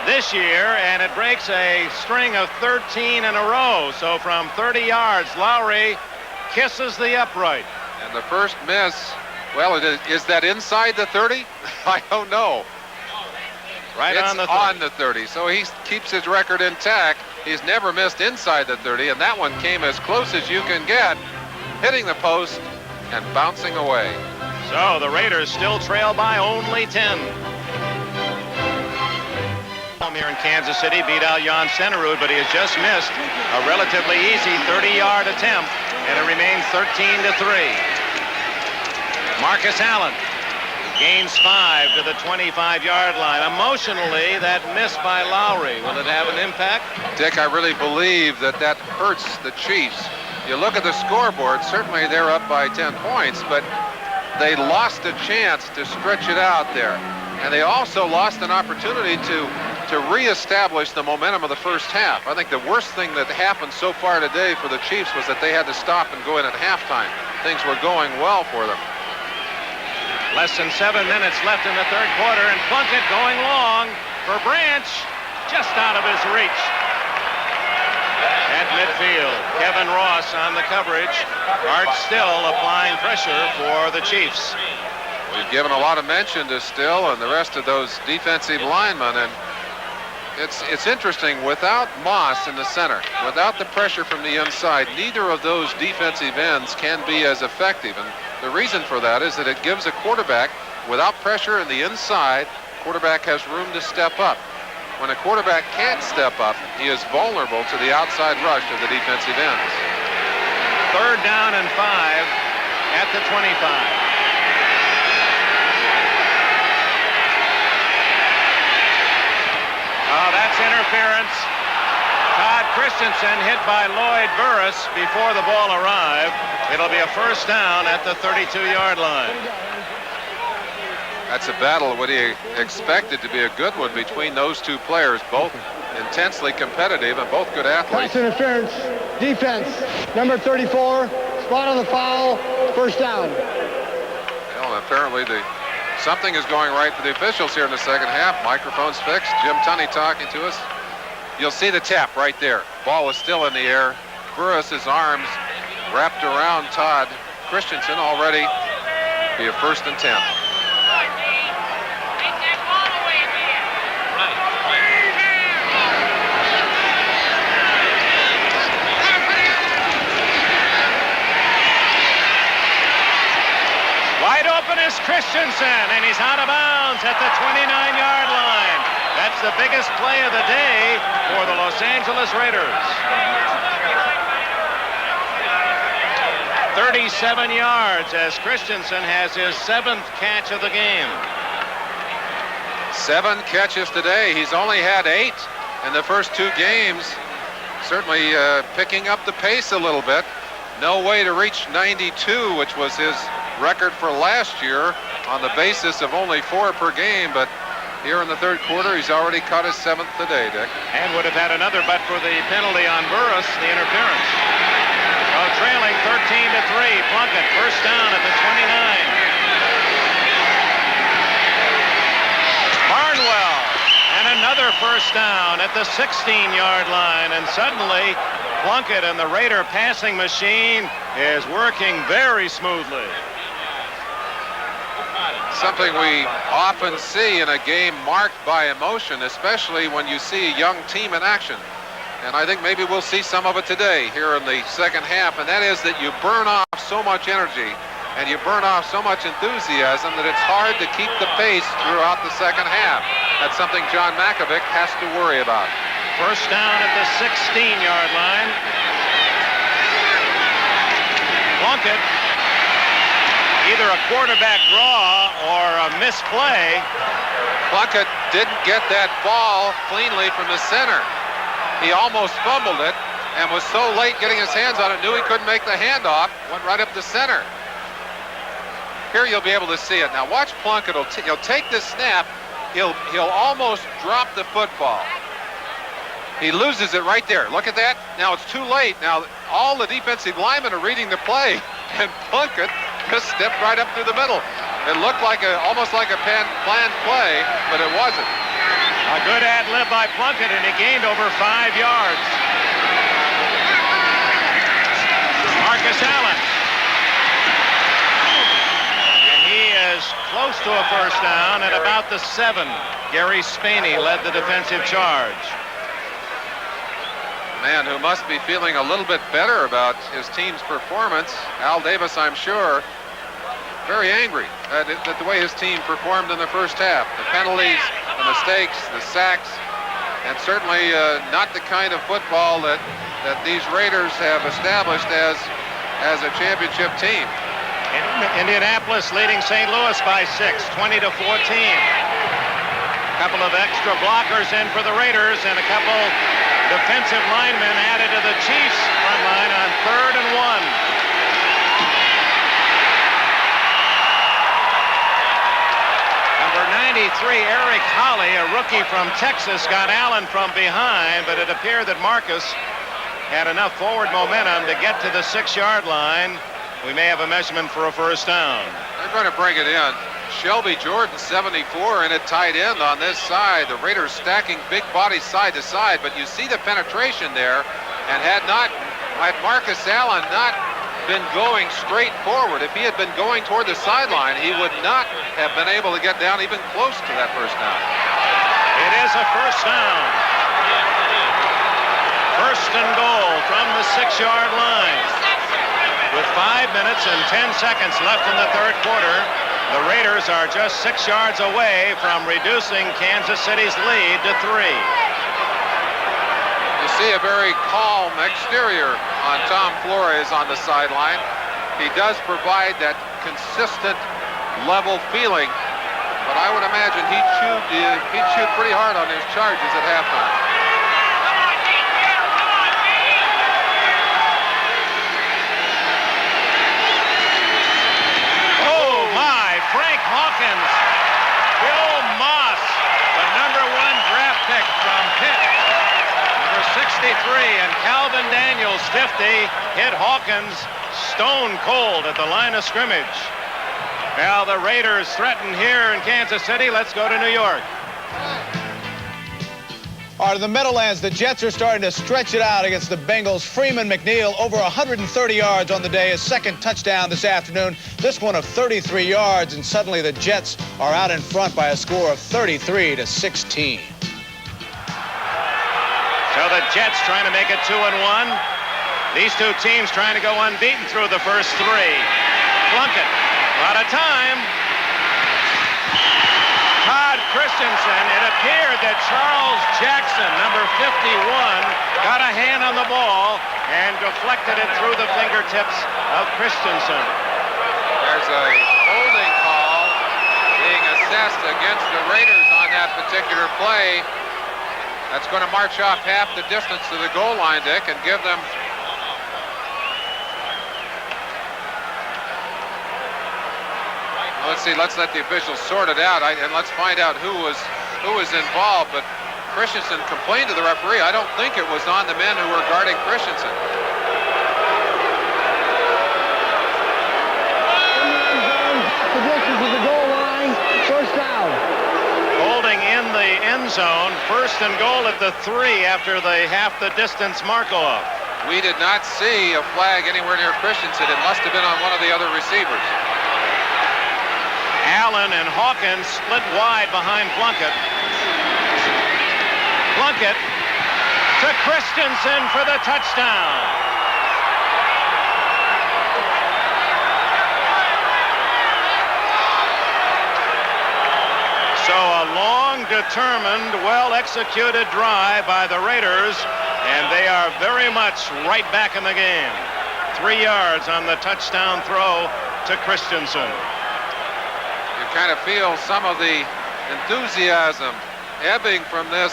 this year, and it breaks a string of 13 in a row. So from 30 yards, Lowry kisses the upright. And the first miss, well, is that inside the 30? I don't know. Right it's on the 30. On the 30. So he keeps his record intact. He's never missed inside the 30, and that one came as close as you can get, hitting the post and bouncing away. So the Raiders still trail by only 10. Here in Kansas City beat out Jan Stenerud, but he has just missed a relatively easy 30-yard attempt, and it remains 13-3. Marcus Allen gains 5 to the 25-yard line. Emotionally, that miss by Lowry, will it have an impact? Dick, I really believe that hurts the Chiefs. You look at the scoreboard, certainly they're up by 10 points, but they lost a chance to stretch it out there. And they also lost an opportunity to reestablish the momentum of the first half. I think the worst thing that happened so far today for the Chiefs was that they had to stop and go in at halftime. Things were going well for them. Less than 7 minutes left in the third quarter, and Plunkett going long for Branch, just out of his reach. At midfield, Kevin Ross on the coverage. Art Still applying pressure for the Chiefs. We've given a lot of mention to Still and the rest of those defensive linemen, and it's interesting, without Moss in the center, without the pressure from the inside, neither of those defensive ends can be as effective. And the reason for that is that it gives a quarterback, without pressure in the inside, quarterback has room to step up. When a quarterback can't step up, he is vulnerable to the outside rush of the defensive ends. 3rd down and 5 at the 25. Oh, that's interference. Todd Christensen hit by Lloyd Burris before the ball arrived. It'll be a first down at the 32-yard line. That's a battle what he expected to be a good one between those two players, both intensely competitive and both good athletes. Pass interference, defense, number 34, spot on the foul, first down. Well, apparently something is going right for the officials here in the second half. Microphone's fixed. Jim Tunney talking to us. You'll see the tap right there. Ball is still in the air. Burris's arms wrapped around Todd Christensen, already be a 1st and 10. Wide open is Christensen, and he's out of bounds at the 29-yard line. That's the biggest play of the day for the Los Angeles Raiders. 37 yards as Christensen has his 7th catch of the game. 7 catches today. He's only had 8 in the first 2 games. Certainly picking up the pace a little bit. No way to reach 92, which was his record for last year on the basis of only 4 per game, but here in the third quarter he's already caught his 7th today, Dick. And would have had another but for the penalty on Burris, the interference. So trailing 13-3, Plunkett, first down at the 29. Barnwell, and another first down at the 16-yard line, and suddenly Plunkett and the Raider passing machine is working very smoothly. Something we often see in a game marked by emotion, especially when you see a young team in action. And I think maybe we'll see some of it today here in the second half, and that is that you burn off so much energy and you burn off so much enthusiasm that it's hard to keep the pace throughout the second half. That's something John Mackovic has to worry about. First down at the 16-yard line. Plunkett, either a quarterback draw or a misplay. Plunkett didn't get that ball cleanly from the center. He almost fumbled it and was so late getting his hands on it, knew he couldn't make the handoff, went right up the center. Here you'll be able to see it. Now watch Plunkett. He'll take this snap. He'll almost drop the football. He loses it right there. Look at that. Now it's too late. Now all the defensive linemen are reading the play, and Plunkett just stepped right up through the middle. It looked like almost like a planned play, but it wasn't. A good ad-lib by Plunkett, and he gained over 5 yards. Marcus Allen. And he is close to a first down at about the 7. Gary Spaney led the defensive charge. Man who must be feeling a little bit better about his team's performance. Al Davis, I'm sure, very angry at the way his team performed in the first half. The penalties, the mistakes, the sacks, and certainly not the kind of football that these Raiders have established as a championship team. Indianapolis leading St. Louis by 6, 20-14. Couple of extra blockers in for the Raiders, and a couple defensive linemen added to the Chiefs front line on 3rd and 1. Number 93, Eric Holly, a rookie from Texas, got Allen from behind, but it appeared that Marcus had enough forward momentum to get to the 6-yard line. We may have a measurement for a first down. They're going to bring it in. Shelby Jordan, 74, in at tight end on this side. The Raiders stacking big bodies side to side, but you see the penetration there, and had Marcus Allen not been going straight forward, if he had been going toward the sideline, he would not have been able to get down even close to that first down. It is a first down. First and goal from the 6-yard line. With 5 minutes and 10 seconds left in the third quarter, the Raiders are just 6 yards away from reducing Kansas City's lead to 3. You see a very calm exterior on Tom Flores on the sideline. He does provide that consistent, level feeling, but I would imagine he'd shoot pretty hard on his charges at halftime. Frank Hawkins, Bill Moss, the #1 draft pick from Pitt. Number 63, and Calvin Daniels, 50, hit Hawkins stone cold at the line of scrimmage. Now the Raiders threaten here in Kansas City. Let's go to New York. All right, in the Meadowlands, the Jets are starting to stretch it out against the Bengals. Freeman McNeil over 130 yards on the day, his second touchdown this afternoon. This one of 33 yards, and suddenly the Jets are out in front by a score of 33-16. So the Jets trying to make it 2-1. These two teams trying to go unbeaten through the first 3. Plunkett, out of time. Todd Christensen, it appeared that Charles Jackson, number 51, got a hand on the ball and deflected it through the fingertips of Christensen. There's a holding call being assessed against the Raiders on that particular play. That's going to march off half the distance to the goal line, Dick, and give them let's let the officials sort it out, and let's find out who was involved. But Christensen complained to the referee. I don't think it was on the men who were guarding Christensen. The distance of the goal line, first down. Holding in the end zone, first and goal at the 3 after the half the distance mark-off. We did not see a flag anywhere near Christensen. It must have been on one of the other receivers. Allen and Hawkins split wide behind Plunkett. Plunkett to Christensen for the touchdown. So a long, determined, well-executed drive by the Raiders, and they are very much right back in the game. 3 yards on the touchdown throw to Christensen. You kind of feel some of the enthusiasm ebbing from this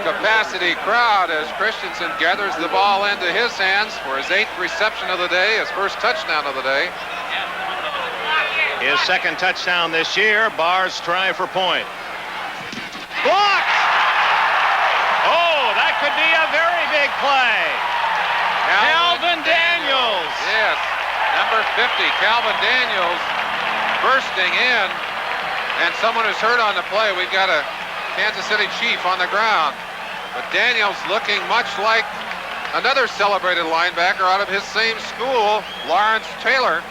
capacity crowd as Christensen gathers the ball into his hands for his 8th reception of the day, his first touchdown of the day. His 2nd touchdown this year. Barr's try for point. Blocked! Oh, that could be a very big play. Calvin Daniels. Yes, number 50, Calvin Daniels bursting in, and someone is hurt on the play. We've got a Kansas City Chief on the ground, but Daniels looking much like another celebrated linebacker out of his same school, Lawrence Taylor,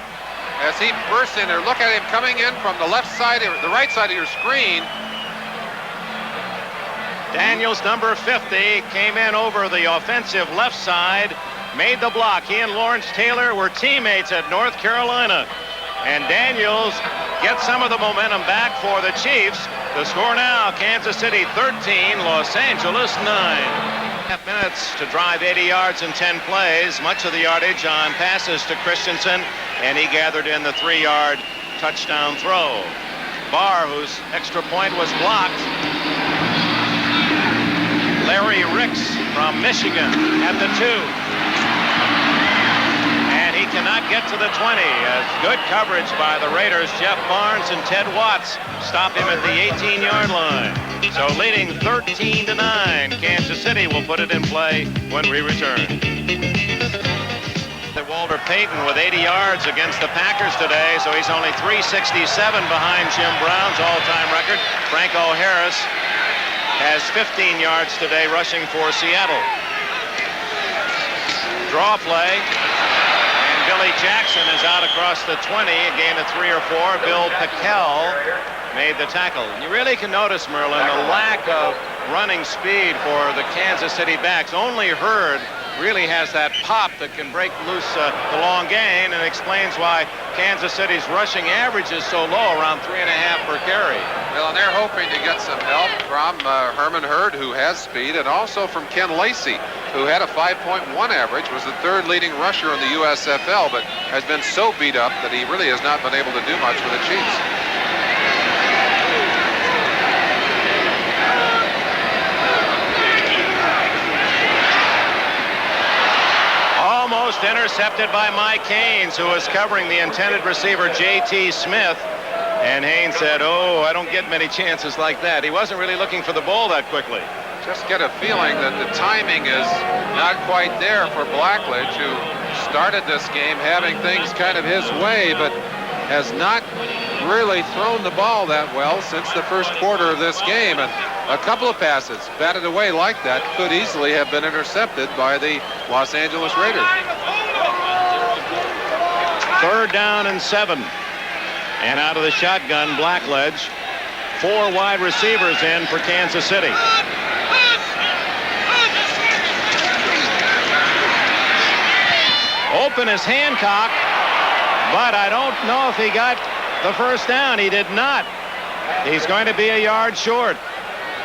as he bursts in there. Look at him coming in from the left side, or the right side of your screen. Daniels, number 50, came in over the offensive left side, made the block. He and Lawrence Taylor were teammates at North Carolina. And Daniels gets some of the momentum back for the Chiefs. The score now, Kansas City 13, Los Angeles 9. 5 minutes to drive 80 yards in 10 plays. Much of the yardage on passes to Christensen, and he gathered in the 3-yard touchdown throw. Barr, whose extra point was blocked. Larry Ricks from Michigan at the 2. And he cannot get to the 20. As good coverage by the Raiders. Jeff Barnes and Ted Watts stop him at the 18-yard line. So leading 13-9, Kansas City will put it in play when we return. Walter Payton with 80 yards against the Packers today, so he's only 367 behind Jim Brown's all-time record. Franco Harris has 15 yards today rushing for Seattle. Draw play, and Billy Jackson is out across the 20, a gain of 3 or 4. Bill Pickel made the tackle. You really can notice, Merlin, the lack of running speed for the Kansas City backs. Only Hurd really has that pop that can break loose the long gain, and explains why Kansas City's rushing average is so low, around 3.5 per carry. Well, and they're hoping to get some help from Herman Hurd, who has speed, and also from Ken Lacey, who had a 5.1 average, was the 3rd leading rusher in the USFL, but has been so beat up that he really has not been able to do much for the Chiefs. Almost intercepted by Mike Haynes, who was covering the intended receiver J.T. Smith. And Haynes said, "Oh, I don't get many chances like that." He wasn't really looking for the ball that quickly. Just get a feeling that the timing is not quite there for Blackledge, who started this game having things kind of his way, but has not really thrown the ball that well since the first quarter of this game. And a couple of passes batted away like that could easily have been intercepted by the Los Angeles Raiders. 3rd down and 7. And out of the shotgun, Blackledge. 4 wide receivers in for Kansas City. Open is Hancock, but I don't know if he got the first down. He did not. He's going to be a yard short.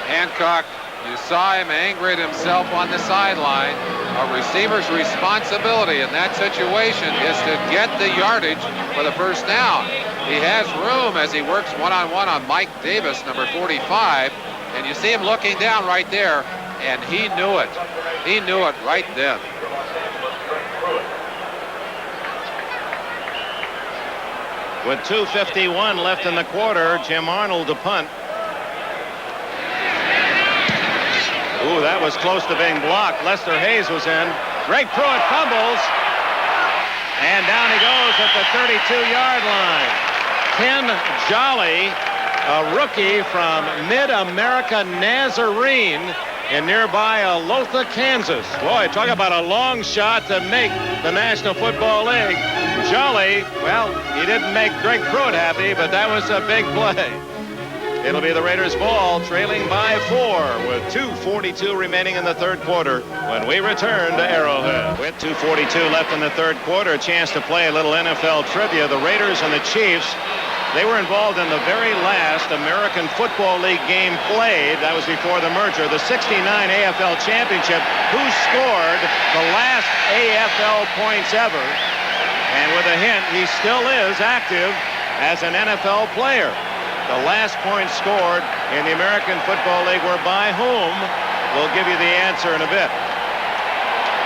Hancock, you saw him angry at himself on the sideline. A receiver's responsibility in that situation is to get the yardage for the first down. He has room as he works one-on-one on Mike Davis, number 45, and you see him looking down right there, and he knew it. He knew it right then. With 2:51 left in the quarter, Jim Arnold to punt. Ooh, that was close to being blocked. Lester Hayes was in. Greg Pruitt fumbles. And down he goes at the 32-yard line. Ken Jolly, a rookie from Mid-America Nazarene in nearby Olathe, Kansas. Boy, talk about a long shot to make the National Football League. Jolly, well, he didn't make Greg Pruitt happy, but that was a big play. It'll be the Raiders' ball, trailing by 4 with 2:42 remaining in the 3rd quarter when we return to Arrowhead. With 2:42 left in the 3rd quarter, a chance to play a little NFL trivia. The Raiders and the Chiefs They were involved in the very last American Football League game played. That was before the merger, the '69 AFL Championship. Who scored the last AFL points ever? And with a hint, he still is active as an NFL player. The last points scored in the American Football League were by whom? We'll give you the answer in a bit.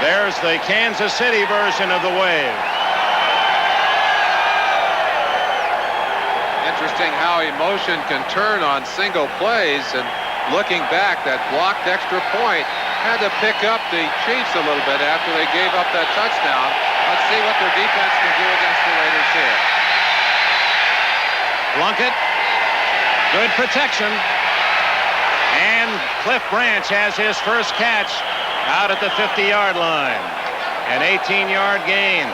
There's the Kansas City version of the wave. Interesting how emotion can turn on single plays, and looking back, that blocked extra point had to pick up the Chiefs a little bit after they gave up that touchdown. Let's see what their defense can do against the Raiders here. Plunkett, good protection, and Cliff Branch has his first catch out at the 50-yard line. An 18-yard gain.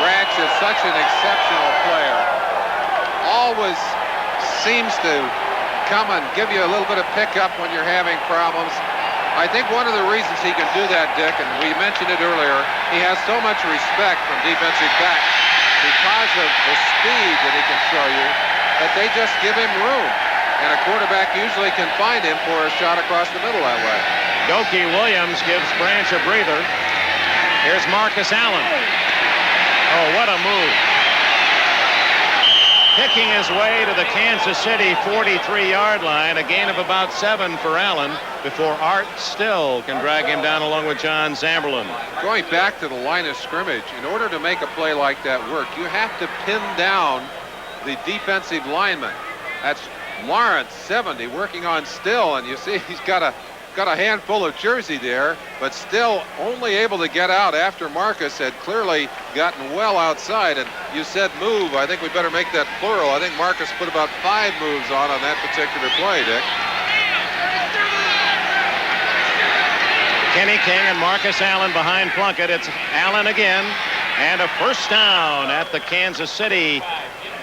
Branch is such an exceptional player. Always seems to come and give you a little bit of pickup when you're having problems. I think one of the reasons he can do that, Dick, and we mentioned it earlier, he has so much respect from defensive backs because of the speed that he can show you, that they just give him room. And a quarterback usually can find him for a shot across the middle that way. Dokie Williams gives Branch a breather. Here's Marcus Allen. Oh, what a move. Picking his way to the Kansas City 43-yard line. A gain of about 7 for Allen before Art Still can drag him down along with John Zamberlan. Going back to the line of scrimmage, in order to make a play like that work, you have to pin down the defensive lineman. That's Lawrence, 70, working on Still, and you see he's got a handful of jersey there, but still only able to get out after Marcus had clearly gotten well outside. And you said move. I think we better make that plural. I think Marcus put about 5 moves on that particular play, Dick. Kenny King and Marcus Allen behind Plunkett. It's Allen again, and a first down at the Kansas City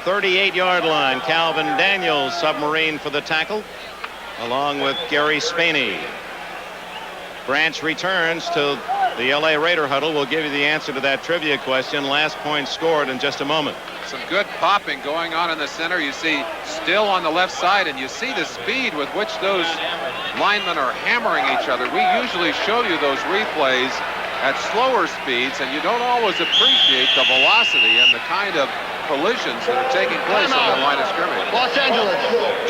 38-yard line. Calvin Daniels, submarine for the tackle, along with Gary Spaney. Branch returns to the LA Raider huddle. We'll give you the answer to that trivia question. Last point scored in just a moment. Some good popping going on in the center. You see Still on the left side, and you see the speed with which those linemen are hammering each other. We usually show you those replays at slower speeds, and you don't always appreciate the velocity and the kind of collisions that are taking place on the line of scrimmage. Los Angeles.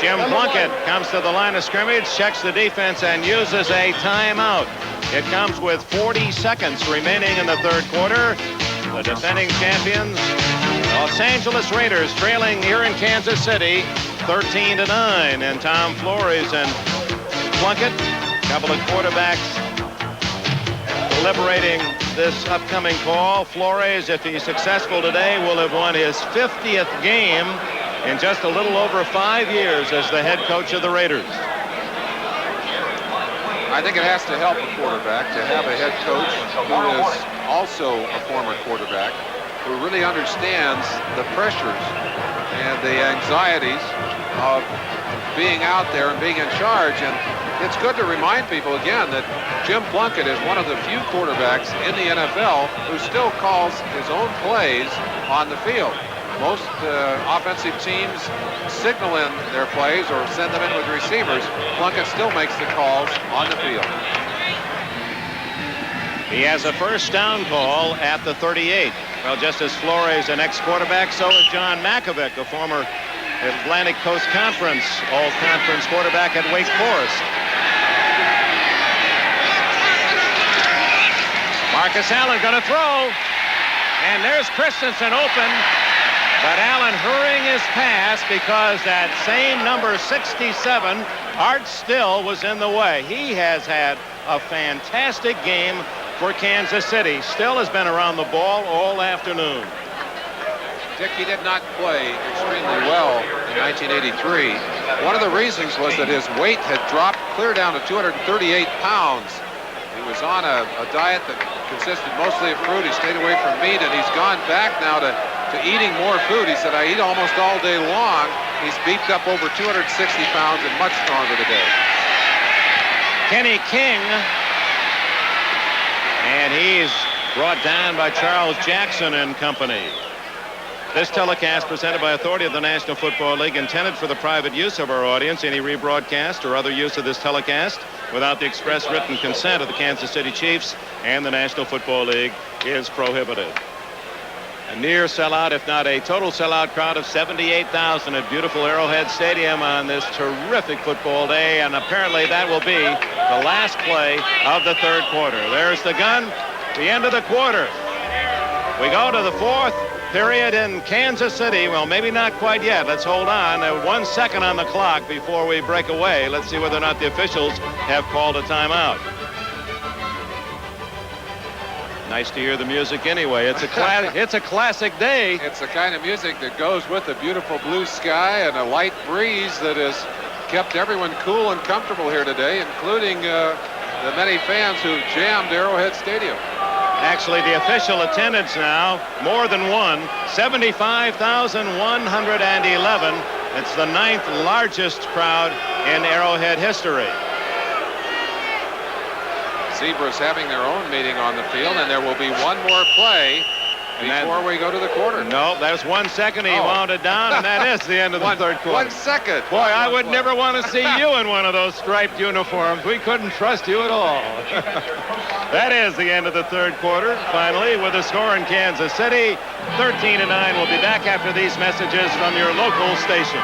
Jim Plunkett comes to the line of scrimmage, checks the defense, and uses a timeout. It comes with 40 seconds remaining in the third quarter. The defending champions, Los Angeles Raiders, trailing here in Kansas City 13-9. And Tom Flores and Plunkett, a couple of quarterbacks deliberating this upcoming call. Flores, if he's successful today, will have won his 50th game in just a little over 5 years as the head coach of the Raiders. I think it has to help a quarterback to have a head coach who is also a former quarterback, who really understands the pressures and the anxieties of being out there and being in charge. And it's good to remind people again that Jim Plunkett is one of the few quarterbacks in the NFL who still calls his own plays on the field. Most offensive teams signal in their plays or send them in with receivers. Plunkett still makes the calls on the field. He has a first down call at the 38. Well, just as Flores, an ex-quarterback, so is John Mackovic, a former Atlantic Coast Conference All-Conference quarterback at Wake Forest. Marcus Allen going to throw, and there's Christensen open, but Allen hurrying his pass because that same number 67, Art Still, was in the way. He has had a fantastic game for Kansas City. Still has been around the ball all afternoon. Dick, he did not play extremely well in 1983. One of the reasons was that his weight had dropped clear down to 238 pounds. He was on a diet that consisted mostly of fruit. He stayed away from meat, and he's gone back now to eating more food. He said, I eat almost all day long. He's beefed up over 260 pounds and much stronger today. Kenny King, and he's brought down by Charles Jackson and company. This telecast presented by authority of the National Football League, intended for the private use of our audience. Any rebroadcast or other use of this telecast without the express written consent of the Kansas City Chiefs and the National Football League is prohibited. A near sellout, if not a total sellout crowd of 78,000 at beautiful Arrowhead Stadium on this terrific football day, and apparently that will be the last play of the third quarter. There's the gun, the end of the quarter. We go to the fourth period in Kansas City. Well, maybe not quite yet. Let's hold on. 1 second on the clock before we break away. Let's see whether or not the officials have called a timeout. Nice to hear the music anyway. It's a classic day. It's the kind of music that goes with a beautiful blue sky and a light breeze that has kept everyone cool and comfortable here today, including the many fans who jammed Arrowhead Stadium. Actually, the official attendance now, more than one, 75,111. It's the 9th largest crowd in Arrowhead history. Zebras having their own meeting on the field, and there will be one more play before we go to the quarter. No, there's 1 second. He wound it down, and that is the end of the third quarter. 1 second. Boy, I would never want to see you in one of those striped uniforms. We couldn't trust you at all. That is the end of the third quarter. Finally, with a score in Kansas City, 13-9. We'll be back after these messages from your local station.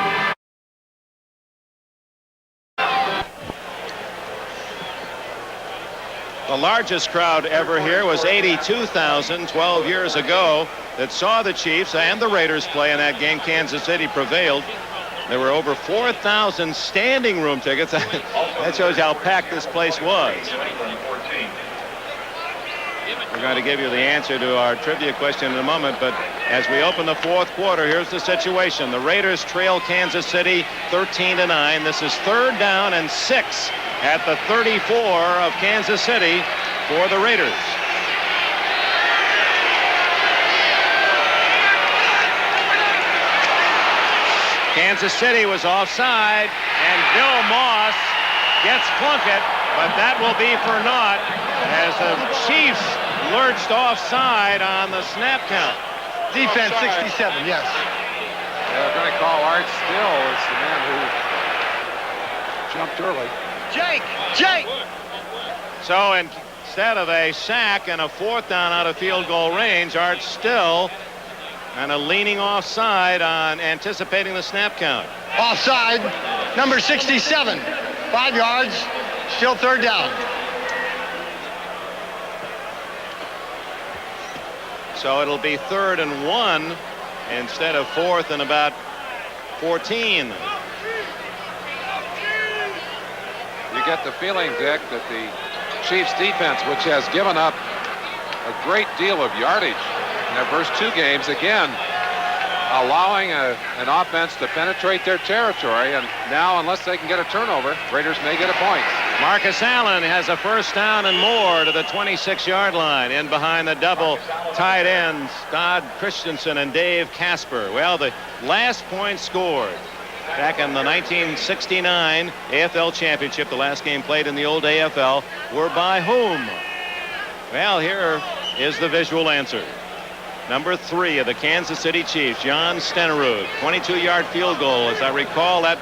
The largest crowd ever here was 82,000 12 years ago that saw the Chiefs and the Raiders play in that game. Kansas City prevailed. There were over 4,000 standing room tickets. That shows you how packed this place was. We're going to give you the answer to our trivia question in a moment, but as we open the fourth quarter, here's the situation. The Raiders trail Kansas City 13-9. This is 3rd down and 6 at the 34 of Kansas City for the Raiders. Kansas City was offside, and Bill Moss gets Plunkett, but that will be for naught as the Chiefs lurched offside on the snap count. Defense 67, yes. They're going to call Art Still as the man who jumped early. Jake! So instead of a sack and a 4th down out of field goal range, Art Still kind of leaning offside on anticipating the snap count. Offside, number 67. 5 yards, still 3rd down. So it'll be 3rd and 1 instead of 4th and about 14. You get the feeling, Dick, that the Chiefs defense, which has given up a great deal of yardage in their first 2 games, again, allowing an offense to penetrate their territory, and now, unless they can get a turnover, Raiders may get a point. Marcus Allen has a 1st down and more to the 26-yard line. In behind the double tight ends, Todd Christensen and Dave Casper. Well, the last point scored back in the 1969 AFL Championship, the last game played in the old AFL, were by whom? Well, here is the visual answer. Number 3 of the Kansas City Chiefs, John Stenerud, 22-yard field goal. As I recall, that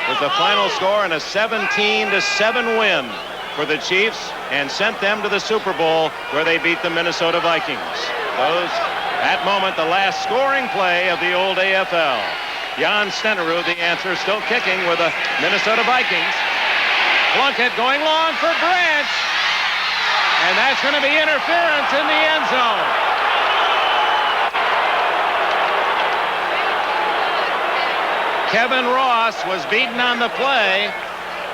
was the final score and a 17-7 win for the Chiefs, and sent them to the Super Bowl where they beat the Minnesota Vikings. That moment, the last scoring play of the old AFL. Jan Stenerud, the answer, still kicking with the Minnesota Vikings. Plunkett going long for Branch, and that's going to be interference in the end zone. Kevin Ross was beaten on the play,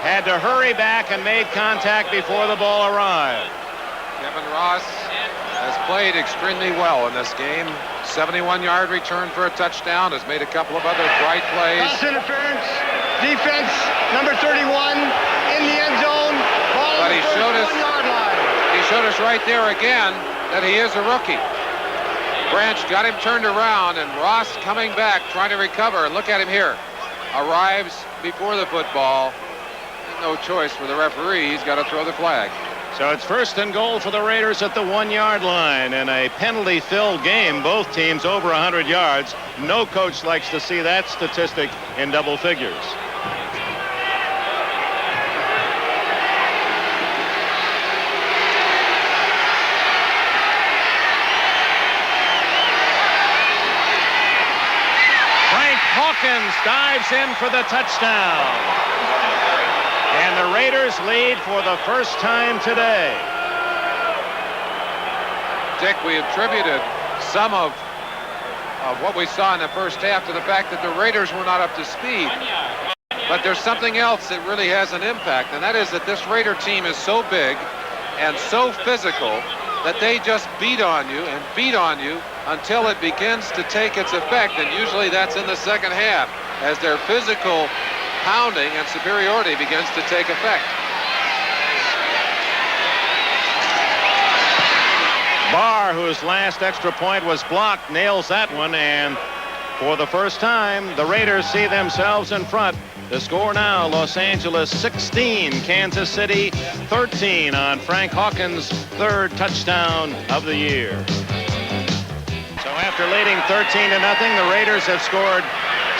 had to hurry back and made contact before the ball arrived. Kevin Ross has played extremely well in this game. 71-yard return for a touchdown, has made a couple of other bright plays. Pass interference, defense, number 31, in the end zone. Ball But he showed us right there again that he is a rookie. Branch got him turned around, and Ross coming back, trying to recover. And look at him here. Arrives before the football. No choice for the referee. He's got to throw the flag. So it's 1st and goal for the Raiders at the 1-yard line in a penalty-filled game. Both teams over 100 yards. No coach likes to see that statistic in double figures. Frank Hawkins dives in for the touchdown. And the Raiders lead for the first time today. Dick, we attributed some of what we saw in the first half to the fact that the Raiders were not up to speed. But there's something else that really has an impact, and that is that this Raider team is so big and so physical that they just beat on you and beat on you until it begins to take its effect, and usually that's in the second half as their physical pounding and superiority begins to take effect. Barr, whose last extra point was blocked, nails that one, and for the first time, the Raiders see themselves in front. The score now, Los Angeles 16, Kansas City 13 on Frank Hawkins' 3rd touchdown of the year. So after leading 13-0, the Raiders have scored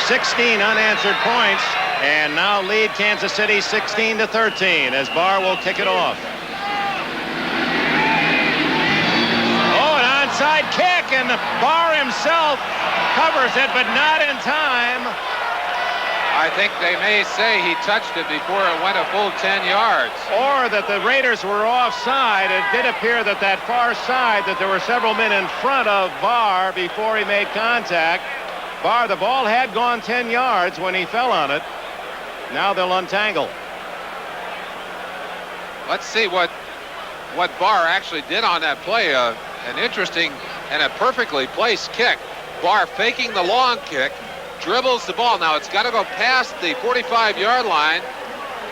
16 unanswered points and now lead Kansas City 16-13 as Barr will kick it off. Oh, an onside kick, and Barr himself covers it, but not in time. I think they may say he touched it before it went a full 10 yards. Or that the Raiders were offside. It did appear that that far side, that there were several men in front of Barr before he made contact. Barr, the ball had gone 10 yards when he fell on it. Now they'll untangle. Let's see what Barr actually did on that play. An interesting and a perfectly placed kick. Barr faking the long kick, dribbles the ball. Now it's got to go past the 45-yard line.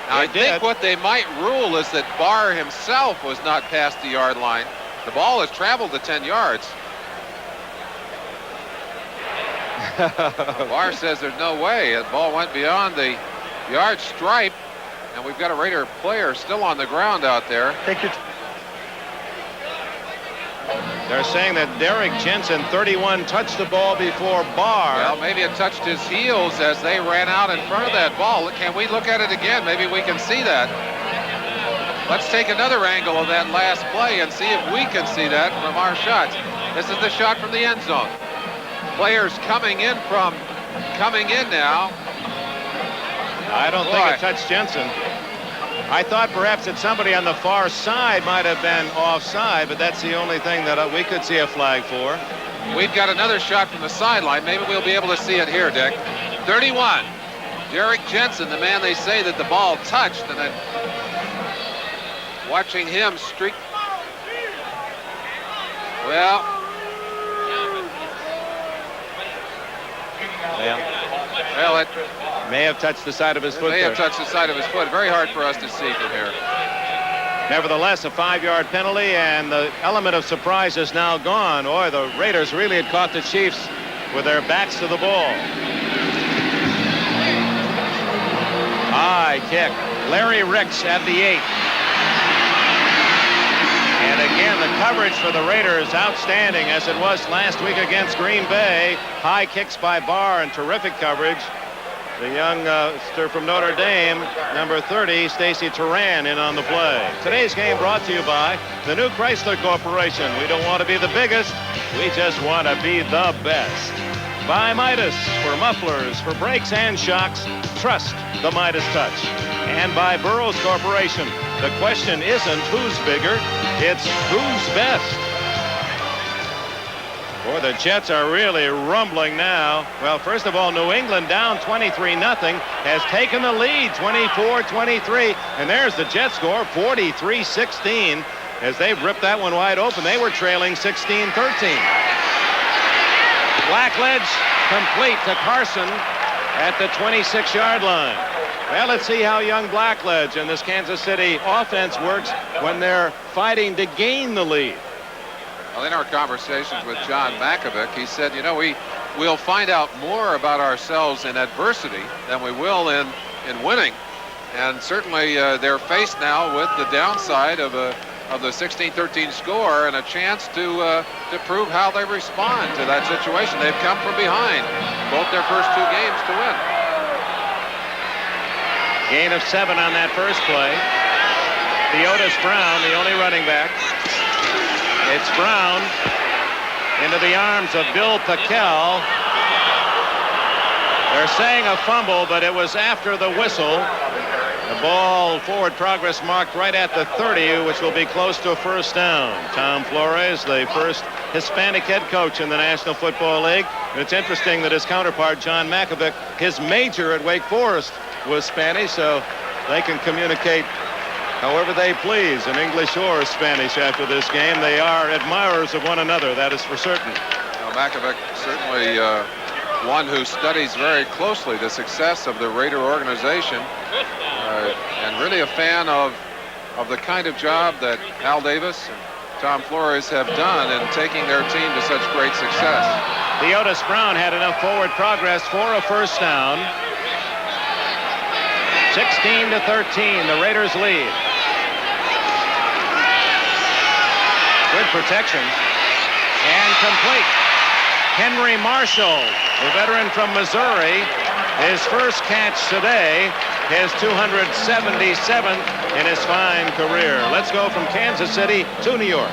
Now I think what they might rule is that Barr himself was not past the yard line. The ball has traveled the 10 yards. Barr says there's no way. The ball went beyond the yard stripe, and we've got a Raider player still on the ground out there. They're saying that Derek Jensen, 31, touched the ball before Barr. Well, maybe it touched his heels as they ran out in front of that ball. Can we look at it again? Maybe we can see that. Let's take another angle of that last play and see if we can see that from our shots. This is the shot from the end zone. Players coming in now. I don't think it touched Jensen. I thought perhaps that somebody on the far side might have been offside, but that's the only thing that we could see a flag for. We've got another shot from the sideline. Maybe we'll be able to see it here, Dick. 31. Derek Jensen, the man they say that the ball touched, and then watching him streak. Well, it may have touched the side of his foot. May have touched the side of his foot. Very hard for us to see from here. Nevertheless, a 5-yard penalty, and the element of surprise is now gone. Boy, the Raiders really had caught the Chiefs with their backs to the ball. High kick. Larry Ricks at the 8. And again, the coverage for the Raiders outstanding, as it was last week against Green Bay. High kicks by Barr and terrific coverage. The youngster from Notre Dame, number 30, Stacy Turan, in on the play. Today's game brought to you by the new Chrysler Corporation. We don't want to be the biggest, we just want to be the best. By Midas, for mufflers, for brakes and shocks, trust the Midas touch. And by Burroughs Corporation. The question isn't who's bigger, it's who's best. Boy, the Jets are really rumbling now. Well, first of all, New England down 23-0 has taken the lead 24-23. And there's the Jet score, 43-16. As they've ripped that one wide open, they were trailing 16-13. Blackledge complete to Carson at the 26-yard line. Well, let's see how young Blackledge and this Kansas City offense works when they're fighting to gain the lead. Well, in our conversations with John Mackovic, he said, you know, we'll find out more about ourselves in adversity than we will in winning. And certainly they're faced now with the downside of of the 16-13 score and a chance to prove how they respond to that situation. They've come from behind both their first two games to win. Gain of 7 on that first play. Theodis Brown, the only running back. It's Brown into the arms of Bill Pickel. They're saying a fumble, but it was after the whistle. The ball forward progress marked right at the 30, which will be close to a first down. Tom Flores, the first Hispanic head coach in the National Football League. And it's interesting that his counterpart, John Mackovic, his major at Wake Forest was Spanish, so they can communicate however they please in English or Spanish after this game. They are admirers of one another, that is for certain. Well, Mackovic certainly one who studies very closely the success of the Raider organization and really a fan of the kind of job that Al Davis and Tom Flores have done in taking their team to such great success. Theodis Brown had enough forward progress for a first down. 16-13, the Raiders lead. Good protection. And complete. Henry Marshall, the veteran from Missouri, his first catch today, his 277th in his fine career. Let's go from Kansas City to New York.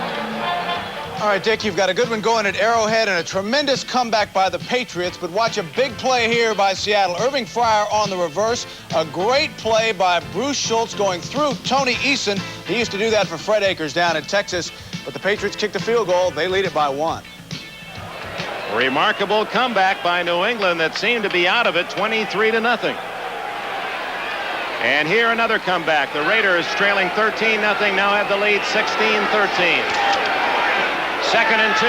All right, Dick, you've got a good one going at Arrowhead and a tremendous comeback by the Patriots, but watch a big play here by Seattle. Irving Fryer on the reverse. A great play by Bruce Schultz going through Tony Eason. He used to do that for Fred Akers down in Texas, but the Patriots kicked a field goal. They lead it by 1. Remarkable comeback by New England that seemed to be out of it 23-0. And here another comeback. The Raiders trailing 13-0 now have the lead 16-13. 2nd and 2.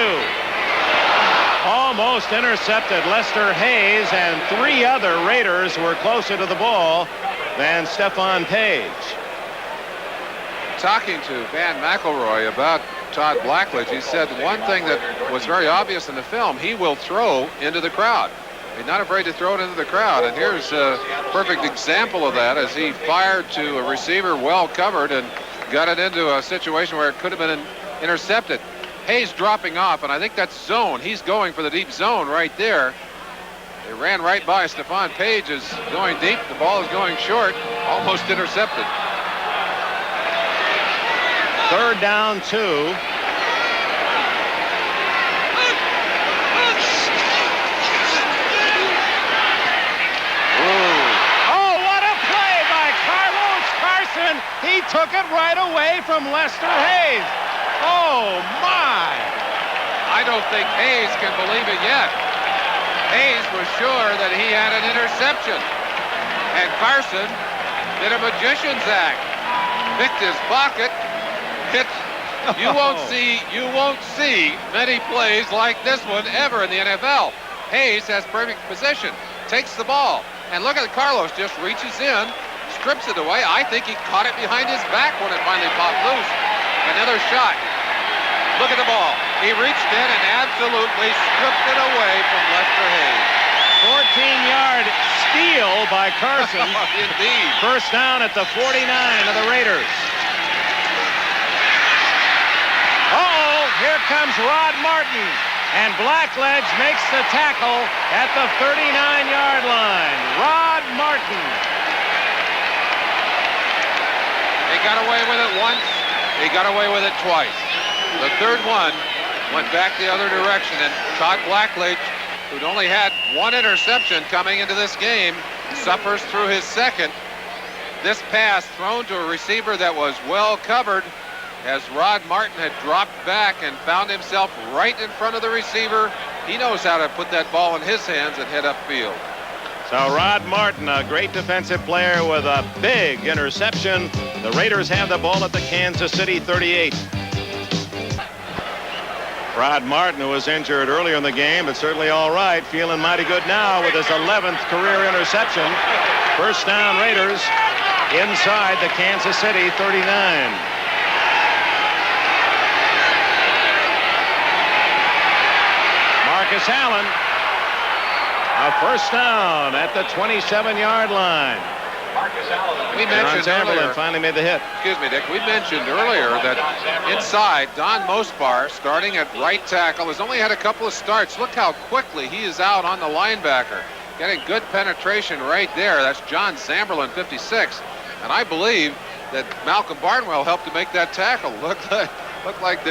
Almost intercepted. Lester Hayes and 3 other Raiders were closer to the ball than Stephon Page. Talking to Van McElroy about Todd Blackledge, he said one thing that was very obvious in the film, he will throw into the crowd. He's not afraid to throw it into the crowd, and here's a perfect example of that as he fired to a receiver well covered and got it into a situation where it could have been intercepted. Hayes dropping off, and I think that's zone. He's going for the deep zone right there. They ran right by. Stephon Page is going deep. The ball is going short, almost intercepted. 3rd down 2. Oh, what a play by Carlos Carson. He took it right away from Lester Hayes. Oh, my. I don't think Hayes can believe it yet. Hayes was sure that he had an interception. And Carson did a magician's act. Picked his pocket. You won't see many plays like this one ever in the NFL. Hayes has perfect position. Takes the ball. And look at Carlos, just reaches in, strips it away. I think he caught it behind his back when it finally popped loose. Another shot. Look at the ball. He reached in and absolutely stripped it away from Lester Hayes. 14-yard steal by Carson. Indeed. First down at the 49 of the Raiders. Uh-oh, here comes Rod Martin. And Blackledge makes the tackle at the 39-yard line. Rod Martin. He got away with it once. He got away with it twice. The third one went back the other direction, and Todd Blackledge, who'd only had 1 interception coming into this game, suffers through his second. This pass thrown to a receiver that was well covered as Rod Martin had dropped back and found himself right in front of the receiver. He knows how to put that ball in his hands and head upfield. So Rod Martin, a great defensive player with a big interception. The Raiders have the ball at the Kansas City 38. Rod Martin, who was injured earlier in the game, but certainly all right, feeling mighty good now with his 11th career interception. First down Raiders inside the Kansas City 39. Marcus Allen, a first down at the 27-yard line. We John mentioned Chamberlain earlier, finally made the hit. excuse me, Dick, we mentioned earlier that inside, Don Mospar, starting at right tackle, has only had a couple of starts. Look how quickly he is out on the linebacker. Getting good penetration right there. That's John Chamberlain, 56. And I believe that Malcolm Barnwell helped to make that tackle. Looked like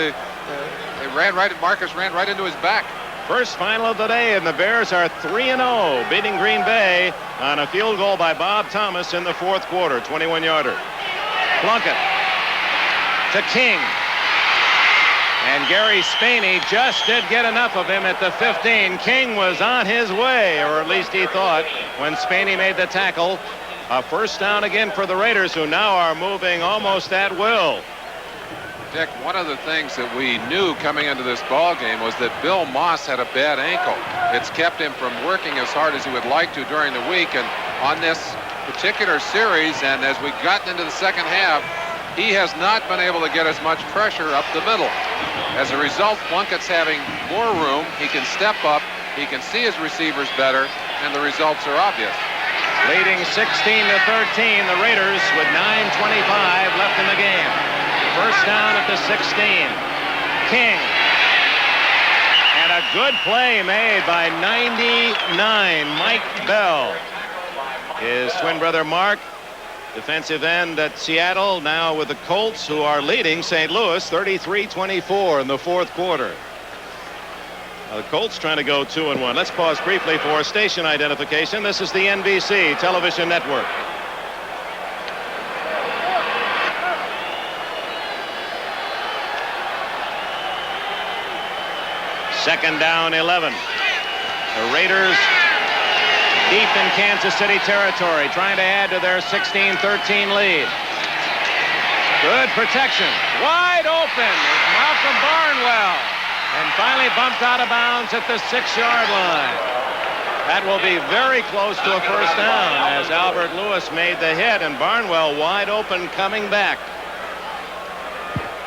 Marcus ran right into his back. First final of the day, and the Bears are 3-0, beating Green Bay on a field goal by Bob Thomas in the fourth quarter, 21-yarder. Plunkett to King. And Gary Spaney just did get enough of him at the 15. King was on his way, or at least he thought, when Spaney made the tackle. A first down again for the Raiders, who now are moving almost at will. Dick, one of the things that we knew coming into this ball game was that Bill Moss had a bad ankle. It's kept him from working as hard as he would like to during the week. And on this particular series, and as we got into the second half, he has not been able to get as much pressure up the middle. As a result, Plunkett's having more room. He can step up. He can see his receivers better, and the results are obvious. Leading 16-13, the Raiders with 9:25 left in the game. First down at the 16. King. And a good play made by 99, Mike Bell. His twin brother Mark, defensive end at Seattle, now with the Colts, who are leading St. Louis 33-24 in the fourth quarter. Now the Colts trying to go 2-1. Let's pause briefly for station identification. This is the NBC television network. Second down, 11. The Raiders deep in Kansas City territory, trying to add to their 16-13 lead. Good protection. Wide open is Malcolm Barnwell. And finally bumped out of bounds at the 6-yard line. That will be very close to a first down as Albert Lewis made the hit, and Barnwell wide open coming back.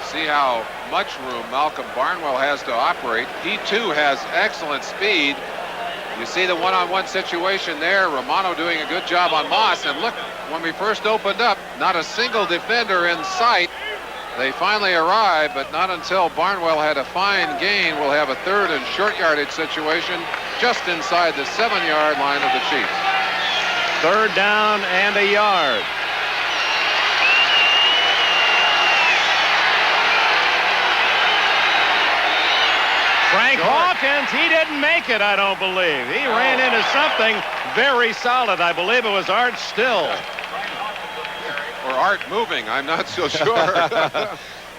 See how much room Malcolm Barnwell has to operate. He too has excellent speed. You see the one-on-one situation there. Romano doing a good job on Moss. And look, when we first opened up, not a single defender in sight. They finally arrived, but not until Barnwell had a fine gain. We'll have a third and short yardage situation just inside the 7-yard line of the Chiefs. Third down and a yard. Frank Hawkins, he didn't make it, I don't believe. He ran into something very solid. I believe it was Art Still. Or Art moving, I'm not so sure.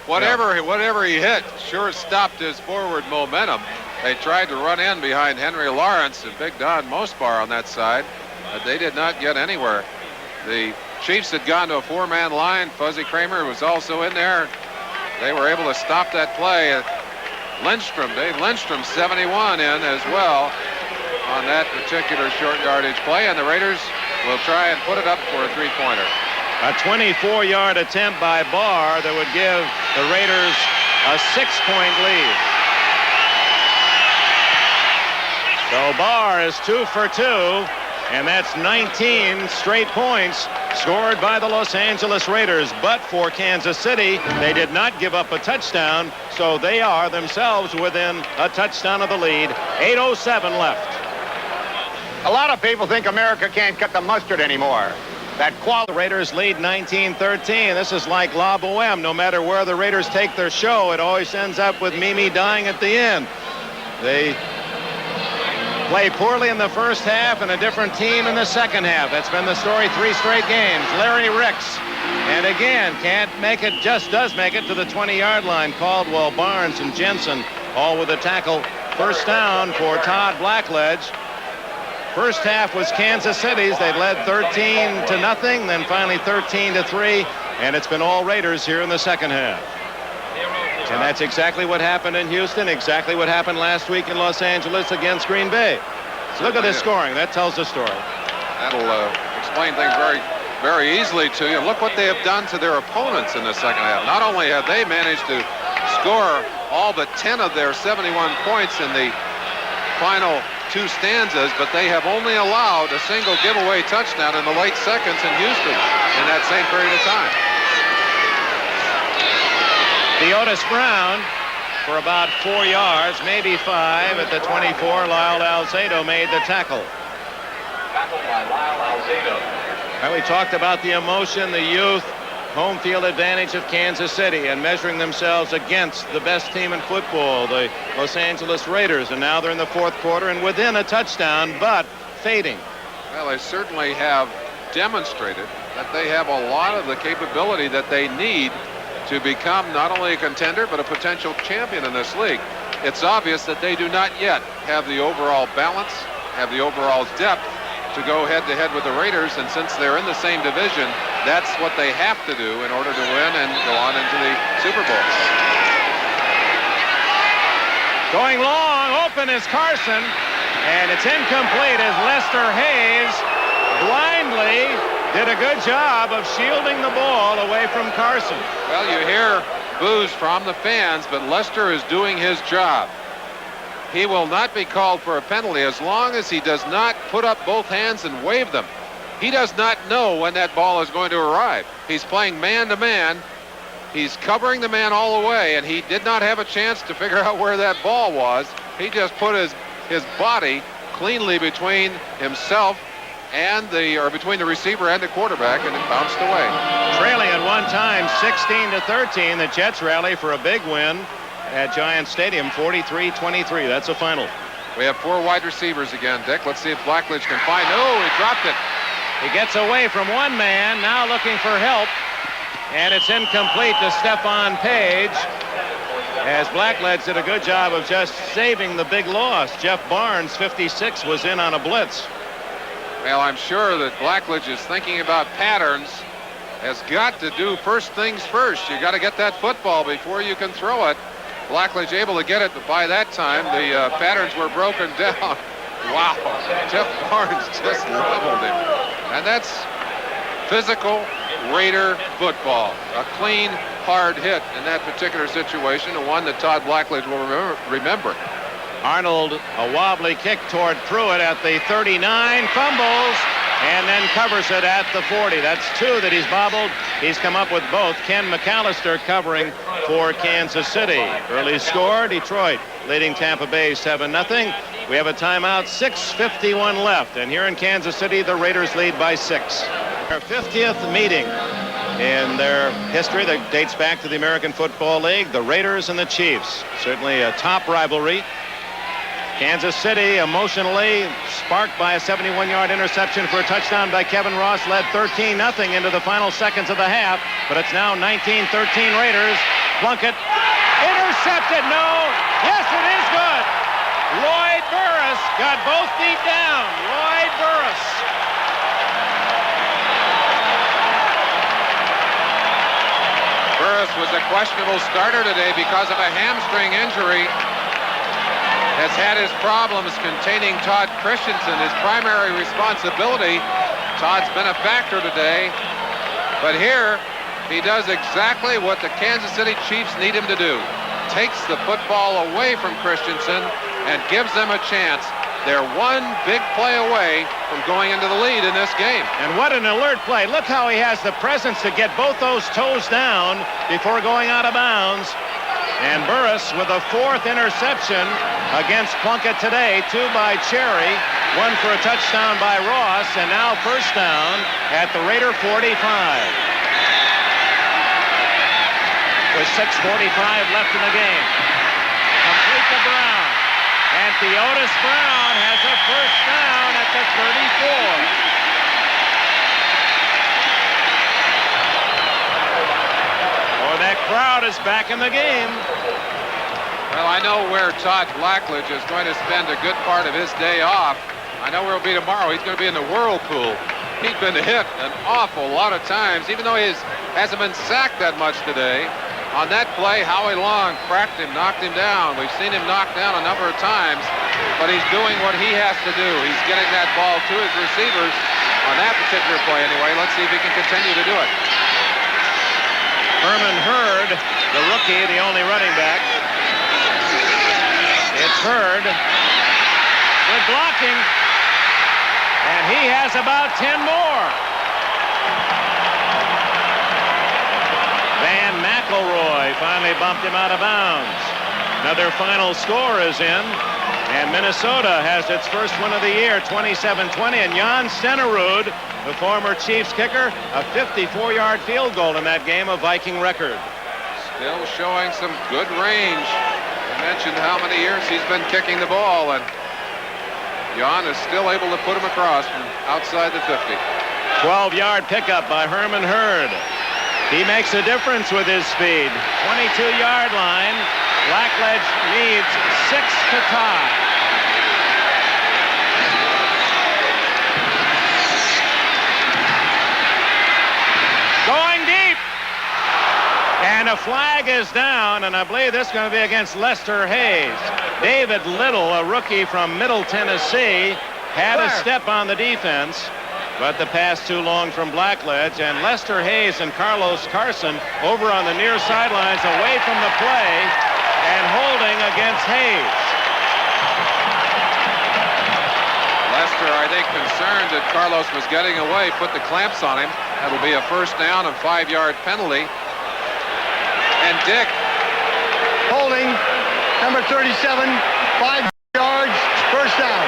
Whatever he hit sure stopped his forward momentum. They tried to run in behind Henry Lawrence and Big Don Mospar on that side, but they did not get anywhere. The Chiefs had gone to a 4-man line. Fuzzy Kramer was also in there. They were able to stop that play. Dave Lindstrom, 71 in as well on that particular short yardage play, and the Raiders will try and put it up for a 3-pointer. A 24-yard attempt by Barr that would give the Raiders a 6-point lead. So Barr is 2 for 2, and that's 19 straight points scored by the Los Angeles Raiders. But for Kansas City, they did not give up a touchdown, so they are themselves within a touchdown of the lead. 8:07 left. A lot of people think America can't cut the mustard anymore. That The Raiders lead 19-13. This is like La Boheme. No matter where the Raiders take their show, it always ends up with Mimi dying at the end. They play poorly in the first half and a different team in the second half. That's been the story 3 straight games. Larry Ricks, and again, can't make it, just does make it to the 20-yard line. Caldwell, Barnes, and Jensen all with a tackle. First down for Todd Blackledge. First half was Kansas City's. They led 13-0, then finally 13-3, and it's been all Raiders here in the second half. And that's exactly what happened in Houston, exactly what happened last week in Los Angeles against Green Bay. So look at this scoring. That tells the story. That'll explain things very, very easily to you. Look what they have done to their opponents in the second half. Not only have they managed to score all but 10 of their 71 points in the final 2 stanzas, but they have only allowed a single giveaway touchdown in the late seconds in Houston in that same period of time. Otis Brown for about 4 yards, maybe 5 at the 24. Lyle Alzado made the tackle. Tackled by Lyle Alzado. And we talked about the emotion, the youth, home field advantage of Kansas City and measuring themselves against the best team in football, the Los Angeles Raiders. And now they're in the 4th quarter and within a touchdown, but fading. Well, they certainly have demonstrated that they have a lot of the capability that they need to become not only a contender, but a potential champion in this league. It's obvious that they do not yet have the overall balance, have the overall depth to go head-to-head with the Raiders, and since they're in the same division, that's what they have to do in order to win and go on into the Super Bowl. Going long, open is Carson, and it's incomplete as Lester Hayes blindly did a good job of shielding the ball away from Carson. Well, you hear boos from the fans, but Lester is doing his job. He will not be called for a penalty as long as he does not put up both hands and wave them. He does not know when that ball is going to arrive. He's playing man-to-man. He's covering the man all the way, and he did not have a chance to figure out where that ball was. He just put his body cleanly between himself and between the receiver and the quarterback, and it bounced away. Trailing at one time 16-13, the Jets rally for a big win at Giant Stadium, 43-23. That's a final. We have 4 wide receivers again, Dick. Let's see if Blackledge can find. Oh, he dropped it. He gets away from one man, now looking for help, and it's incomplete to Stephon Page, as Blackledge did a good job of just saving the big loss. Jeff Barnes, 56, was in on a blitz. Well, I'm sure that Blackledge is thinking about patterns. Has got to do first things first. You got to get that football before you can throw it. Blackledge able to get it, but by that time the patterns were broken down. Wow, Jeff Barnes just leveled him. And that's physical Raider football. A clean, hard hit in that particular situation, and one that Todd Blackledge will remember. Arnold, a wobbly kick toward Pruitt at the 39, fumbles, and then covers it at the 40. That's 2 that he's bobbled. He's come up with both. Ken McAllister covering for Kansas City. Early score, Detroit leading Tampa Bay 7-0. We have a timeout, 6:51 left. And here in Kansas City, the Raiders lead by 6. Their 50th meeting in their history that dates back to the American Football League, the Raiders and the Chiefs. Certainly a top rivalry. Kansas City emotionally sparked by a 71-yard interception for a touchdown by Kevin Ross, led 13-0 into the final seconds of the half, but it's now 19-13 Raiders. Plunkett intercepted, no, yes it is good. Lloyd Burris got both feet down. Lloyd Burris. Burris was a questionable starter today because of a hamstring injury. Has had his problems containing Todd Christensen, his primary responsibility. Todd's been a factor today, but here he does exactly what the Kansas City Chiefs need him to do. Takes the football away from Christensen and gives them a chance. They're one big play away from going into the lead in this game. And what an alert play. Look how he has the presence to get both those toes down before going out of bounds. And Burris with a 4th interception against Plunkett today, 2 by Cherry, 1 for a touchdown by Ross, and now first down at the Raider 45. With 6:45 left in the game. Complete to Brown. And Otis Brown has a first down at the 34. That crowd is back in the game. Well, I know where Todd Blackledge is going to spend a good part of his day off. I know where he'll be tomorrow. He's going to be in the whirlpool. He's been hit an awful lot of times, even though he hasn't been sacked that much today. On that play, Howie Long cracked him, knocked him down. We've seen him knocked down a number of times, but he's doing what he has to do. He's getting that ball to his receivers on that particular play anyway. Let's see if he can continue to do it. Herman Hurd, the rookie, the only running back. It's Hurd. Good blocking. And he has about 10 more. Van McElroy finally bumped him out of bounds. Another final score is in. And Minnesota has its first win of the year, 27-20. And Jan Stenerud, the former Chiefs kicker, a 54-yard field goal in that game, a Viking record. Still showing some good range. I mentioned how many years he's been kicking the ball, and Jan is still able to put him across from outside the 50. 12-yard pickup by Herman Hurd. He makes a difference with his speed. 22-yard line. Blackledge needs 6 to tie. Going deep. And a flag is down, and I believe this is going to be against Lester Hayes. David Little, a rookie from Middle Tennessee, had a step on the defense, but the pass too long from Blackledge, and Lester Hayes and Carlos Carson over on the near sidelines away from the play and holding against Hayes. Lester, I think, concerned that Carlos was getting away, put the clamps on him. That'll be a first down and 5-yard penalty. And Dick. Holding, number 37, 5 yards, first down.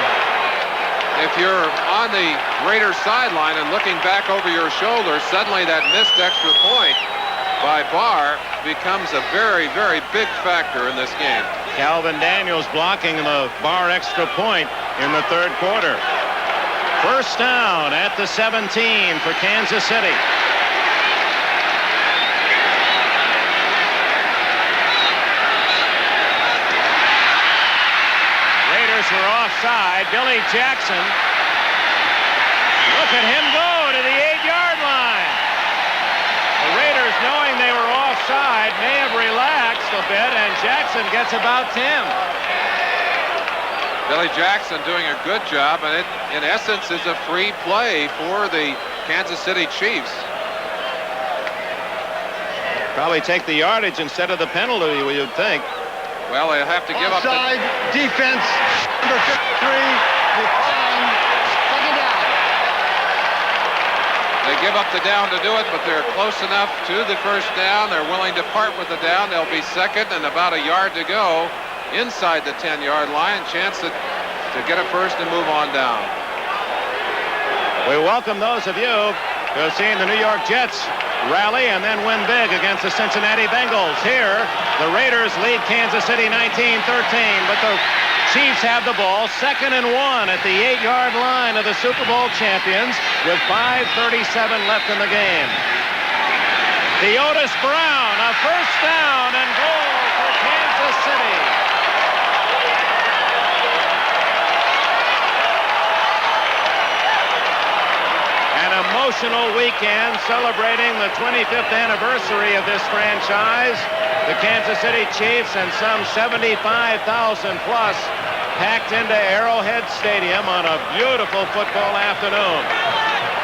If you're on the Raiders sideline and looking back over your shoulder, suddenly that missed extra point by Barr becomes a very, very big factor in this game. Calvin Daniels blocking the Barr extra point in the third quarter. First down at the 17 for Kansas City. Raiders were offside. Billy Jackson. Look at him go to the 8-yard line. The Raiders, knowing they were offside, may have relaxed a bit, and Jackson gets about 10. Billy Jackson doing a good job, and it, in essence, is a free play for the Kansas City Chiefs. Probably take the yardage instead of the penalty, you'd think. Well, they'll have to give up the... Offside, defense, number 53, behind, second down. They give up the down to do it, but they're close enough to the first down. They're willing to part with the down. They'll be second and about a yard to go inside the 10-yard line. Chance to get a first and move on down. We welcome those of you who have seen the New York Jets rally and then win big against the Cincinnati Bengals. Here, the Raiders lead Kansas City 19-13, but the Chiefs have the ball, 2nd and 1 at the 8-yard line of the Super Bowl champions with 5:37 left in the game. The Otis Brown, a first down and goal for Kansas City. An emotional weekend celebrating the 25th anniversary of this franchise. The Kansas City Chiefs and some 75,000 plus packed into Arrowhead Stadium on a beautiful football afternoon.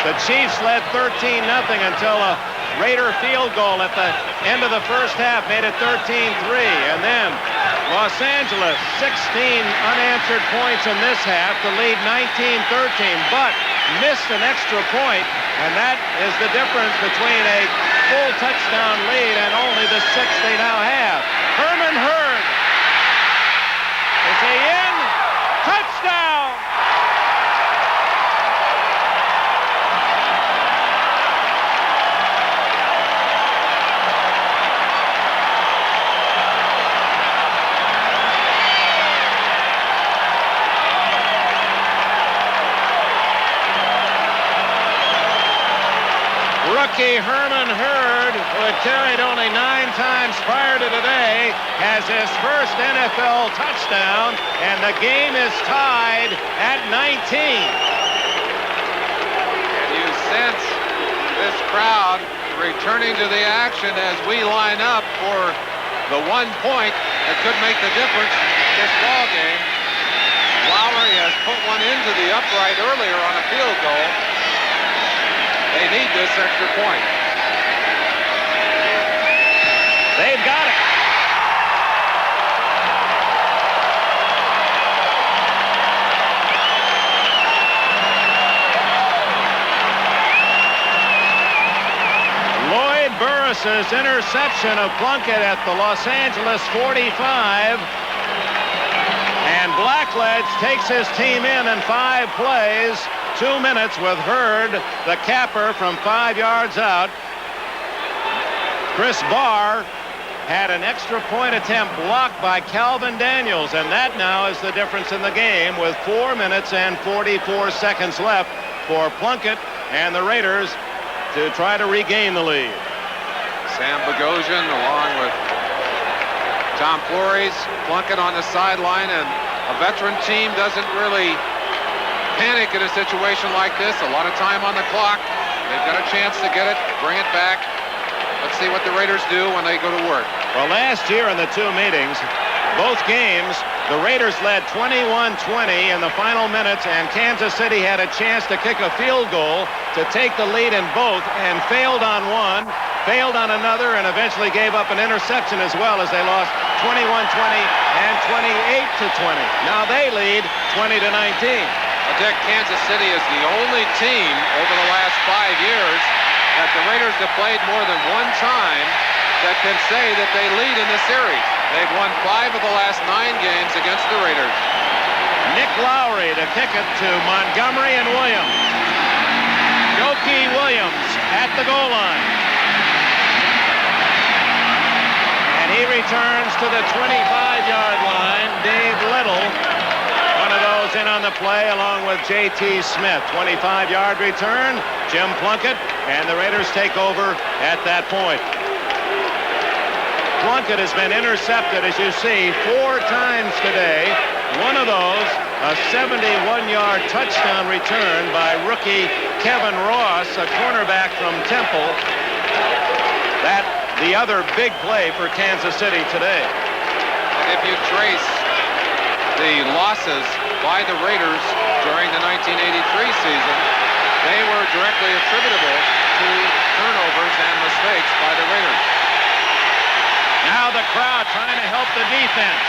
The Chiefs led 13-0 until a Raider field goal at the end of the first half made it 13-3. And then Los Angeles, 16 unanswered points in this half to lead 19-13, but missed an extra point, and that is the difference between a full touchdown lead and only the 6 they now have. Herman Hurd. Is he in? Touchdown! Rookie Herman Hurd, who had carried only 9 times prior to today, has his first NFL touchdown, and the game is tied at 19. And you sense this crowd returning to the action as we line up for the 1 point that could make the difference in this ball game. Lowry has put one into the upright earlier on a field goal. They need this extra point. They've got it. Burris's interception of Plunkett at the Los Angeles 45. And Blackledge takes his team in 5 plays. 2 minutes with Hurd, the capper, from 5 yards out. Chris Barr had an extra point attempt blocked by Calvin Daniels, and that now is the difference in the game with 4 minutes and 44 seconds left for Plunkett and the Raiders to try to regain the lead. Sam Bogosian along with Tom Flores, Plunkett on the sideline, and a veteran team doesn't really panic in a situation like this. A lot of time on the clock. They've got a chance to get it, bring it back. Let's see what the Raiders do when they go to work. Well, last year in the 2 meetings, both games, the Raiders led 21-20 in the final minutes, and Kansas City had a chance to kick a field goal to take the lead in both, and failed on one, failed on another, and eventually gave up an interception as well, as they lost 21-20 and 28-20. Now they lead 20-19. Dick, Kansas City is the only team over the last 5 years that the Raiders have played more than one time that can say that they lead in the series. They've won 5 of the last 9 games against the Raiders. Nick Lowry to kick it to Montgomery and Williams. Yoki Williams at the goal line. And he returns to the 25-yard line. Dave Little, one of those in on the play, along with J.T. Smith. 25-yard return. Jim Plunkett, and the Raiders take over at that point. Plunkett has been intercepted, as you see, 4 times today. One of those, a 71-yard touchdown return by rookie Kevin Ross, a cornerback from Temple. That the other big play for Kansas City today. If you trace the losses by the Raiders during the 1983 season, they were directly attributable to turnovers and mistakes by the Raiders. Now the crowd trying to help the defense.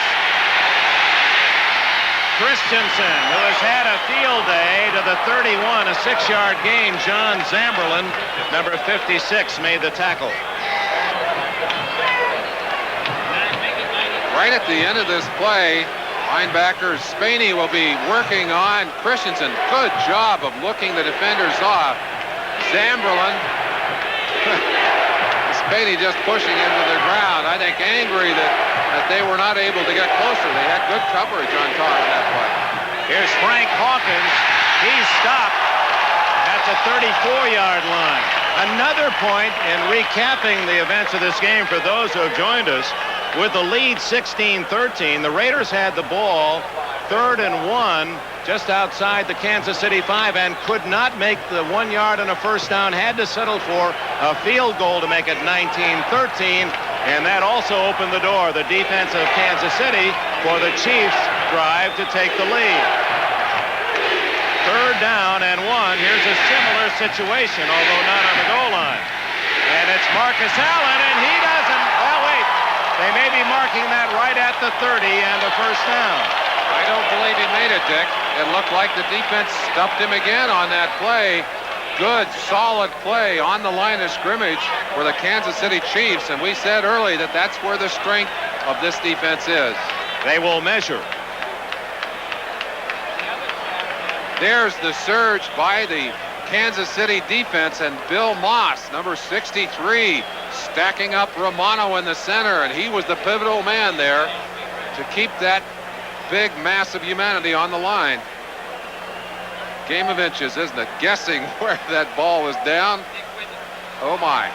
Christensen, who has had a field day to the 31, a 6-yard gain. John Zamberlin, number 56, made the tackle. Right at the end of this play, linebacker Spaney will be working on Christensen. Good job of looking the defenders off. Zamberlin, Spaney just pushing him to the ground. I think angry that they were not able to get closer. They had good coverage on top of that play. Here's Frank Hawkins. He's stopped at the 34-yard line. Another point in recapping the events of this game for those who have joined us. With the lead 16-13, the Raiders had the ball 3rd and 1 just outside the Kansas City 5 and could not make the 1 yard and a first down, had to settle for a field goal to make it 19-13, and that also opened the door, the defense of Kansas City, for the Chiefs' drive to take the lead. 3rd down and 1. Here's a similar situation, although not on the goal line. And it's Marcus Allen, and he doesn't. Well, wait. They may be marking that right at the 30 and a first down. I don't believe he made it, Dick. It looked like the defense stuffed him again on that play. Good, solid play on the line of scrimmage for the Kansas City Chiefs, and we said early that that's where the strength of this defense is. They will measure. There's the surge by the Kansas City defense, and Bill Moss, number 63, stacking up Romano in the center, and he was the pivotal man there to keep that big mass of humanity on the line. Game of inches, isn't it? Guessing where that ball was down. Oh my.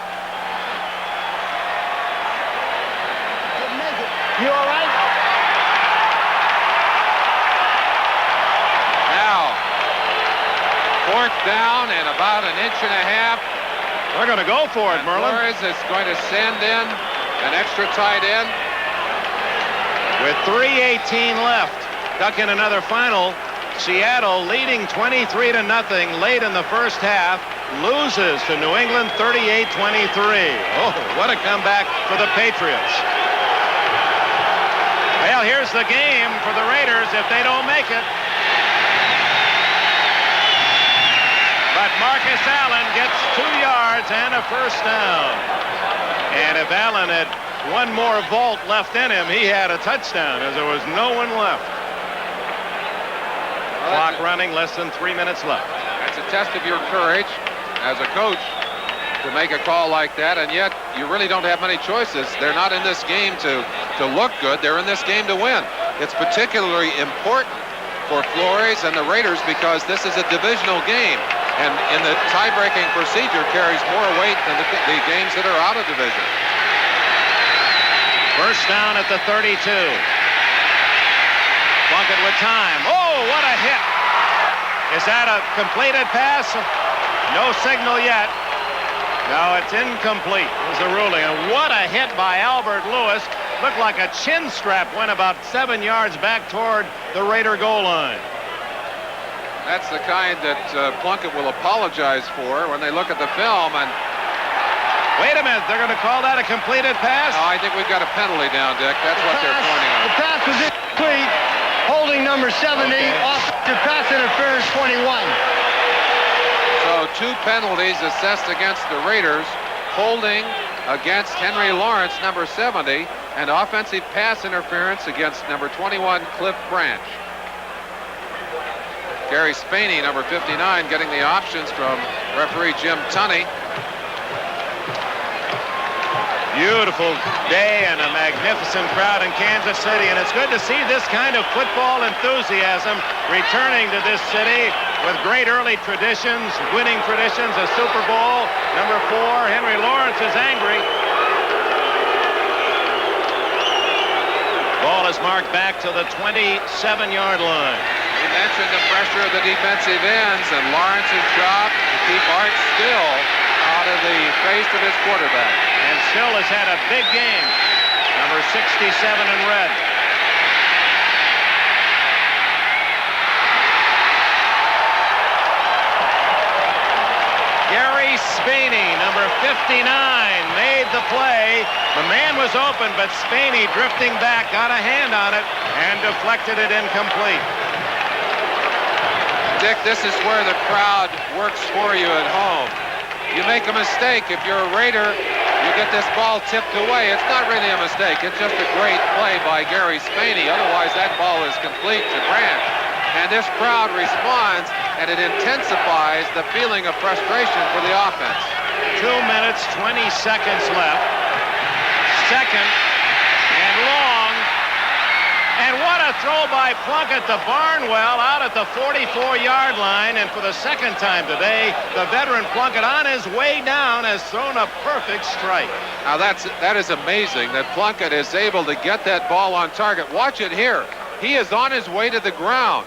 You all right? Now, 4th down and about an inch and a half. They're going to go for it, Merlin. Flores is going to send in an extra tight end. With 3:18 left, duck in another final. Seattle leading 23-0 late in the first half, loses to New England 38-23. Oh, what a comeback for the Patriots. Well, here's the game for the Raiders if they don't make it. But Marcus Allen gets 2 yards yards and a first down. And if Allen had one more vault left in him, he had a touchdown as there was no one left. Clock running, less than 3 minutes left. That's a test of your courage as a coach to make a call like that, and yet you really don't have many choices. They're not in this game to look good. They're in this game to win. It's particularly important for Flores and the Raiders because this is a divisional game, and in the tie-breaking procedure carries more weight than the games that are out of division. First down at the 32. Plunkett with time. Oh, what a hit. Is that a completed pass? No signal yet. No, it's incomplete is the ruling. And what a hit by Albert Lewis. Looked like a chin strap went about 7 yards back toward the Raider goal line. That's the kind that Plunkett will apologize for when they look at the film. And wait a minute, they're going to call that a completed pass? No, I think we've got a penalty down, Dick. That's what they're pointing on. The pass was incomplete. Holding number 70, offensive pass interference 21. So 2 penalties assessed against the Raiders, holding against Henry Lawrence, number 70, and offensive pass interference against number 21, Cliff Branch. Gary Spaney, number 59, getting the options from referee Jim Tunney. Beautiful day and a magnificent crowd in Kansas City, and it's good to see this kind of football enthusiasm returning to this city with great early traditions, winning traditions, a Super Bowl. Number 4, Henry Lawrence is angry. Ball is marked back to the 27-yard line. You mentioned the pressure of the defensive ends, and Lawrence's job to keep Art Still out of the face of his quarterback. And Still has had a big game. Number 67 in red. Gary Spaney, number 59, made the play. The man was open, but Spaney, drifting back, got a hand on it and deflected it incomplete. Dick, this is where the crowd works for you at home. You make a mistake. If you're a Raider, you get this ball tipped away. It's not really a mistake. It's just a great play by Gary Spaney. Otherwise, that ball is complete to Branch. And this crowd responds, and it intensifies the feeling of frustration for the offense. 2 minutes, 20 seconds left. Second and long. And what a throw by Plunkett to Barnwell out at the 44-yard line. And for the second time today, the veteran Plunkett on his way down has thrown a perfect strike. Now that is amazing that Plunkett is able to get that ball on target. Watch it here. He is on his way to the ground.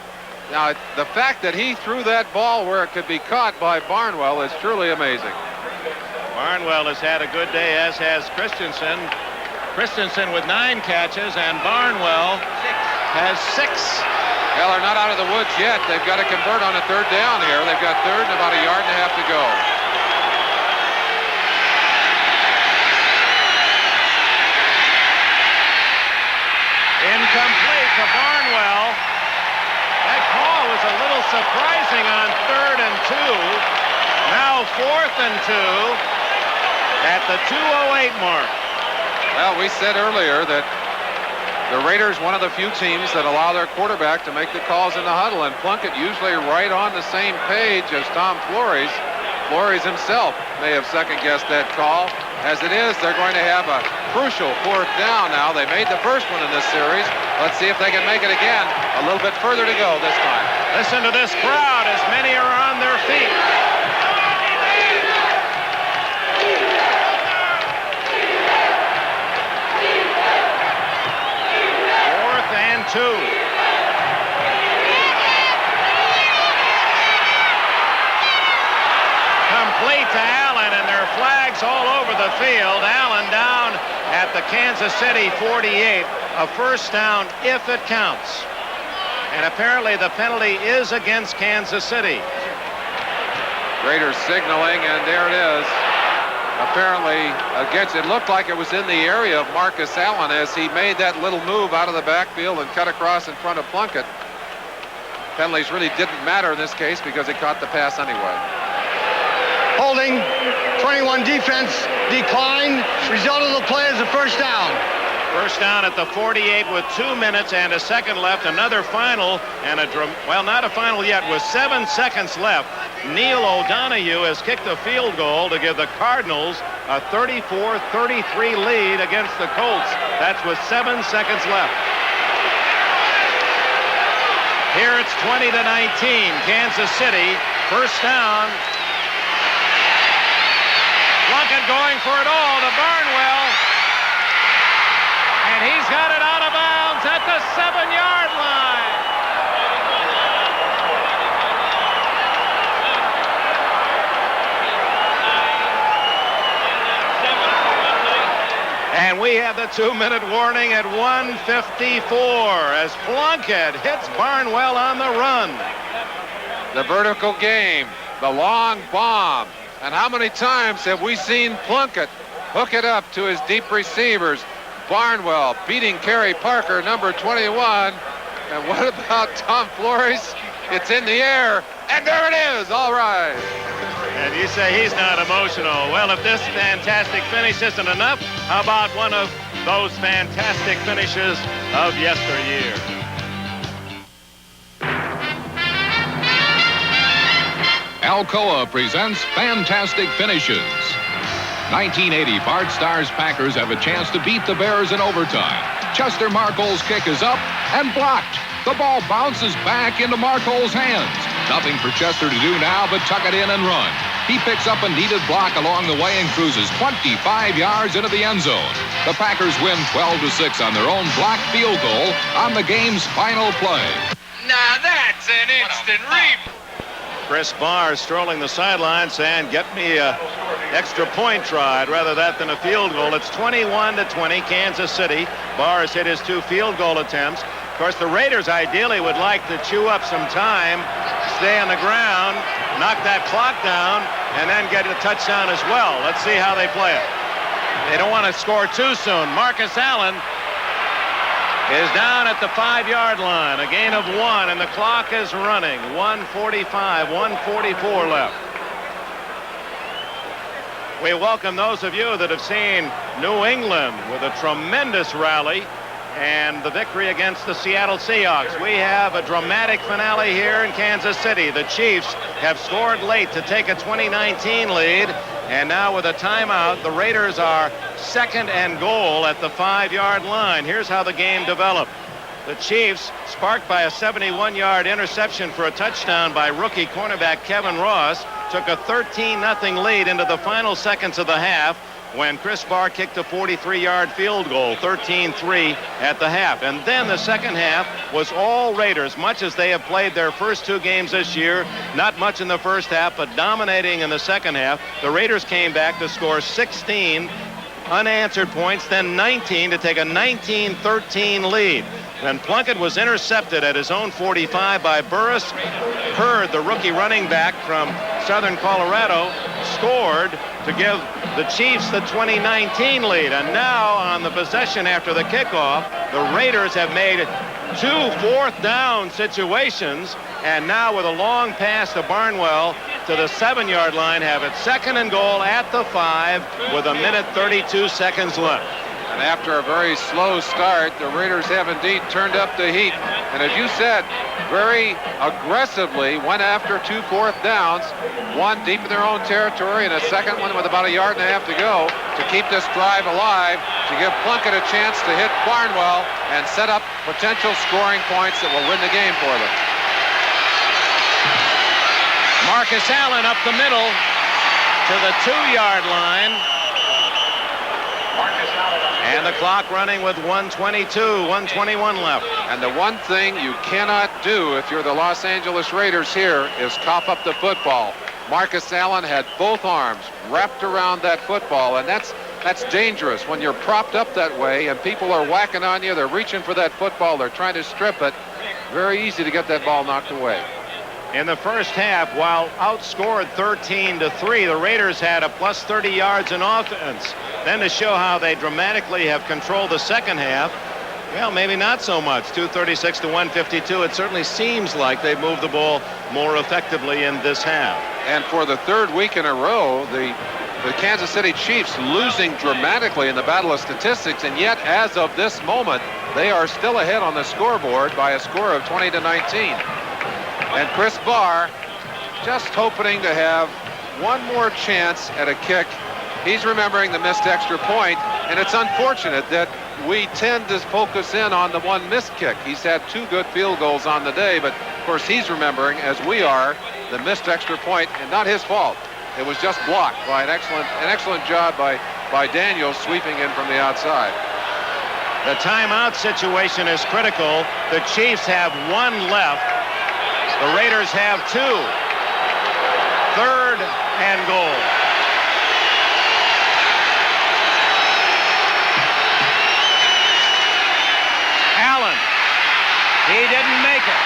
Now, the fact that he threw that ball where it could be caught by Barnwell is truly amazing. Barnwell has had a good day, as has Christensen. Christensen with 9 catches, and Barnwell has 6. Well, they're not out of the woods yet. They've got to convert on a 3rd down here. They've got 3rd and about 1.5 yards to go. Incomplete to Barnwell. That call was a little surprising on 3rd and 2. Now 4th and 2 at the 2:08 mark. Well, we said earlier that the Raiders, one of the few teams that allow their quarterback to make the calls in the huddle, and Plunkett usually right on the same page as Tom Flores. Flores himself may have second-guessed that call. As it is, they're going to have a crucial 4th down now. They made the first one in this series. Let's see if they can make it again. A little bit further to go this time. Listen to this crowd as many are on their feet. Two. Complete to Allen, and there are flags all over the field. Allen down at the Kansas City 48. A first down if it counts. And apparently the penalty is against Kansas City. Raiders signaling, and there it is. Apparently against, it looked like it was in the area of Marcus Allen as he made that little move out of the backfield and cut across in front of Plunkett. Penalties really didn't matter in this case because he caught the pass anyway. Holding. 21 defense. Decline. Result of the play is a first down. First down at the 48 with 2 minutes and a second left. Another final and well, not a final yet, with 7 seconds left. Neil O'Donoghue has kicked a field goal to give the Cardinals a 34-33 lead against the Colts. That's with 7 seconds left. Here it's 20-19, Kansas City. First down. Plunkett going for it all to Barnwell. And he's got it out of bounds at the 7-yard line. And we have the 2-minute warning at 1:54 as Plunkett hits Barnwell on the run. The vertical game, the long bomb. And how many times have we seen Plunkett hook it up to his deep receivers? Barnwell beating Kerry Parker, number 21. And what about Tom Flores? It's in the air, and there it is. All right. And you say he's not emotional. Well, if this fantastic finish isn't enough, how about one of those fantastic finishes of yesteryear? Alcoa presents Fantastic Finishes. 1980 Bart Starr's Packers have a chance to beat the Bears in overtime. Chester Marcole's kick is up and blocked. The ball bounces back into Marcole's hands. Nothing for Chester to do now but tuck it in and run. He picks up a needed block along the way and cruises 25 yards into the end zone. The Packers win 12-6 on their own blocked field goal on the game's final play. Now that's an instant replay. Chris Barr strolling the sideline saying, get me a extra point try. I'd rather that than a field goal. It's 21-20, Kansas City. Barr has hit his 2 field goal attempts. Of course, the Raiders ideally would like to chew up some time, stay on the ground, knock that clock down, and then get a touchdown as well. Let's see how they play it. They don't want to score too soon. Marcus Allen is down at the 5-yard line. A gain of 1, and the clock is running. 1:45, 1:44 left. We welcome those of you that have seen New England with a tremendous rally and the victory against the Seattle Seahawks. We have a dramatic finale here in Kansas City. The Chiefs have scored late to take a 2019 lead, and now with a timeout, the Raiders are 2nd and goal at the 5-yard line. Here's how the game developed. The Chiefs, sparked by a 71-yard interception for a touchdown by rookie cornerback Kevin Ross, took a 13-0 lead into the final seconds of the half when Chris Barr kicked a 43-yard field goal, 13-3 at the half. And then the second half was all Raiders, much as they have played their first 2 games this year. Not much in the first half, but dominating in the second half. The Raiders came back to score 16 unanswered points, then 19 to take a 19-13 lead. Then Plunkett was intercepted at his own 45 by Burris. Hurd, the rookie running back from Southern Colorado, scored to give the Chiefs the 2019 lead. And now on the possession after the kickoff, the Raiders have made 2 4th-down situations, and now with a long pass to Barnwell to the 7-yard line, have it 2nd and goal at the 5 with 1:32 left. And after a very slow start, the Raiders have indeed turned up the heat. And as you said, very aggressively went after 2 4th downs, one deep in their own territory and a second one with about 1.5 yards to go to keep this drive alive, to give Plunkett a chance to hit Barnwell and set up potential scoring points that will win the game for them. Marcus Allen up the middle to the 2-yard line. And the clock running with 1:21 left. And the one thing you cannot do if you're the Los Angeles Raiders here is cough up the football. Marcus Allen had both arms wrapped around that football, and that's dangerous when you're propped up that way and people are whacking on you. They're reaching for that football. They're trying to strip it. Very easy to get that ball knocked away. In the first half, while outscored 13-3, the Raiders had a plus 30 yards in offense. Then to show how they dramatically have controlled the second half, well, maybe not so much. 236 to 152. It certainly seems like they've moved the ball more effectively in this half. And for the third week in a row, the Kansas City Chiefs losing dramatically in the battle of statistics, and yet as of this moment, they are still ahead on the scoreboard by a score of 20-19. And Chris Barr just hoping to have one more chance at a kick. He's remembering the missed extra point, and it's unfortunate that we tend to focus in on the one missed kick. He's had 2 good field goals on the day, but of course he's remembering, as we are, the missed extra point, and not his fault. It was just blocked by an excellent job by Daniels sweeping in from the outside. The timeout situation is critical. The Chiefs have 1 left. The Raiders have 2. 3rd and goal. Allen. He didn't make it.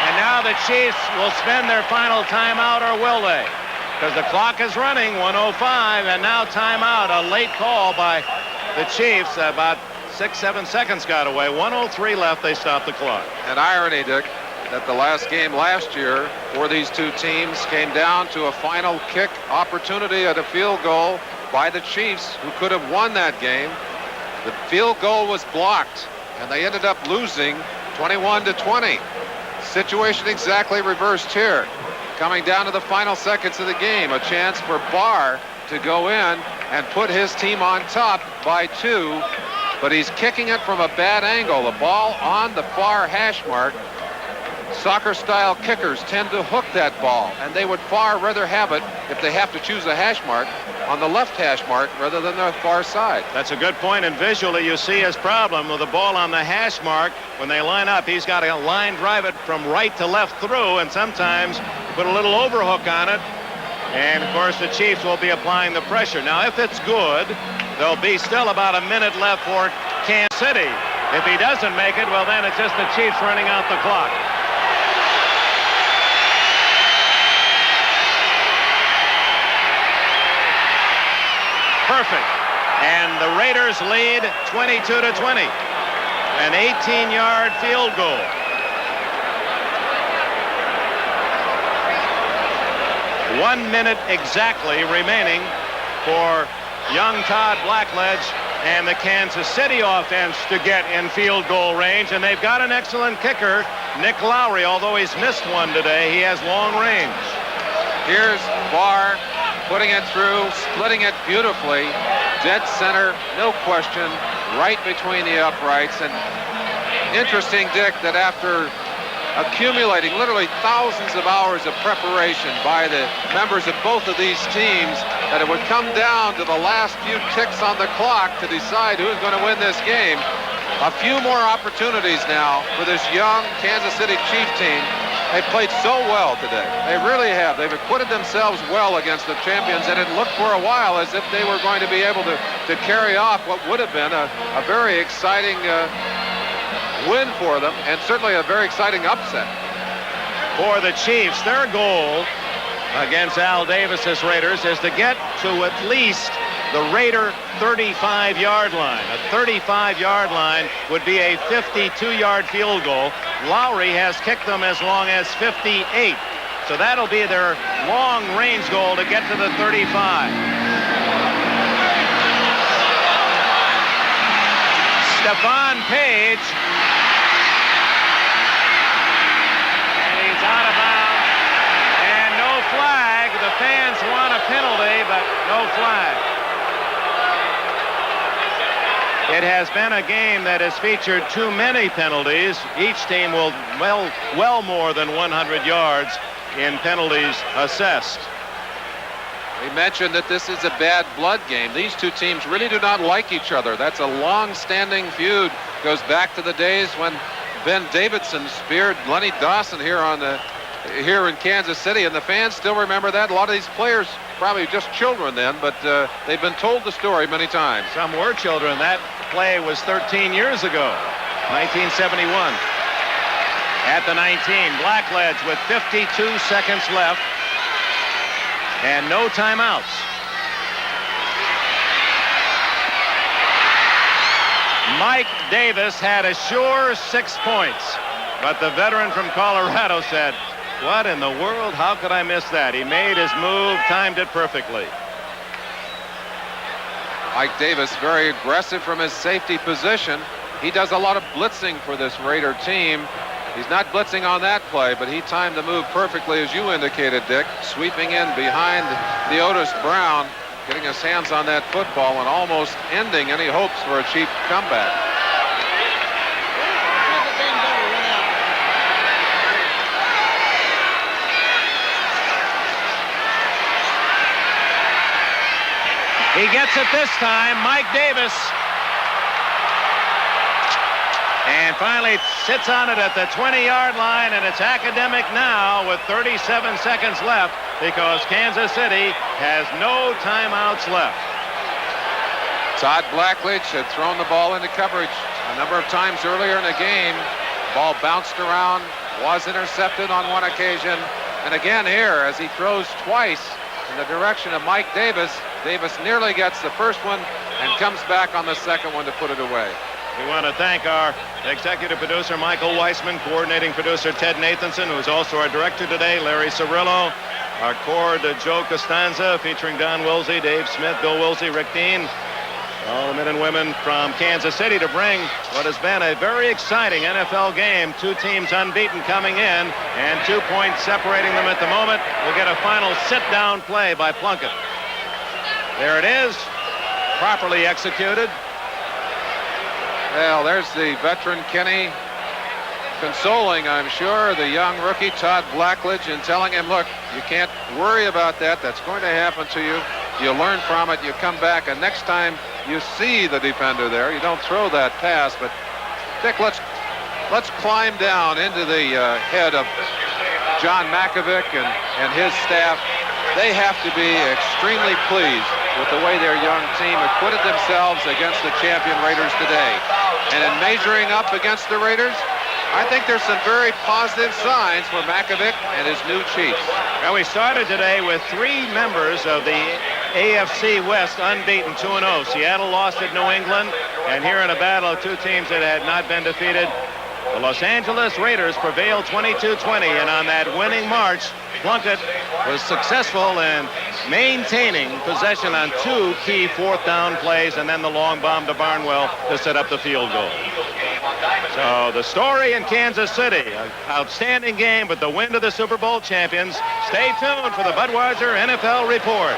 And now the Chiefs will spend their final timeout, or will they? Because the clock is running, 1:05, and now timeout. A late call by the Chiefs. About 6-7 seconds got away. 1:03 left. They stopped the clock. An irony, Dick, that the last game last year for these two teams came down to a final kick opportunity at a field goal by the Chiefs, who could have won that game. The field goal was blocked, and they ended up losing 21-20. Situation exactly reversed here. Coming down to the final seconds of the game, a chance for Barr to go in and put his team on top by 2, but he's kicking it from a bad angle. The ball on the far hash mark. Soccer-style kickers tend to hook that ball, and they would far rather have it, if they have to choose a hash mark, on the left hash mark rather than the far side. That's a good point, and visually you see his problem with the ball on the hash mark. When they line up, he's got to line drive it from right to left through, and sometimes put a little overhook on it. And of course the Chiefs will be applying the pressure. Now if it's good, there'll be still about a minute left for Kansas City. If he doesn't make it, well then it's just the Chiefs running out the clock. Perfect. And the Raiders lead 22-20. An 18-yard field goal. One minute exactly remaining for young Todd Blackledge and the Kansas City offense to get in field goal range. And they've got an excellent kicker, Nick Lowry. Although he's missed one today, he has long range. Here's Barr putting it through, splitting it beautifully. Dead center, no question, right between the uprights. And interesting, Dick, that after accumulating literally thousands of hours of preparation by the members of both of these teams, that it would come down to the last few ticks on the clock to decide who's going to win this game. A few more opportunities now for this young Kansas City Chief team. They played so well today. They really have. They've acquitted themselves well against the champions, and it looked for a while as if they were going to be able to carry off what would have been a very exciting win for them, and certainly a very exciting upset. For the Chiefs, their goal against Al Davis's Raiders is to get to at least the Raider 35-yard line. A 35-yard line would be a 52-yard field goal. Lowry has kicked them as long as 58. So that'll be their long-range goal to get to the 35. Stephon Page. And he's out of bounds. And no flag. The fans want a penalty, but no flag. It has been a game that has featured too many penalties. Each team will well more than 100 yards in penalties assessed. We mentioned that this is a bad blood game. These two teams really do not like each other. That's a long-standing feud. Goes back to the days when Ben Davidson speared Lenny Dawson here in Kansas City, and the fans still remember that. A lot of these players probably just children then, but they've been told the story many times. Some were children. That play was 13 years ago, 1971. At the 19, Blackledge with 52 seconds left and no timeouts. Mike Davis had a sure 6 points, but the veteran from Colorado said, What in the world? How could I miss that? He made his move, timed it perfectly. Mike Davis very aggressive from his safety position. He does a lot of blitzing for this Raider team. He's not blitzing on that play, but he timed the move perfectly, as you indicated, Dick. Sweeping in behind the Otis Brown, getting his hands on that football and almost ending any hopes for a Chief comeback. He gets it this time, Mike Davis. And finally sits on it at the 20-yard line, and it's academic now with 37 seconds left because Kansas City has no timeouts left. Todd Blackledge had thrown the ball into coverage a number of times earlier in the game. Ball bounced around, was intercepted on one occasion, and again here as he throws twice in the direction of Mike Davis. Davis nearly gets the first one and comes back on the second one to put it away. We want to thank our executive producer, Michael Weissman, coordinating producer, Ted Nathanson, who's also our director today, Larry Cirillo, our cord, Joe Costanza, featuring Don Wilsey, Dave Smith, Bill Wilsey, Rick Dean, all the men and women from Kansas City to bring what has been a very exciting NFL game. Two teams unbeaten coming in, and 2 points separating them at the moment. We'll get a final sit-down play by Plunkett. There it is, properly executed. Well, there's the veteran Kenny consoling, I'm sure, the young rookie Todd Blackledge and telling him, look, you can't worry about that. That's going to happen to you. You learn from it. You come back, and next time you see the defender there, you don't throw that pass. But, Dick, let's climb down into the head of John Mackovic and his staff. They have to be extremely pleased with the way their young team acquitted themselves against the champion Raiders today. And in measuring up against the Raiders, I think there's some very positive signs for Mackovic and his new Chiefs. Well, we started today with 3 members of the AFC West unbeaten 2-0. Seattle lost at New England, and here in a battle of two teams that had not been defeated, the Los Angeles Raiders prevailed 22-20, and on that winning march, Plunkett was successful in maintaining possession on 2 key 4th down plays, and then the long bomb to Barnwell to set up the field goal. So the story in Kansas City, an outstanding game, but the win to the Super Bowl champions. Stay tuned for the Budweiser NFL Report.